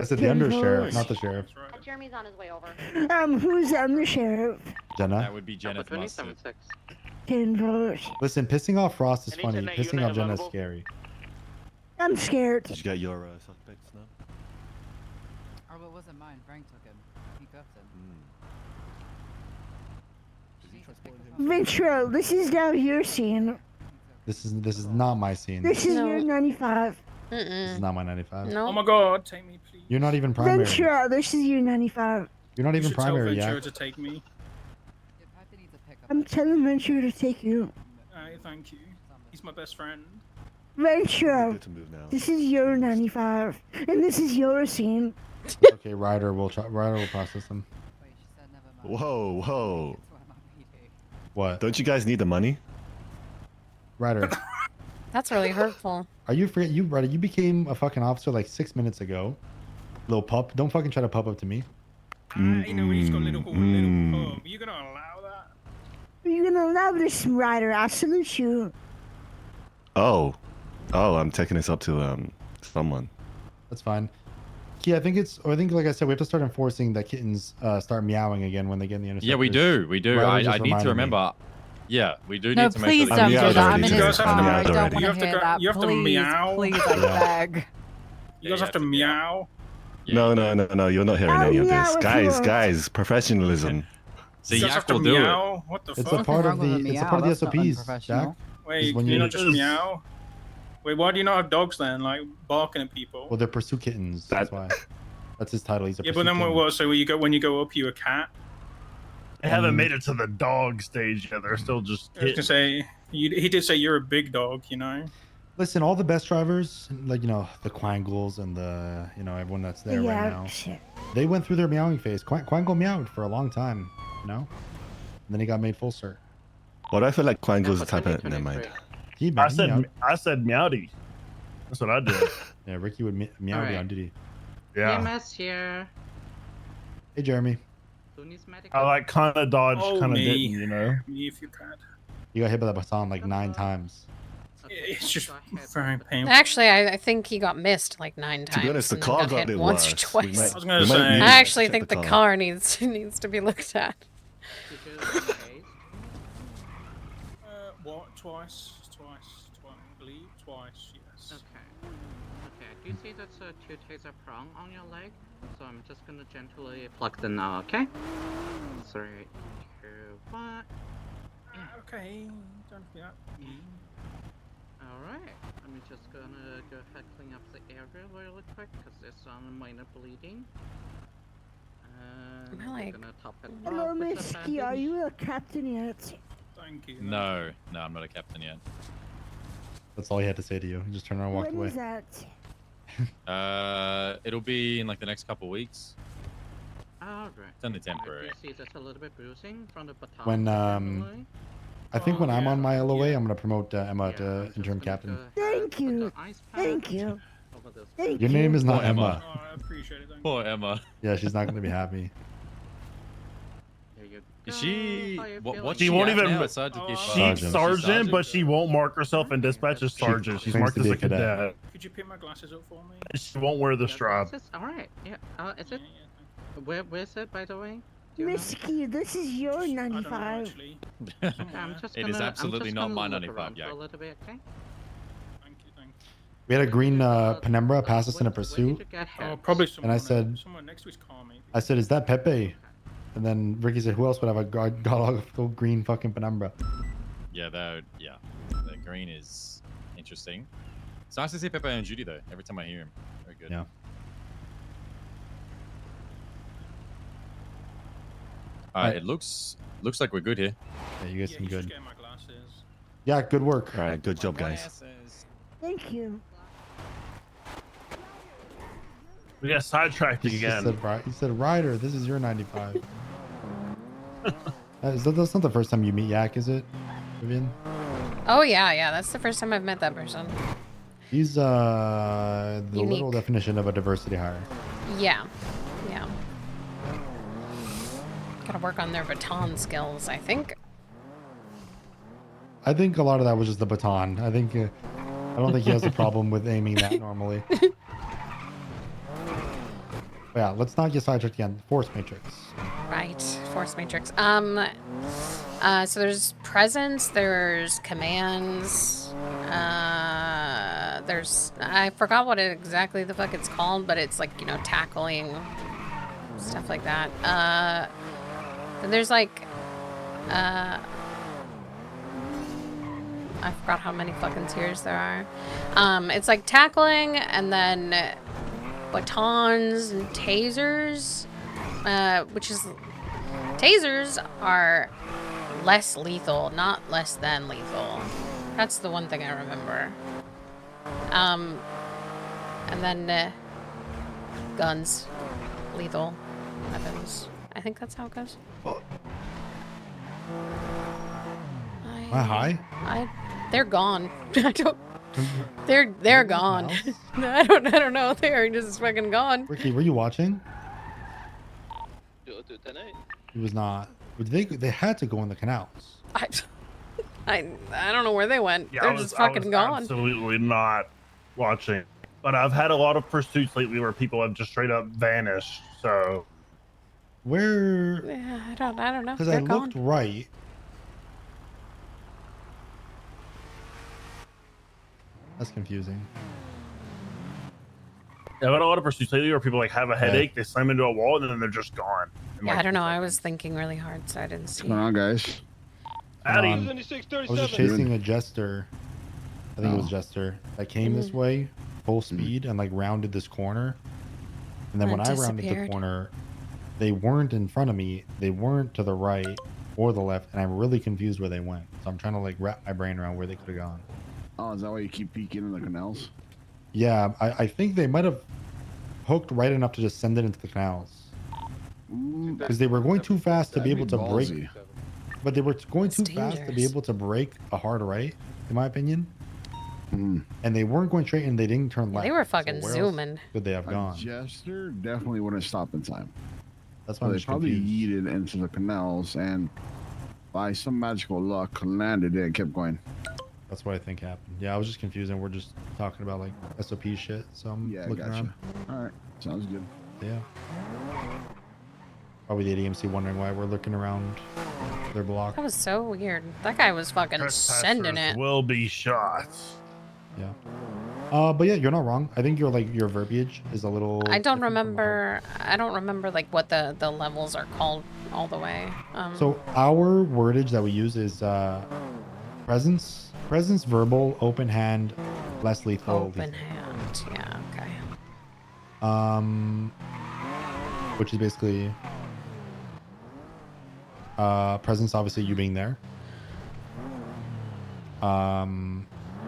I said the undersheriff, not the sheriff. Jeremy's on his way over. Who's the undersheriff? Jenna. That would be Jenna's mustard. 10 votes. Listen, pissing off Frost is funny. Pissing off Jenna is scary. I'm scared. Did you get your suspects now? Oh, it wasn't mine. Frank took him. He cuffed him. Ventura, this is now your scene. This is not my scene. This is No. your 95. This is not my 95. Oh my god, take me please. You're not even primary. Ventura, this is your 95. You're not You even should tell primary Ventura yet. to take me. I'm telling Ventura to take you. Alright, thank you. He's my best friend. Ventura, Good to move now. this is your 95. And this is your scene. Okay, Ryder will process them. Whoa, whoa. What? Don't you guys need the money? Ryder, That's really hurtful. are you forget you Ryder? You became a fucking officer like 6 minutes ago. Little pup. Don't fucking try to pup up to me. You know, he's got little pub. Are you gonna allow that? Are you gonna allow this, Ryder? I salute you. Oh, I'm taking this up to someone. That's fine. Yeah, I think like I said, we have to start enforcing that kittens start meowing again when they get in the interceptors. Yeah, we do. Ryder just I need reminded to me. remember. Yeah, we do No, need to make please sure don't that do that. I'm in You his guys have to car. meow I don't already. want You to have to hear go- that. you have to Please, meow. please, I beg. You guys have to meow. No, you're not hearing any of this. Guys, professionalism. See, You guys Yak have to will do it. meow. What the It's fuck? a part of wrong with the a it's a meow? part of the That's not SOPs, unprofessional. Jack. Wait, when can you you- not just meow? Wait, why do you not have dogs then? Like barking at people? Well, they're pursuit kittens. That's why. That's his title. He's a Yeah, pursuit but then kitten. what? So when you go up, you a cat? They haven't made it to the dog stage yet. They're still just I was gonna say he did say you're a big dog, you know. Listen, all the best drivers, like the Quangles and the everyone that's there right now, they went through their meowing phase. Quangle meowed for a long time, and then he got made full cert. What I feel like Quangle's the type of never mind. I said meowdy. That's what I did. Yeah, Ricky would meow Alright. on duty. Yeah. EMS here. Hey, Jeremy. Who needs medical? I like kind of dodged, Oh, kind of me. didn't, you know. Me if you can. You got hit by the baton like 9 times. It's just very painful. Actually, I think he got missed like 9 times. To be honest, the and car then got hit it once or worse. twice. I was gonna we might say. need I to actually check think the car needs to be looked at. What? Twice. I believe twice. Yes. you see that's a 2 taser prong on your leg? So I'm just gonna gently pluck them now, okay? 3, 2, 1. Okay, don't be that. Alright, I'm just gonna go ahead clean up the area really quick because there's some minor bleeding. And Am I, like- we're gonna top it Hello, off with a Misky. Are bandage. you a captain yet? Thank you. No, I'm not a captain yet. That's all he had to say to you. He just turned around and walked When away. is that? It'll be in like the next couple weeks. Alright. It's only temporary. You see there's a little bit bruising from the baton. When I think when I'm on my LOA, I'm gonna promote Emma to interim captain. Thank you. Thank you. Thank Your name is not Poor Emma. Emma. Oh, I appreciate it. Thank Poor Emma. Yeah, she's not gonna be happy. Is she? What? She won't even. Now? She's sergeant, but she won't mark herself in dispatch as sergeant. She's claims marked to as be a a cadet. cadet. Could you pick my glasses up for me? She won't wear the strap. Alright, yeah. Is it? Where's it, by the way? Misky, this is your 95. I'm just It is gonna- absolutely I'm just not gonna my look 95, around for Yak. a little bit, okay? We had a green Penumbra pass us in a pursuit, Oh, probably and someone, I said, someone next to his car, maybe. I said, is that Pepe? And then Ricky said, who else would have a god green fucking Penumbra? Yeah, the green is interesting. It's nice to see Pepe on duty though. Every time I hear him, very good. Yeah. Alright, it looks like we're good here. Yeah, you guys seem He's just good. getting my glasses. Yeah, good work. All right, good job, guys. Thank you. We got sidetracked He again. he said, Ryder, this is your 95. That's not the first time you meet Yak, is it, Vivian? Oh yeah, that's the first time I've met that person. He's the Unique. literal definition of a diversity hire. Yeah. Gotta work on their baton skills, I think. I think a lot of that was just the baton. I don't think he has a problem with aiming that normally. But yeah, let's not get sidetracked again. Force matrix. Right, force matrix. So there's presence, there's commands, there's, I forgot what exactly the fuck it's called, but it's like, you know, tackling, stuff like that. Then there's like, I forgot how many fucking tiers there are. It's like tackling and then batons and tasers, which is, tasers are less lethal, not less than lethal. That's the one thing I remember. And then guns, lethal weapons. I think that's how it goes. Am I high? They're gone. I don't. They're gone. I don't know. They're just fucking gone. Ricky, were you watching? He was not. They had to go in the canals. I don't know where they went. Yeah, They're I was, just fucking I was gone. absolutely not watching. But I've had a lot of pursuits lately where people have just straight up vanished. So where? Yeah, I don't know. Because I looked right. That's confusing. Yeah, I've had a lot of pursuits lately where people like have a headache, they slam into a wall, and then they're just gone. And, Yeah, like, I don't know. I was thinking really hard, so I didn't see. What's going on, guys? Addy. I was just chasing a jester. I think it was Jester that came this way, full speed, and like rounded this corner. And then when I rounded the disappeared. corner, they weren't in front of me. They weren't to the right or the left, and I'm really confused where they went. So I'm trying to like wrap my brain around where they could have gone. Oh, is that why you keep peeking in the canals? Yeah, I think they might have hooked right enough to just send it into the canals. Because they were going too fast to be able to break. But they were going too fast to be able to break a hard right, in my opinion. And they weren't going straight, and they didn't turn left. They were fucking where else zooming. Could they have gone? Jester definitely wouldn't stop in time. That's why I'm they just probably confused. yeeted into the canals, and by some magical luck, landed it and kept going. That's what I think happened. Yeah, I was just confused, and we're just talking about like SOP shit. So I'm looking gotcha. around. All right, sounds good. Yeah. Probably the ADMC wondering why we're looking around their block. That was so weird. That guy was fucking sending it. Will be shot. Yeah. But yeah, you're not wrong. I think your verbiage is a little. I don't remember like what the levels are called all the way. So our wordage that we use is presence, verbal, open hand, less lethal. Open hand. Yeah. Okay. Which is basically presence, obviously you being there.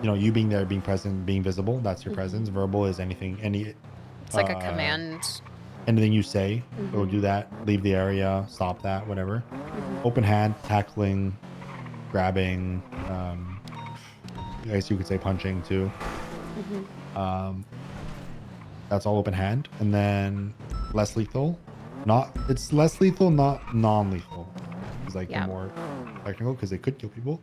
You being there, being present, being visible, that's your presence. Verbal is anything, it's like a command. Anything you say, go do that, leave the area, stop that, whatever. Open hand, tackling, grabbing, I guess you could say punching too. That's all open hand. And then less lethal. It's less lethal, not non-lethal. It's like the more technical because they could kill people.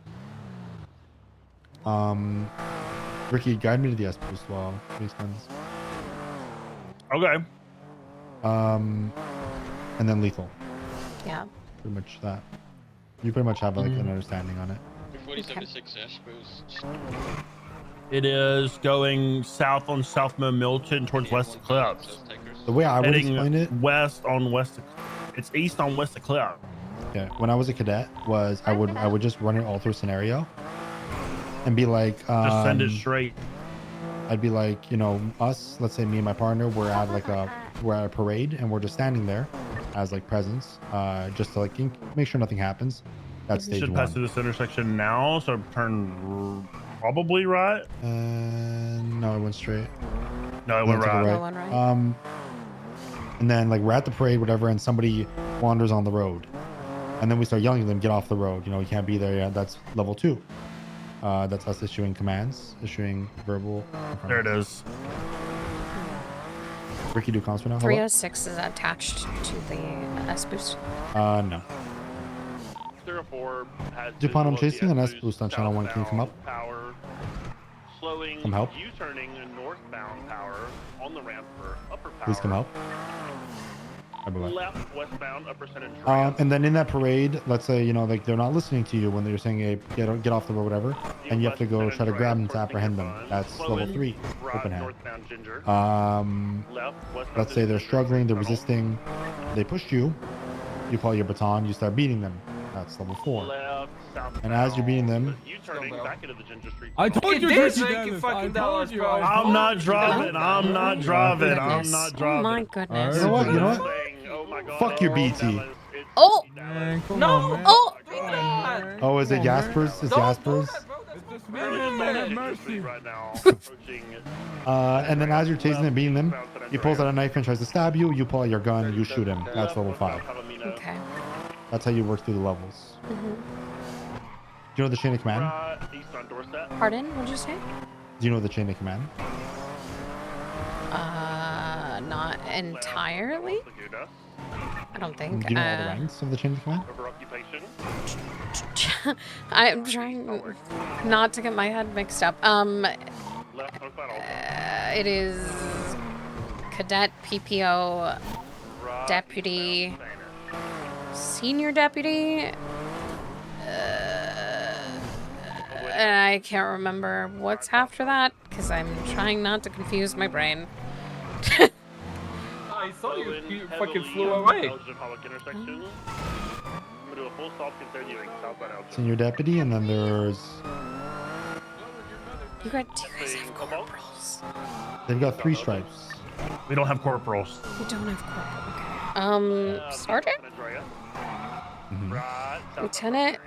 Ricky, guide me to the S boost while he spends. Okay. And then lethal. Yeah. Pretty much that. You pretty much have like an understanding on it. 4076 S boost. It is going south on South Milton towards West Eclipse. The way I would explain it, west on West. It's east on West Eclipse. Yeah. When I was a cadet, I would just run it all through scenario, and be like, just send it straight. I'd be like, us, let's say me and my partner, we're at a parade and we're just standing there as like presence, just to like make sure nothing happens. That's stage should one. pass through this intersection now, so turn probably right. No, it went straight. No, it went right. And then like we're at the parade, whatever, and somebody wanders on the road, and then we start yelling at them, get off the road. You can't be there yet. That's level 2. That's us issuing commands, issuing verbal. There it is. Ricky, do comms for now. 306 is attached to the S boost. No. 304 has Dupont, I'm chasing an S boost on channel 1. Can you come up? Power. Slowing. Come help. U-turning northbound power on the ramp for upper power. Please come help. Left westbound upper center. And then in that parade, let's say like they're not listening to you when they're saying, "Hey, get off the road," whatever, and you have to go try to grab them to apprehend them. That's level 3, open hand. Let's say they're struggling, they're resisting, they pushed you. You pull your baton, you start beating them. That's level 4. And as you're beating them, I told you, $50. I'm not driving. I'm not driving. I'm not driving. Oh my goodness. You know what? Fuck your BT. Oh no! Oh, is it Jasper's? It's Jasper's. And then as you're chasing and beating them, he pulls out a knife and tries to stab you. You pull out your gun, you shoot him. That's level 5. Okay. That's how you work through the levels. Do you know the chain of command? Pardon? What did you say? Do you know the chain of command? Not entirely. I don't think. Do you know all the ranks of the chain of command? I'm trying not to get my head mixed up. It is cadet, PPO, deputy, senior deputy, and I can't remember what's after that because I'm trying not to confuse my brain. I saw you fucking flew away. Senior deputy, and then there's. Do you guys have corporals? They've got 3 stripes. We don't have corporals. We don't have corporal. Okay. Sergeant? Lieutenant?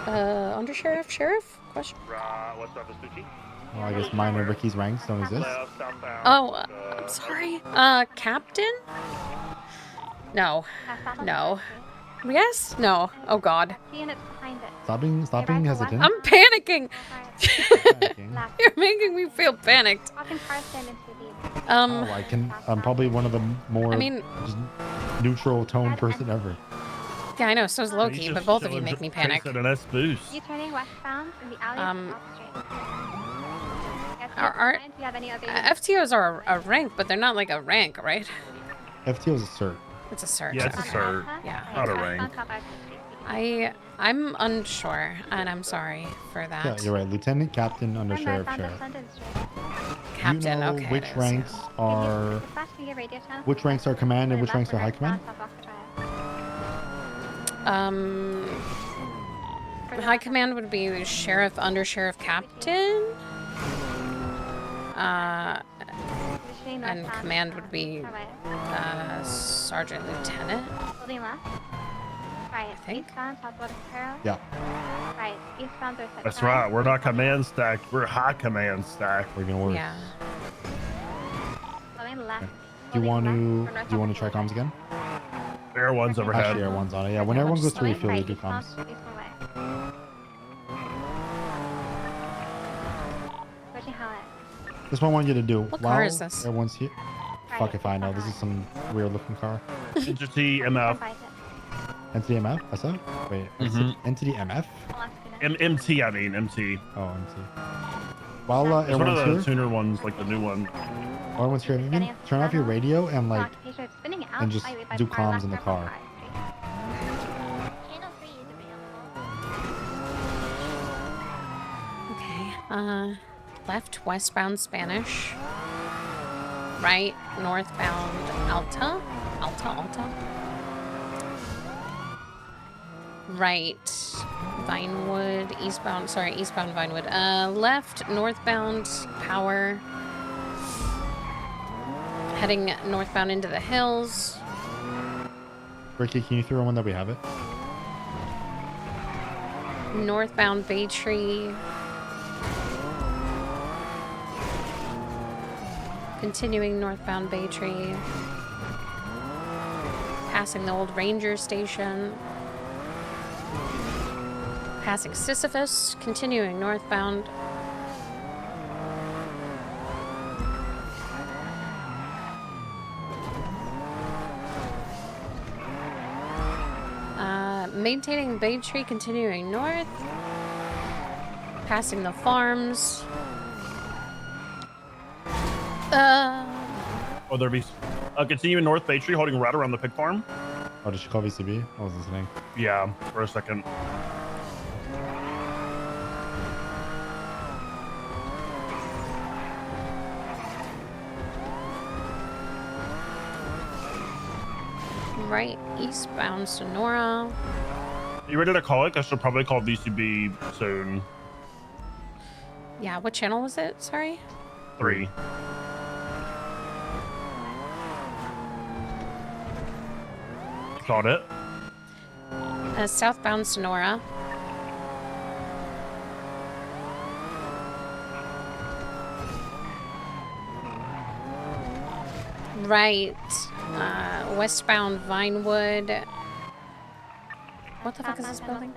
Undersheriff? Sheriff? Question? Well, I guess mine and Ricky's ranks don't exist. Oh, I'm sorry. Captain? No. No. Yes? No. Oh, God. Stop being hesitant. I'm panicking. You're making me feel panicked. I'm probably one of the more just neutral tone person ever. Yeah, I know. So is Loki, but both of you make me panic. An S boost. You turning westbound in the alley FTOs are a rank, but they're not like a rank, right? FTO is a cert. It's a cert. Yeah, it's a cert. Yeah. Not a rank. I'm unsure, and I'm sorry for that. Yeah, you're right. Lieutenant, captain, under sheriff, sheriff. Captain, you know okay, which it is, ranks yeah. are which ranks are command and which ranks are high command? High command would be the sheriff, under sheriff, captain. And command would be sergeant, lieutenant. Right, think. eastbound, Southwater Carroll. Yeah. Right, eastbound are set That's nine. right. We're not command stacked. We're high command stacked. We're gonna work. Yeah. Going left. Do you want to try comms again? Air one's overhead. Actually, air one's on it. Yeah, when everyone goes to refuel, you do comms. Switching highway. This is what I want you to do. What car is this? Everyone's here. Fuck if I know. This is some weird looking car. Entity MF. Entity MF? That's it? Wait. Entity MF? MT, I mean MT. Oh, MT. While It's one of everyone's the here, tuner ones, like the new one. while everyone's here, Vivian, turn off your radio and like, and just do comms in the car. Okay. Left, westbound Spanish. Right, northbound Alta. Alta. Right, Vinewood, eastbound Vinewood. Left, northbound Power. Heading northbound into the hills. Ricky, can you throw one that we have it? Northbound Bay Tree. Continuing northbound Bay Tree. Passing the old ranger station. Passing Sisyphus. Continuing northbound. Maintaining Bay Tree, continuing north. Passing the farms. Oh, there be. Continuing north Bay Tree, holding right around the pig farm. Oh, did she call VCB? I was listening. Yeah, for a second. Right, eastbound Sonora. You ready to call it? I should probably call VCB soon. Yeah, what channel was it? Sorry? 3. Called it. Southbound Sonora. Right. Westbound Vinewood. What the fuck is this building?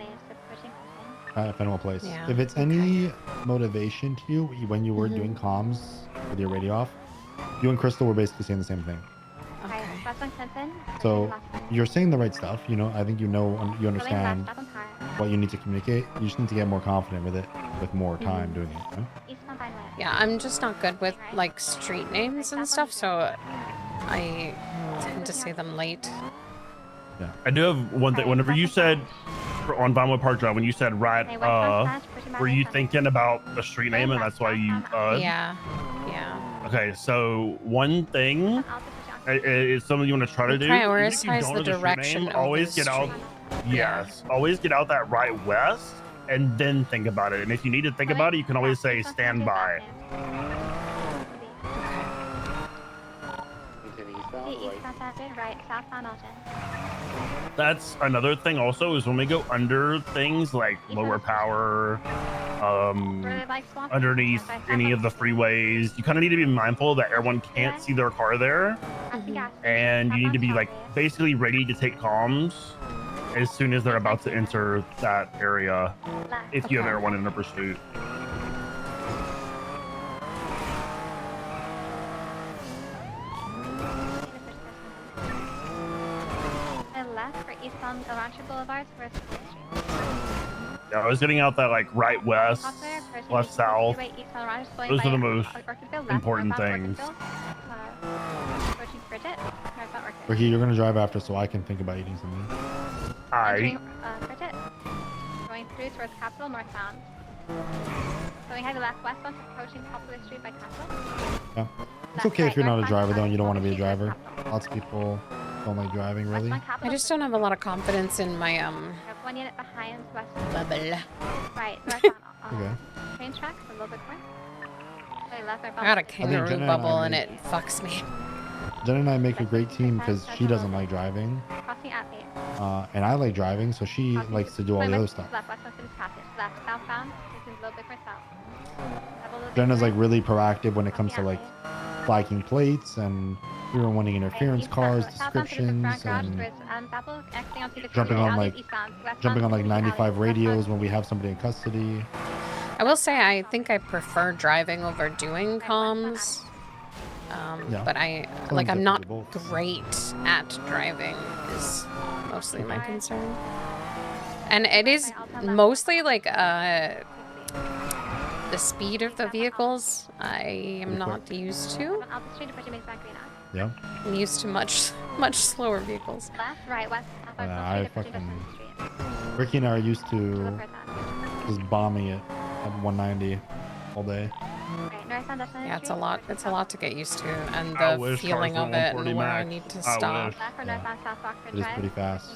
Fenwell Place. Yeah, If it's any motivation to you, when you were doing comms with your radio off, you and Crystal were basically saying the same thing. So you're saying the right stuff. You know, I think you understand what you need to communicate. You just need to get more confident with it, with more time doing it. You know? Yeah, I'm just not good with like street names and stuff, so I tend to say them late. Yeah. I do have one thing. Whenever you said on Vinewood Park Drive, when you said right, were you thinking about the street name and that's why you Yeah. Okay, so one thing is something you want to try to do. Prioritize the direction of always the get out. street. Yes, always get out that right west and then think about it. And if you need to think about it, you can always say stand by. That's another thing also is when we go under things like lower power, underneath any of the freeways, you kind of need to be mindful that everyone can't see their car there. And you need to be like basically ready to take comms as soon as they're about to enter that area if you have everyone in a pursuit. Yeah, I was getting out that like right west, left south. Those are the most important things. Ricky, you're gonna drive after, so I can think about eating something. Going through towards Capital northbound. So we have the left westbound approaching Poplar Street by Castle. Yeah. It's okay if you're not a driver though and you don't want to be a driver. Lots of people don't like driving really. I just don't have a lot of confidence in my There's one unit behind westbound. bubble. Right, northbound. Okay. Train tracks a little bit more. Sorry, left, I got a Jenna kangaroo and bubble I and it fucks me. Jen and I make a great team because she doesn't like driving. Crossing at me. And I like driving, so she likes to do all the other stuff. Left, westbound Cities Passage. Left, southbound. This is a little bit more south. Jenna's like really proactive when it comes to like flagging plates and wanting interference cars, descriptions, and jumping on like 95 radios when we have somebody in custody. I will say I think I prefer driving over doing comms. Yeah. But I'm not great at driving is mostly my concern. And it is mostly like the speed of the vehicles I am not used to. Yeah. I'm used to much slower vehicles. Left, right, west, I fucking Ricky and I are used to just bombing it at 190 all day. Yeah, it's a lot. It's a lot to get used to, and I the wish feeling cars of were it, 140 and where I max. need to I stop. wish. It is pretty fast.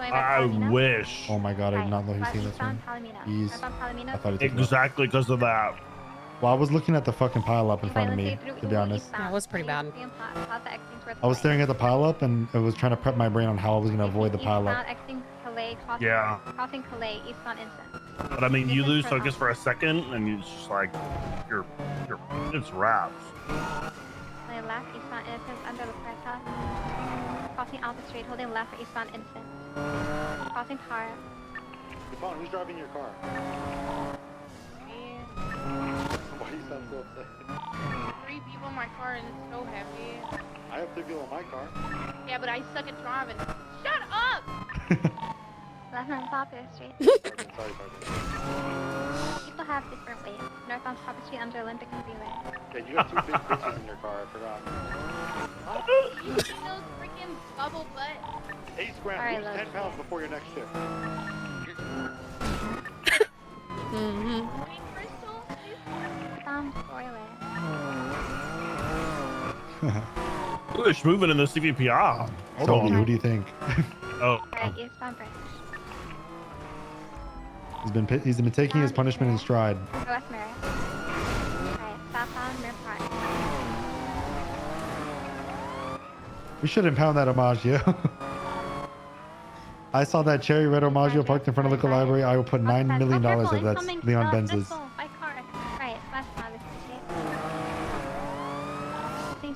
I wish. Oh my god, I did not know he's seen this one. Jeez. I thought he took it. Exactly because of that. Well, I was looking at the fucking pile up in front of me, to be honest. That was pretty bad. I was staring at the pile up and I was trying to prep my brain on how I was going to avoid the pile up. Yeah. Crossing Calais, eastbound instant. But I mean, you lose focus for a second, and it's just like it's wraps. Holding left, eastbound instant under the press house. Crossing Alpha Street, holding left for eastbound instant. Crossing Power. Yvonne, who's driving your car? Why do you sound so upset? 3 people in my car and it's so heavy. I have 3 people in my car. Yeah, but I suck at driving. Shut up! Left on Poplar Street. Sorry. People have different weights. Northbound Poplar Street under Olympic Freeway. Yeah, you got 2 big bitches in your car, I forgot. You see those freaking bubble butt? Hey, Scram, Alright, lose 10 pounds before your next shift. Hey, Crystal, spoiler. Ooh, it's moving in the CVPR. Hold Toby, on. who do you think? Oh. Alright, eastbound bridge. He's been taking his punishment in stride. West Mirror. Alright, southbound Mirror Park. We should impound that Omaggio. I saw that cherry red Omaggio parked in front of the library. I will put $9 million if that's Leon Benz's. By car. Right, westbound is the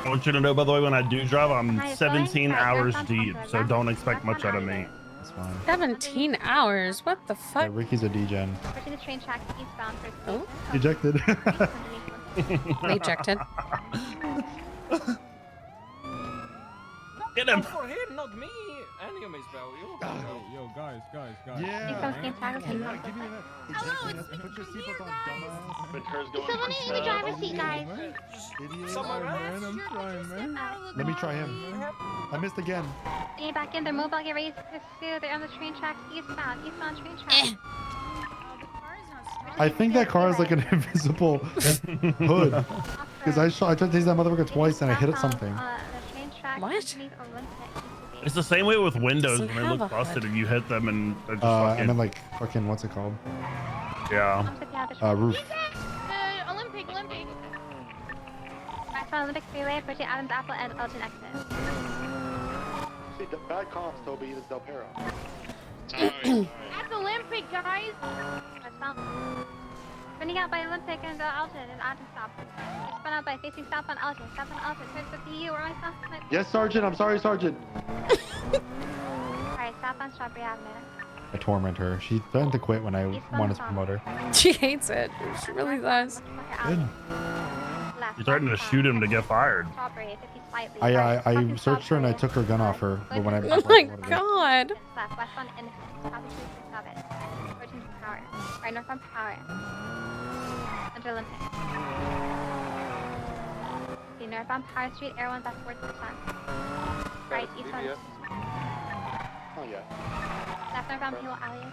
I want you to know, by the way, when I do drive, I'm Hi, 17 sorry. hours Right, deep, so don't expect much out of me. That's fine. 17 hours? What the Yeah, fuck? Ricky's a degen. Pushing the train tracks eastbound for Oh. Ejected. Ejected. Get him! For him, not me. Anyways, bro. Yo, guys. Yeah. Hello, it's me. Put your seatbelt on, dumbass. Ventur's going Someone in the driver's seat, guys. Someone I'm trying, man. Let me try him. I missed again. Stay back in. They're mobile. Get ready to pursue. They're on the train tracks eastbound. Eastbound train tracks. I think that car is like an invisible hood. Because I tried to taste that motherfucker twice and I hit it something. The train tracks What? underneath Olympic. It's the same way with windows Doesn't when they have look a busted and you hit them and they're just I fucking. meant like fucking, what's it called? Yeah. Roof. Olympic. Westbound Olympic Freeway, pushing Adams Apple and Elgin exit. See, bad comms, Toby, this is Del Perro. That's Olympic, guys. Westbound. Spinning out by Olympic and Elgin and Adams stop. Spun out by facing south on Elgin. South on Elgin. Turns 50 or I south. Yes, Sergeant. I'm sorry, Sergeant. Alright, south on Strawberry Avenue. I torment her. She threatened to quit when I wanted to promote her. She hates it. She really does. Good. You threatened to shoot him to get fired. Strawberry, 50 slightly. I searched her and I took her gun off her. But when I Oh my god. Left, westbound Innocence. Top of 267. Approaching Power. Right, northbound Power. Under Olympic. The northbound Power Street, air 1 by 40%. Right, eastbound. Oh, yeah. Left northbound Peel Alley.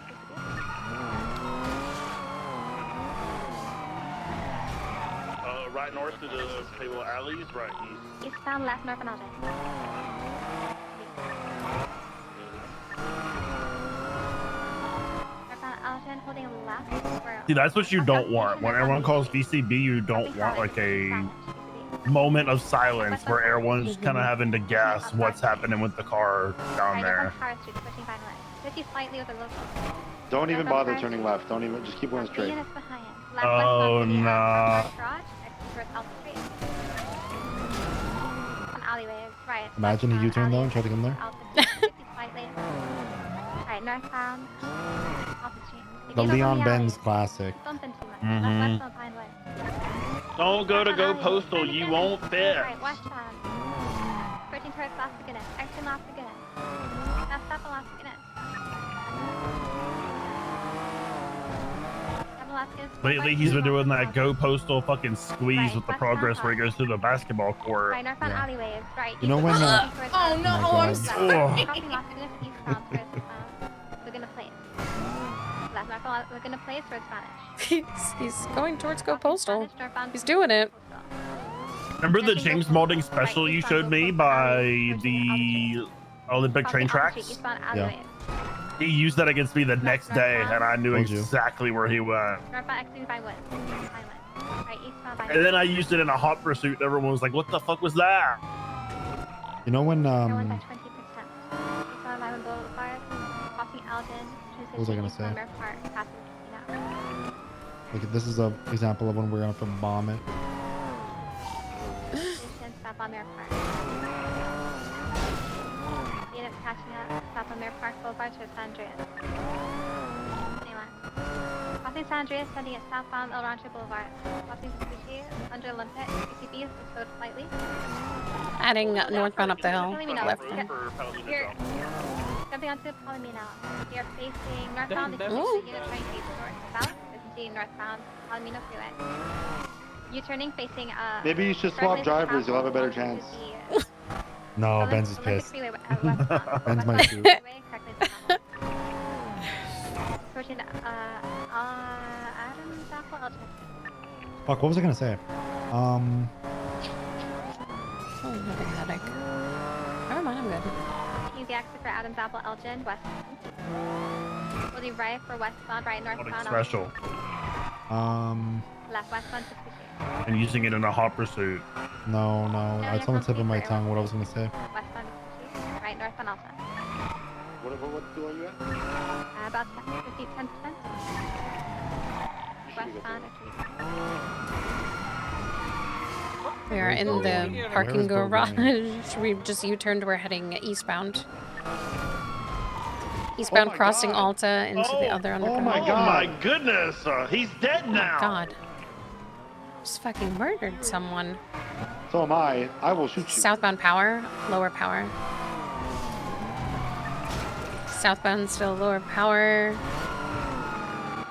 Right north to the Payload Alleys, right east. Eastbound left northbound Alden. Northbound Alden holding left. See, that's what you don't want. When everyone calls VCB, you don't want like a moment of silence where everyone's kind of having to guess what's happening with the car down there. Don't even bother turning left. Don't even. Just keep going straight. Oh no. Imagine a U-turn though and try to come there. Alright, northbound. The Leon Benz classic. Don't go to Go Postal, you won't fit. Alright, westbound. 13 towards Las Lagunas. Exit Las Lagunas. Now stop at Las Lagunas. Lately, he's been doing that Go Postal fucking squeeze with the progress where he goes through the basketball court. Right, northbound alleyway is right. You know when? Oh no! Oh, I'm sorry. Crossing Las Lagunas eastbound towards Laguna Place. Left northbound Laguna Place towards Spanish. He's going towards Go Postal. He's doing it. Remember the James Malding special you showed me by the Olympic train tracks? Yeah. He used that against me the next day, and I knew exactly where he went. And then I used it in a hot pursuit, and everyone was like, "What the fuck was that?" You know when What was I gonna say? Like this is an example of when we're gonna have to bomb it. Units catching up. South on Mirror Park Boulevard to San Andreas. Anyone? Crossing San Andreas, sending it southbound El Rancho Boulevard. Crossing Suzuki under Olympic. PCB is slowed slightly. Adding northbound up the hill. Left. Here. Jumping onto Palomino. You're facing northbound. The unit trying to face south. Visiting northbound Palomino Freeway. U-turning facing Maybe you should swap drivers. You'll have a better chance. No, Ben's is pissed. Ben's my shoot. Fuck, what was I gonna say? Oh, I'm having a headache. Never mind, I'm good. Easy exit for Adams Apple Elgin, westbound. Holding right for westbound, right northbound. Special. Left westbound to And using it in a hot pursuit. No. It's on the tip of my tongue what I was gonna say. Westbound to right northbound Alta. What are you at? About 10%. Westbound We are in the parking garage. We've just U-turned. We're heading eastbound. Eastbound crossing Alta into the other underground. Oh my goodness! He's dead now. Oh God. Just fucking murdered someone. So am I. I will shoot you. Southbound power, lower power. Southbound still lower power.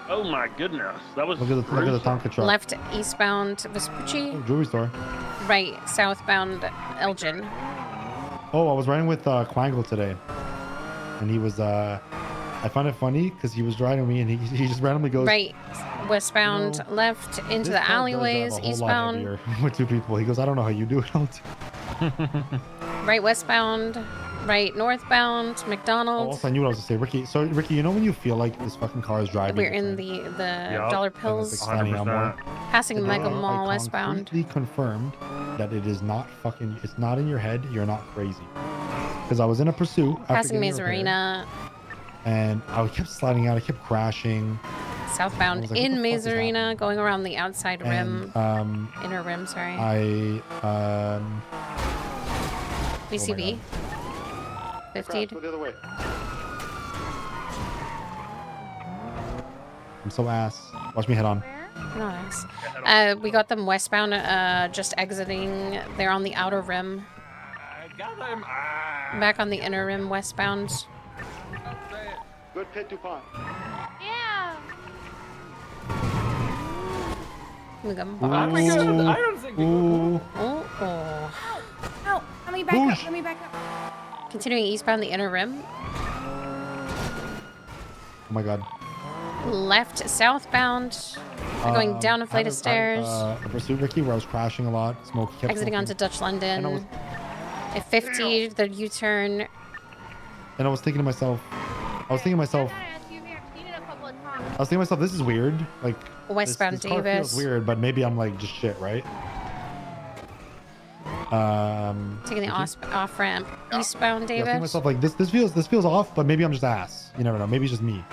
Oh my goodness, that was. Look at the Tonka truck. Left eastbound Vespucci. Oh, jewelry store. Right southbound Elgin. Oh, I was riding with Quangle today, and he was. I found it funny because he was driving me, and he just randomly goes. Right. Westbound, left into the alleyways, eastbound. With two people. He goes, I don't know how you do it. Right westbound, right northbound, McDonald's. Also, I knew what I was going to say. Ricky, so Ricky, you know when you feel like this fucking car is driving? We're in the Dollar Pills, passing Mega Mall westbound. Completely confirmed that it is not fucking, it's not in your head. You're not crazy. Because I was in a pursuit. Passing Mazarina. And I kept sliding out. I kept crashing. Southbound like, in Mazarina, going around the outside rim. Inner rim, sorry. VCB. 50'd. Go the other way. I'm so ass. Watch me head on. Not ass. We got them westbound, just exiting. They're on the outer rim. Got him. Back on the inner rim westbound. Good pit DuPont. Yeah. We got I don't think we go. Oh. Oh, let me back up. Let me back up. Continuing eastbound the inner rim. Oh my god. Left southbound. We're going down a flight of stairs. A pursuit, Ricky, where I was crashing a lot. Smoke kept Exiting smoking. onto Dutch London. And I was, At 50, the U-turn. and I was thinking to myself, this is weird. Like, Westbound this car feels Davis. weird, but maybe I'm like just shit, right? Taking the off ramp. Eastbound Yeah, I was thinking to Davis. myself like this feels off, but maybe I'm just ass. You never know. Maybe it's just me.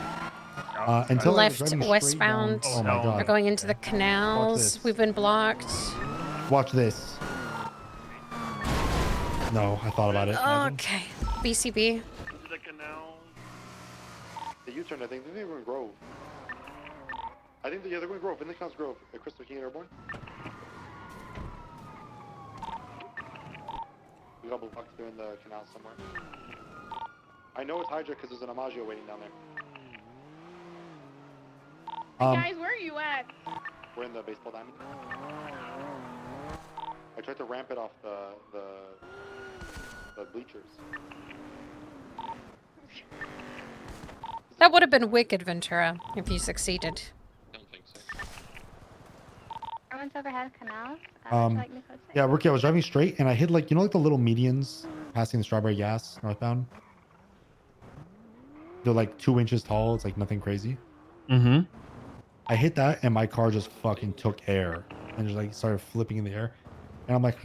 Until I was Left driving straight westbound. down- Oh my god. We're going into the canals. this. We've been blocked. Watch this. No, I thought about it. Okay. BCB. The canal. The U-turn, I think. They're going Grove. I think they're going Grove. In the canal's Grove. Crystal King Airborne. We got blocked there in the canal somewhere. I know it's Hydra because there's an Amaggio waiting down there. Guys, where are you at? We're in the baseball diamond. I tried to ramp it off the bleachers. That would have been wicked, Ventura, if you succeeded. Don't think so. Everyone's overhead canals. Yeah, Rookie, I was driving straight and I hit like, you know, like the little medians passing the Strawberry Gas northbound. They're like 2 inches tall. It's like nothing crazy. Mm-hmm. I hit that and my car just fucking took air and just like started flipping in the air. And I'm like,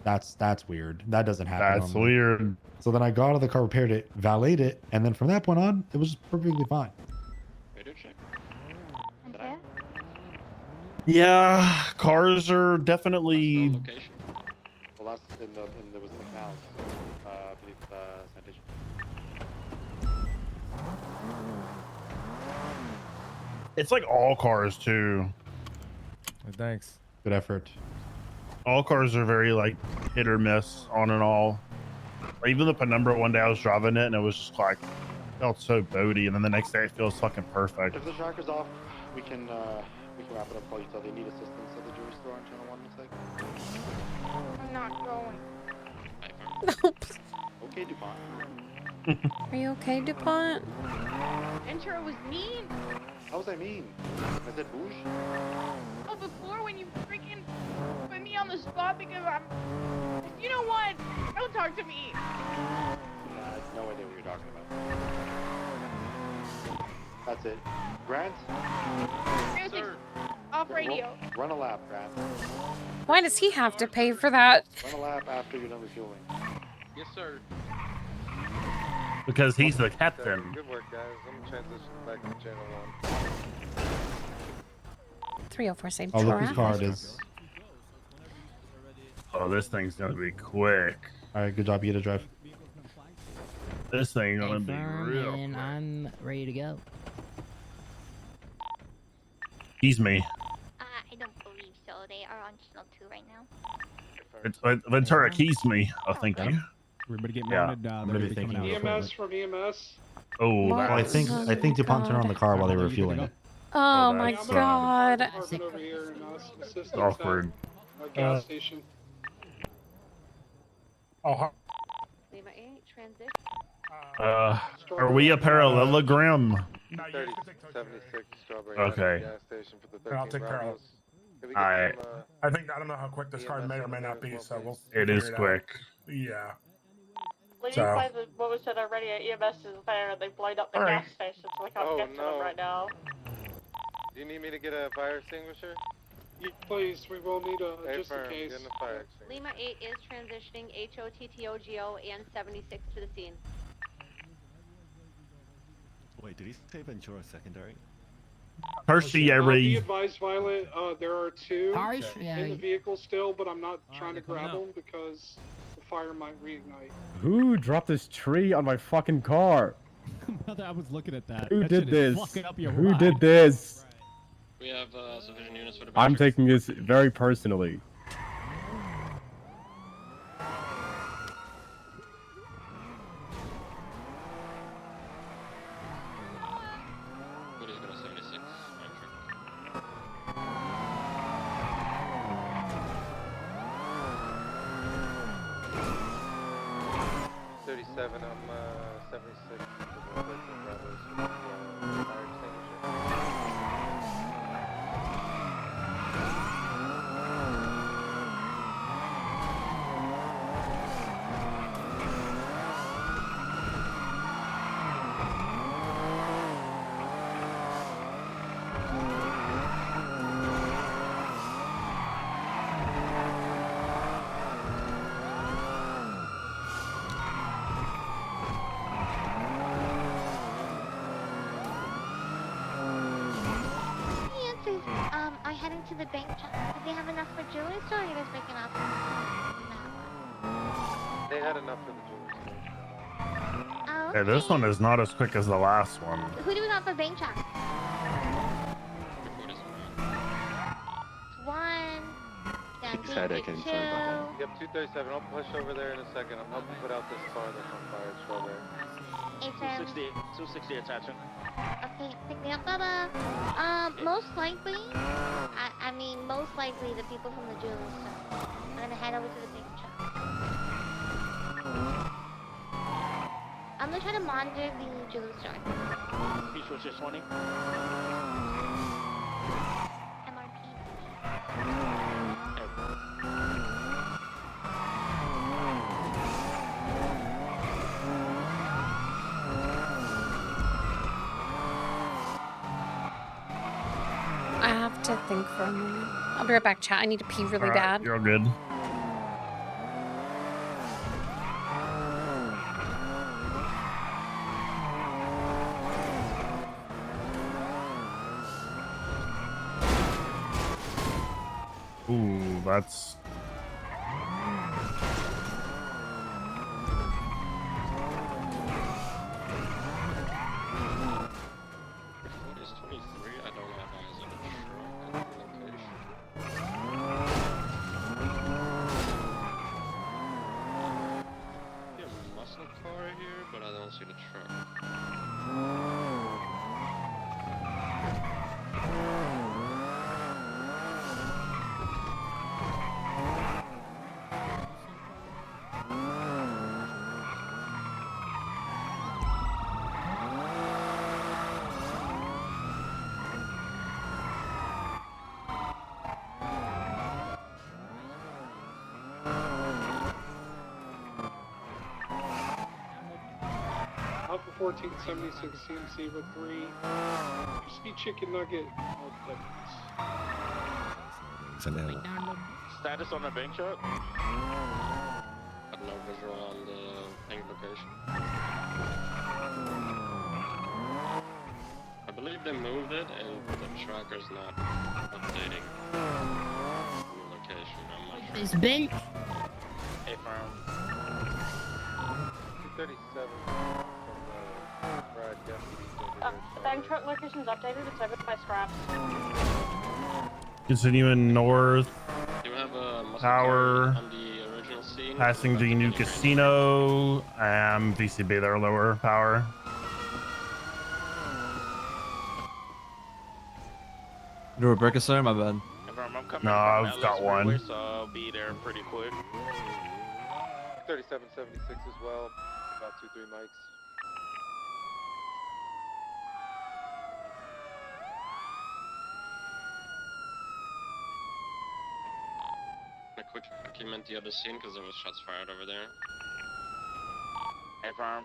that's weird. That doesn't happen. That's normally. weird. So then I got out of the car, repaired it, valeted it, and then from that point on, it was perfectly fine. Yeah, cars are definitely. Well, that's there was the canals. I believe sanitation. It's like all cars too. Thanks. Good effort. All cars are very like hit or miss on and all. Even the Penumbra, one day I was driving it and it was just like felt so boaty, and then the next day it feels fucking perfect. If the tracker's off, we can wrap it up. Call you till they need assistance at the jewelry store on channel 1. I'm not going. Okay, DuPont. Are you okay, DuPont? Ventura was mean. How was I mean? I said bouge? Oh, before when you freaking put me on the spot because I'm... You know what? Don't talk to me. I had no idea what you're talking about. That's it. Grant? Music off radio. Run a lap, Grant. Why does he have to pay for that? Run a lap after you're done refueling. Yes, sir. Because he's the captain. Good work, guys. I'm transitioning back to channel 1. 304 same Oh, look whose track. car it is. Oh, this thing's gonna be quick. All right, good job. You get to drive. This thing's gonna be real. And I'm ready to go. He's me. I don't believe so. They are on channel 2 right now. Ventura keys me. Oh, thank you. Everybody get Yeah. mounted. I'm really thinking. EMS from EMS. Oh, Well, I think DuPont turned on the car while they were refueling it. Oh my that's, god. Department over here and assistance at awkward. gas station. Oh, Lima 8, transition. Are we a parallelogram? 3076 Strawberry Okay. gas station for the 13 I'll take Bravos. parallel. I. I don't know how quick this car may or may not be, so we'll. It is quick. Yeah. Lady So- plays what was said already. EMS is there. They blowed up the gas station, so we can't get to them right now. Do you need me to get a fire extinguisher? Please, we will need a Hey, just in firm, case. get in the fire extinguisher. Lima 8 is transitioning HOTTOGO and 76 to the scene. Wait, did he say Ventura secondary? Be Tertiary. advised, Violet. There are 2 Harsh? in Yeah. the vehicle still, but I'm not trying to grab them because the fire might reignite. Who dropped this tree on my fucking car? I was looking at that. Who That did shit is this? fucking up your Who ride. did this? We have sufficient units for the I'm battery. taking this very personally. What is it, 76? I'm 76 for the 13 Bravos. bank check. Did they have enough for jewelry store? Or are you guys breaking up? They had enough for the jewelry store. Oh, Yeah, this one is not as quick as the last one. who do we got for bank check? One. Then Cadet can join by then. Yep, 237. I'll push over there in a second. I'm helping put out this car that's on fire at Strawberry. 260 attention. Okay, pick me up, Bubba. Most likely, I mean, most likely the people from the jewelry store. I'm gonna head over to the big truck. I'm gonna try to monitor the jewelry store. Peach, what's your 20? MRP. I have to think for a moment. I'll be right back, chat. I need to pee really bad. You're all good. Ooh, that's... What is 23? I don't have eyes on the truck location. See a muscle car here, but I don't see the truck. Alpha 1476 CMC with 3. Crispy chicken nugget. Status on the bank truck? Got no visual on the ping location. I believe they moved it and the tracker's not updating the location. I'm not sure. This bench. Hey, firm. 237. The bank truck location's updated. It's over by scraps. Continuing north. Do you have a muscle Power. car on the original scene? Passing the new casino. VCB there, lower power. Do a breaker, sir? My bad. I'm coming No, from I've LS got Freeway, one. so I'll be there pretty quick. 3776 as well. About 2-3 mics. A quick document the other scene because there was shots fired over there. Hey, firm.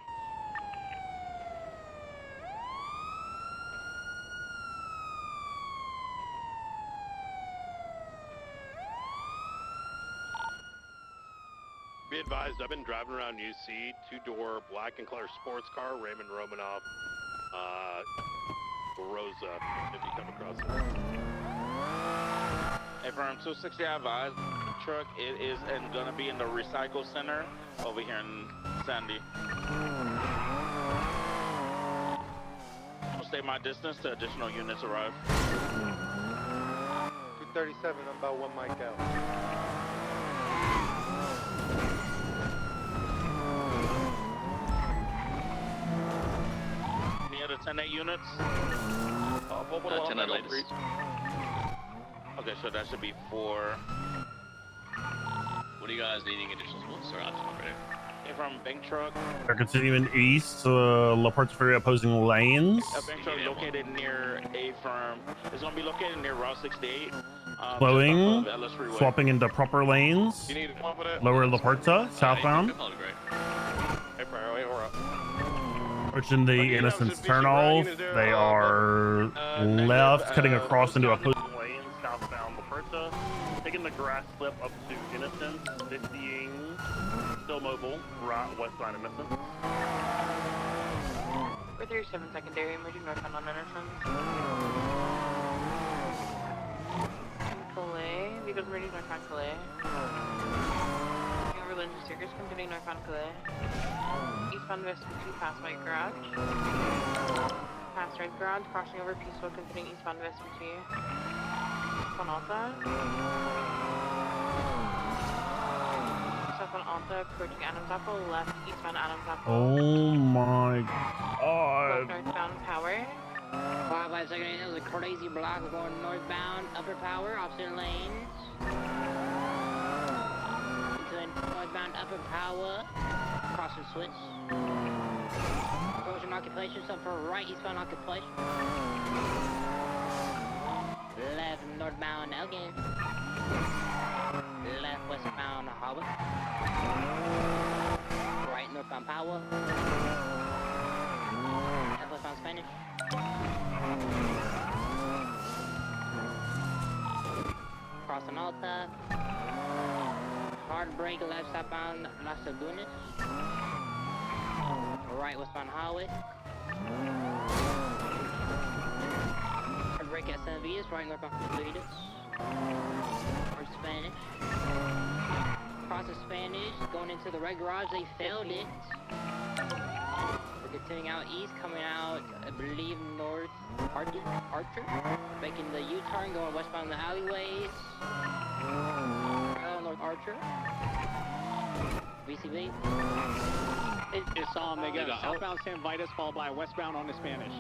Be advised, I've been driving around UC, two-door black and color sports car, Raymond Romanoff, Rosa, if you come across it. Hey, firm, 260 I advise. Truck, it is gonna be in the recycle center over here in Sandy. I'll stay my distance till additional units arrive. 237, I'm about 1 mic out. Any other 10-8 units? 10 latest. Okay, so that should be 4. What are you guys needing additional spots or options over there? Hey, from bank truck. They're continuing east. La Porte Ferry opposing lanes. A bank truck located near a firm. It's gonna be located near Route 68. Slowing. LS Freeway. Swapping into proper lanes. You need one for that? Lower La Porta, southbound. Hey, bro, wait, we're up. Approaching the Innocence turnoff. They are left, cutting across into opposing lanes, southbound La Porta. Taking the grass slip up to Innocence, 50ing, still mobile, right west side of Innocence. 437 secondary, emerging northbound on Innocence. Eagles ready northbound Calais. Over Lindsay Circus, continuing northbound Calais. Eastbound West 52 past White Garage. Past Red Garage, crossing over Peaceful, continuing eastbound West 52. Eastbound Alta. Southbound Alta, approaching Adams Apple, left eastbound Adams Apple. Oh my Left god. northbound Power. 552nd, that was a crazy block. We're going northbound, upper power, opposite lanes. Into northbound, upper power, crossing switch. Approaching occupation, so for right, eastbound occupation. Left northbound Elgin. Left westbound Howard. Right northbound Power. Left westbound Spanish. Crossing Alta. Hard break left southbound Las Lagunas. Right westbound Howard. Hard break at San Vitas, right northbound Vitas. Or Spanish. Crossing Spanish, going into the red garage, they failed it. We're continuing out east, coming out, I believe, north Archer. Making the U-turn, going westbound the alleyways. North Archer. VCB. Just saw them, they go southbound San Vitas, followed by westbound on the Spanish.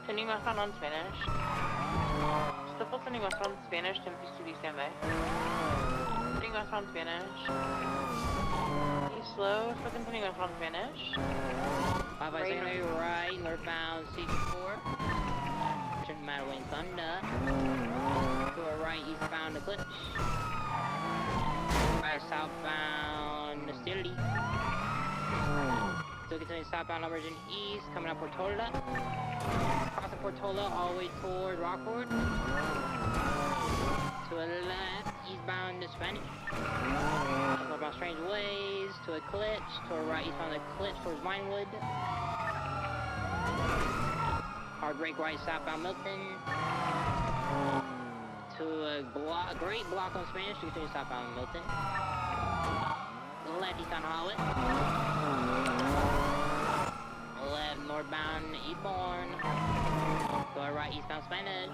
Turning westbound on Spanish. Still full turning westbound Spanish, 10 standby. Turning westbound Spanish. He's slow, still continuing westbound Spanish. 552nd, right, northbound C4. Turn Madwin Thunder. To a right, eastbound Eclipse. Right, southbound City. Still continuing southbound Emergent East, coming up Portola. Crossing Portola all the way toward Rockford. To a left, eastbound to Spanish. Northbound Strange Ways, to Eclipse. To a right, eastbound Eclipse towards Vinewood. Hard break right, southbound Milton. To a great block on Spanish, to continue southbound Milton. Left eastbound Holland. Left northbound Eastbourne. To our right, eastbound Spanish.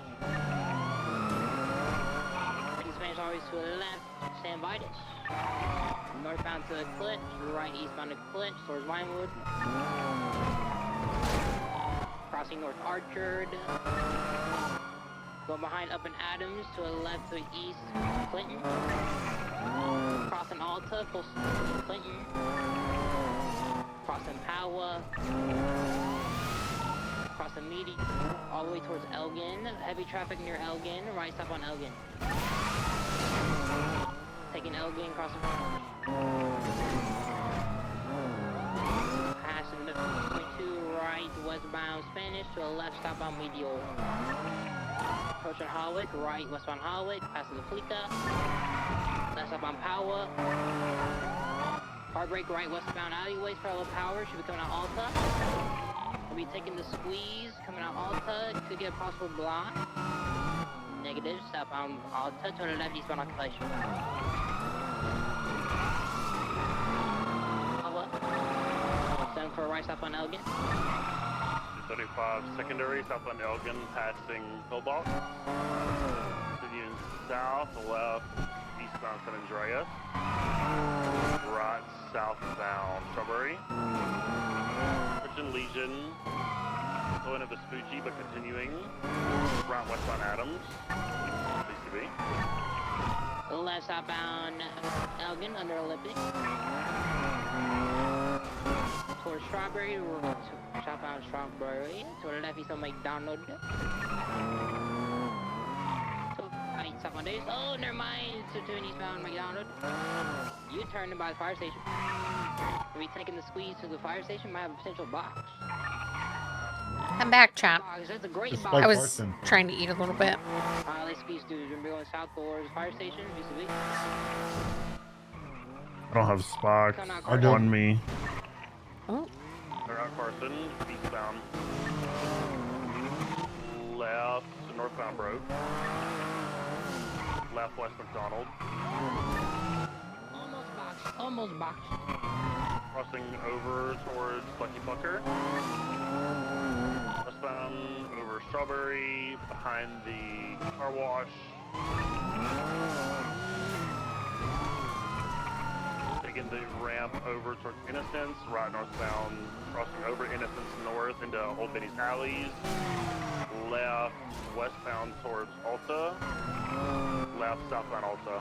Spanish always to the left, San Vitas. Northbound to Eclipse, right eastbound Eclipse towards Vinewood. Crossing North Archard. Go behind up in Adams to the left to the east, Clinton. Crossing Alta, full Clinton. Crossing Powa. Crossing Meady, all the way towards Elgin. Heavy traffic near Elgin, right stop on Elgin. Taking Elgin, crossing. Passing the 2 right westbound Spanish to the left stop on Medial. Approaching Hawick, right westbound Hawick, passing the Fleeta. Left stop on Power. Hard break right westbound alleyways, parallel Power, should be coming out Alta. We'll be taking the squeeze, coming out Alta, could get a possible block. Negative, stop on Alta, to the left eastbound occupation. Send for a right stop on Elgin. 235 secondary, south on Elgin, passing Pillbox. Continuing south, left, eastbound San Andreas. Right, southbound Strawberry. Legion, going to Vespucci, but continuing right westbound Adams, BCB. Left southbound Elgin under Olympic. Towards Strawberry, southbound Strawberry. To the left, east on McDonald. To right, southbound Davis. Oh, never mind. To eastbound McDonald. U-turn by the fire station. We'll be taking the squeeze to the fire station, might have a potential box. I'm back, chat. That's a great box. I was trying to eat a little bit. Let's squeeze dudes. We're going south towards the fire station, VCB. I don't have Spock on me. Oh. They're out Carson, eastbound. Left, northbound Broke. Left West McDonald. Almost boxed. Almost boxed. Crossing over towards Lucky Bucker. Westbound over Strawberry, behind the car wash. Taking the ramp over towards Innocence, right northbound, crossing over Innocence north into Old Benny's Alleys. Left westbound towards Alta. Left southbound Alta.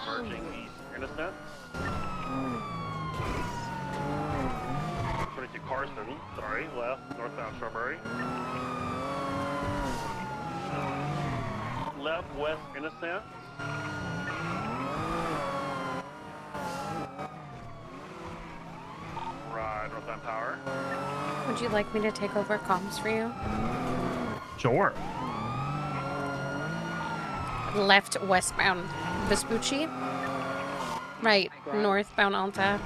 Merging east Innocence. 22 Carson, sorry, left, northbound Strawberry. Left, west Innocence. Right, northbound Power. Would you like me to take over comms for you? Sure. Left westbound Vespucci. Right northbound Alta.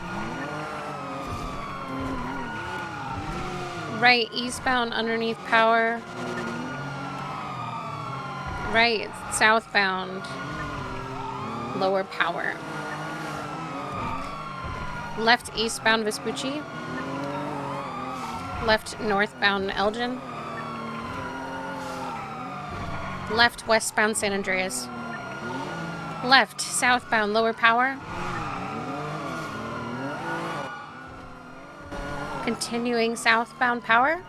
Right eastbound underneath Power. Right southbound lower Power. Left eastbound Vespucci. Left northbound Elgin. Left westbound San Andreas. Left southbound Lower Power. Continuing southbound Power.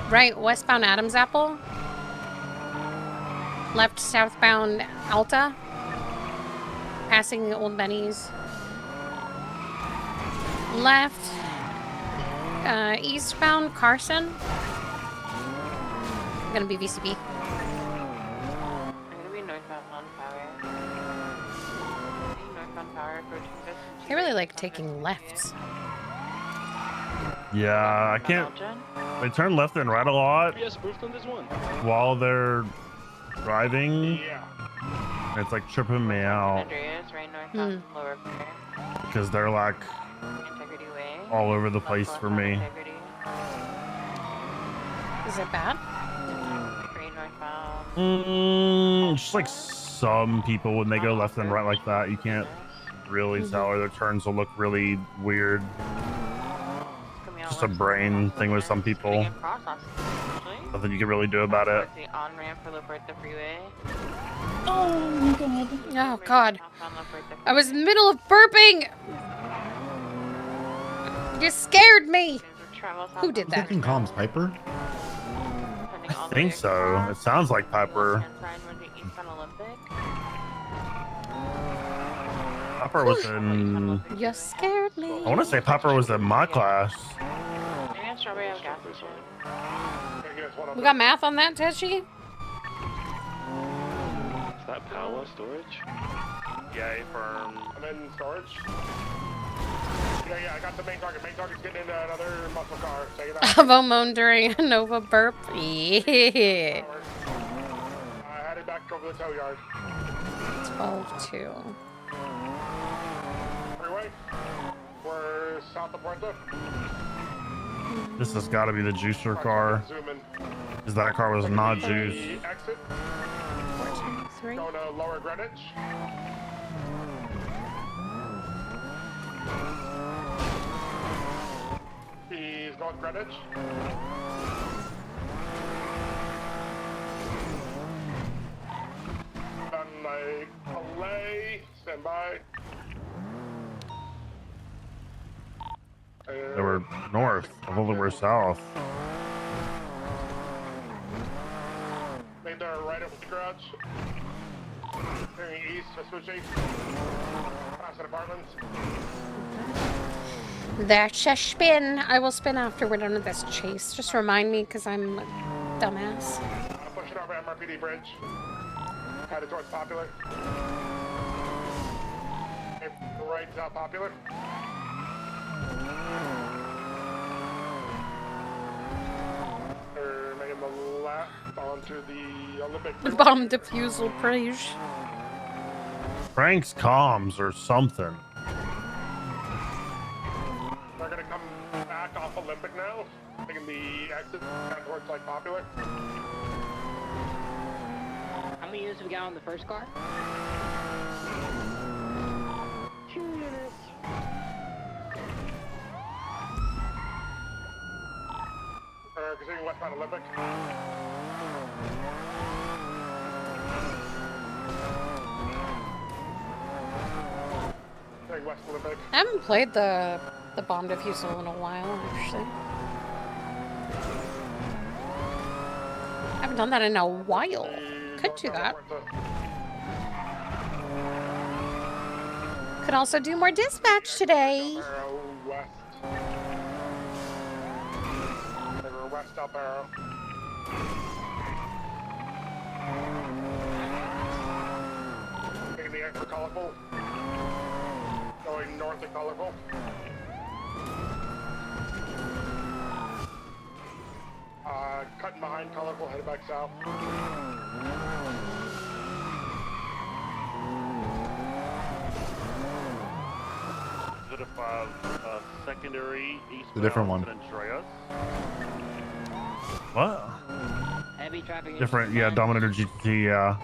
Right westbound Adams Apple. Left southbound Alta. Passing the Old Benny's. Left eastbound Carson. Gonna be VCB. I'm gonna be northbound on Power. Northbound Power approaching this. I really like taking lefts. Yeah, I can't. They turn left and right a lot Yes, moved on this one. while they're driving. It's like tripping me out Andreas, right northbound Lower Power. because they're like Integrity Way. all over the place for me. Integrity. Is it bad? Right northbound. Just like some people when they go left and right like that, you can't really tell, or their turns will look really weird. Just a brain thing with some people. Nothing you can really do about it. The on-ramp for La Puerta Freeway. Oh god. Oh god. I was in the middle of burping. You scared me. Who did that? Taking comms, Piper? I think so. It sounds like Piper. Piper was in. You scared me. I want to say Piper was in my class. We got math on that, Teshi? Is that power storage? Yay, firm. I'm in storage. Yeah, I got the main target. Main target's getting into another muscle car. Take it out. Avo moan during a Nova burp. Yeah. I headed back over the tow yard. 12-2. Freeway. We're south of Puerto. This has got to be the juicer car. Zoom in. Because that car was not juiced. Exit. 14-3. Going to Lower Greenwich. He's North Greenwich. And like Calais, stand by. They were north. I thought they were south. Made their right up with the garage. Turning east, Vespucci. Past the apartments. That's a spin. I will spin after we're done with this chase. Just remind me, because I'm a dumbass. Pushing over MRPD Bridge. Headed towards Popular. Right South Popular. They're making the left onto the Olympic. Bomb defusal praise. Frank's comms or something. They're gonna come back off Olympic now, taking the exit down towards like Popular. many units have we got on the first car? 2 units. Continuing westbound Olympic. Continuing west Olympic. I haven't played the bomb defusal in a while, actually. I haven't done that in a while. Could do that. Could also do more dispatch today. West. They were west up arrow. Taking the extra colorful. Going north of colorful. Cutting behind colorful, headed back south. Bit of secondary eastbound The different one. San Andreas. What? Heavy traffic. Different, yeah, Dominator GT, yeah.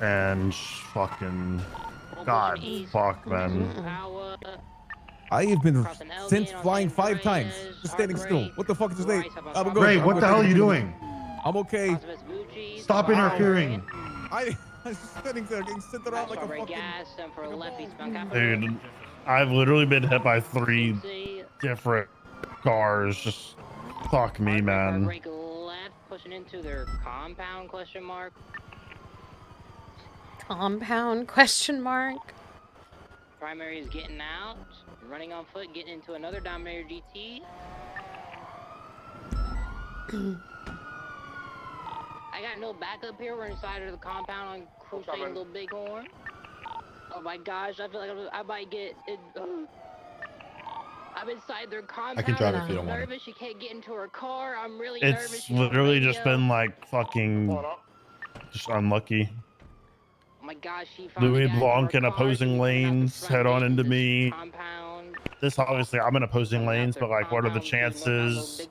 And fucking God, fuck, man. I have been since flying 5 times, just standing still. What the fuck is this name? Ray, what the hell are you doing? I'm okay. Stop interfering. I was just standing there getting sent around like a fucking... Dude, I've literally been hit by 3 different cars. Just fuck me, man. Brake left, pushing into their compound, question mark. Compound, question mark. Primary is getting out, running on foot, getting into another Dominator GT. I got no backup here. We're inside of the compound on Crusade Little Bighorn. Oh my gosh, I feel like I might get it. I'm inside their compound. I can drive and if you don't I'm want nervous. She can't get into her car. I'm really nervous. It's She's on literally just radio. been like fucking just unlucky. Oh my gosh, she finally Louis got into Blanc her in car. opposing lanes head on into me. This obviously I'm in opposing lanes, but like, what are the chances?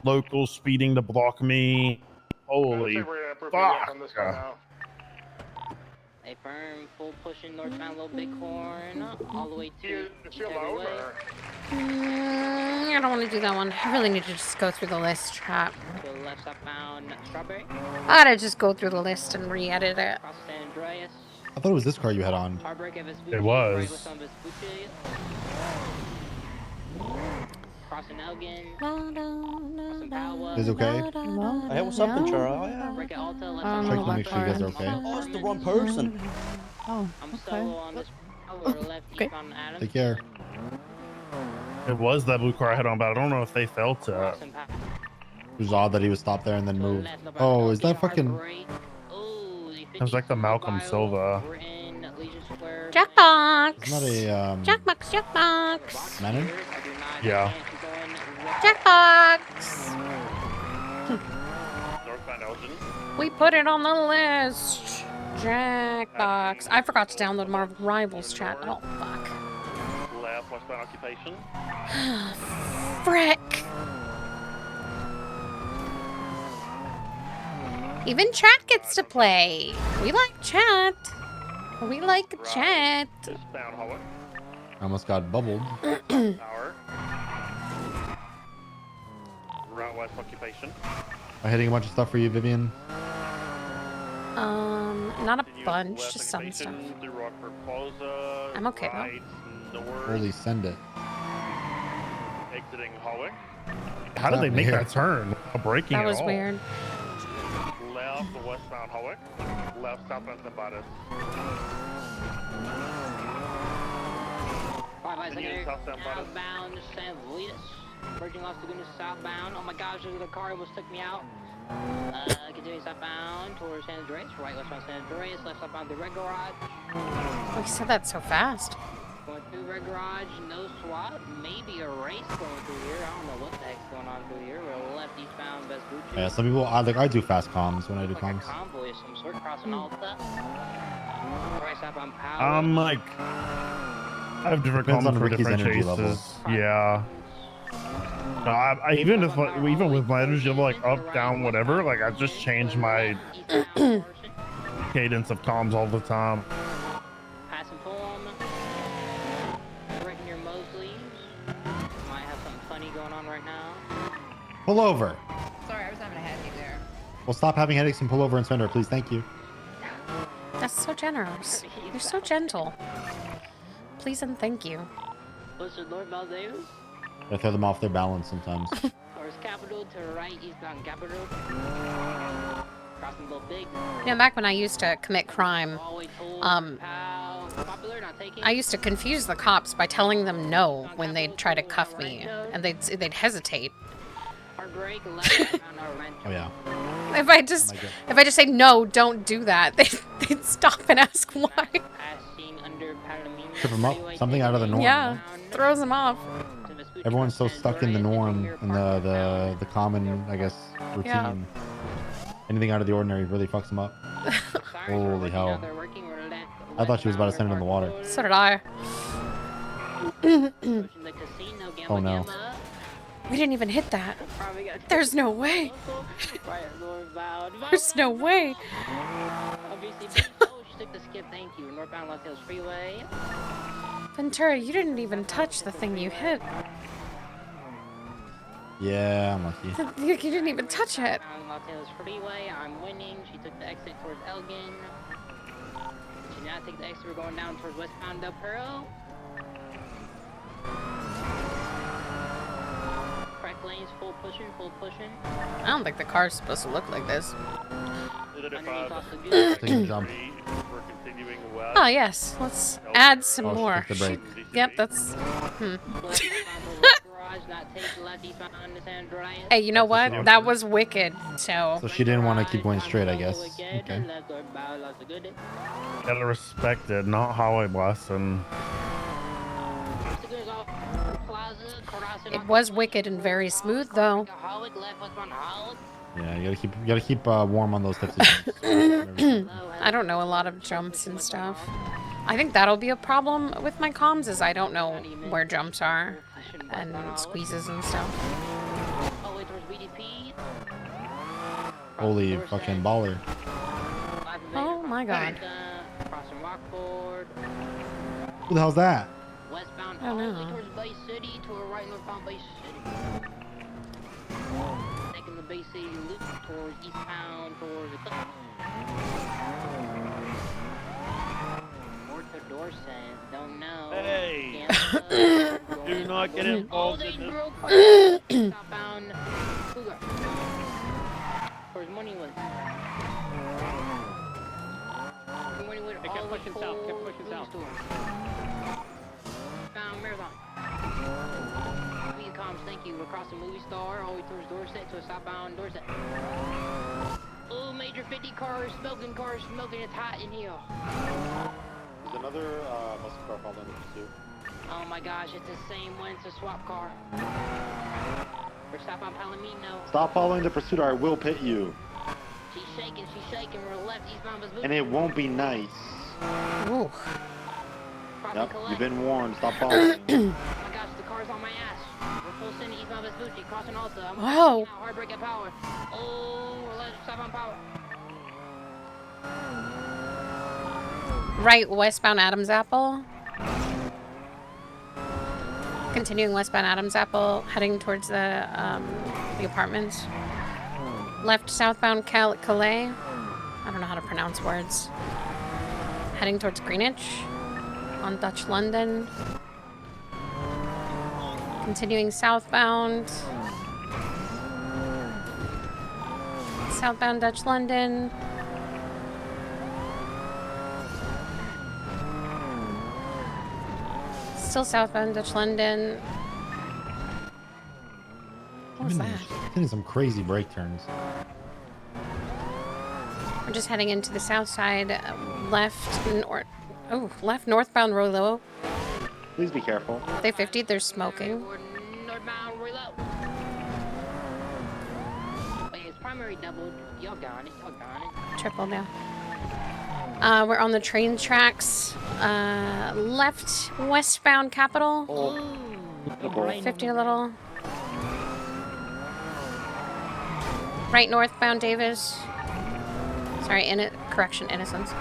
Locals speeding to block me. Holy fuck! A firm full pushing northbound Little Bighorn all the way to I don't want to do that one. I really need to just go through the list, chat. to the left southbound Strawberry. I gotta just go through the list and re-edit it. Across San Andreas. I thought it was this car you had on. Heartbreak of Vespucci, It was. right west on Vespucci. Crossing Elgin. Crossing Powell. Is it okay? Hey, what's up, Ventura? Break at Alta, left Checking to make sure you guys are okay. Oh, it's the wrong person. Oh, I'm solo on this power left deep on Adams. Take care. It was that blue car I had on, but I don't know if they felt it. It was odd that he was stopped there and then moved. Oh, is that fucking... It was like the Malcolm Silva. Jackbox! It's not a, Jackbox, Jackbox! Manning? Yeah. Jackbox! Northbound Elgin. We put it on the list. Jackbox. I forgot to download Marvel Rivals chat. Oh, fuck. Left westbound occupation. Frick! Even chat gets to play. We like chat. We like chat. Eastbound Holland. I almost got bubbled. Power. Route west occupation. I'm hitting a bunch of stuff for you, Vivian. Not a bunch, just some stuff. Through Rockford Plaza. I'm okay right, north, Holy send it. exiting Hawick. How did they make Here. that turn? Braking That at was all? weird. Left westbound Hawick. Left southbound Zimbadas. Southbound San Luis. Merging off to goodness southbound. Oh my gosh, there's a car almost took me out. Continuing southbound towards San Andreas. Right westbound San Andreas. Left southbound the Red Garage. We said that so fast. Going through Red Garage, no swap. Maybe a race going through here. I don't know what the heck's going on through here. We're left eastbound Vespucci. Yeah, some people, I do fast comms when I do Like comms. a convoy of some sort crossing Alta. Right southbound Powell. I'm like, I have different Depends comms on for Ricky's different energy chases. level. Yeah. I even if even with my energy level like up, down, whatever, like I just change my cadence of comms all the time. Passing form. Right near Mosley's. Might have something funny going on right now. Pull over. Sorry, I was having a headache there. Well, stop having headaches and pull over and surrender, please. Thank you. That's so generous. You're so gentle. Please and thank you. What's the northbound there? I throw them off their balance sometimes. First Capital to right, eastbound Capital. Crossing Little Big. Yeah, back when I used to commit crime, I used to confuse the cops by telling them no when they'd try to cuff me, and they'd hesitate. Oh yeah. If I just say no, don't do that, they'd stop and ask why. Trip them up. Something out of the norm. Yeah, throws them off. Everyone's so stuck in the norm and the common, I guess, routine. Yeah. Anything out of the ordinary really fucks them up. Holy hell. I thought she was about to send it in the water. So did I. Oh no. We didn't even hit that. There's no way. There's no way. Ventura, you didn't even touch the thing you hit. Yeah, I'm lucky. You didn't even touch it. Freeway, I'm winning. She took the exit towards Elgin. She now takes the exit. We're going down towards westbound Del Perro. Correct lanes, full pushing, full pushing. I don't think the car's supposed to look like this. Oh yes, let's add some more. Yep, that's. Hey, you know what? That was wicked. So she didn't want to keep going straight, I guess. Okay. Gotta respect it, not highway blasting. It was wicked and very smooth, though. Yeah, you gotta keep warm on those tips. I don't know a lot of jumps and stuff. I think that'll be a problem with my comms, is I don't know where jumps are and squeezes and stuff. Holy fucking baller! Oh my god! Who the hell's that? Westbound I don't know. towards Bay City to a right northbound Bay City. Taking the Bay City loop towards eastbound towards the or to Dorset, don't know. Hey! Do not get involved in this. Southbound Cougar. Towards Moneywood. Moneywood They kept pushing south, kept pushing south. Found Marathon. Comms, thank you. We're crossing Movie Star all the way towards Dorset to a southbound Dorset. Oh, major 50 cars, smoking, it's hot in here. There's another muscle car following the pursuit. Oh my gosh, it's the same one, it's a swap car. We're stopping Palomino. Stop following the pursuit or I will pit you. She's shaking, we're left, eastbound Vespucci. And it won't be nice. Ooh. Yep, you've been warned. Stop following. Oh my gosh, the car's on my ass. We're full send eastbound Vespucci, crossing Alta. I'm Whoa. hard brake at power. Oh, we're left, stop on power. Right, westbound Adams Apple. Continuing westbound Adams Apple, heading towards the apartments. Left southbound Calais. I don't know how to pronounce words. Heading towards Greenwich on Dutch London. Continuing southbound. Southbound Dutch London. Still southbound Dutch London. What was that? Hitting some crazy brake turns. We're just heading into the south side, left northbound Rolo. Please be careful. They 50, they're smoking. Northbound reload. Wait, it's primary doubled. Y'all got it. Triple now. We're on the train tracks. Left westbound Capital. 50 a little. Right northbound, Davis. Sorry, correction, Innocence.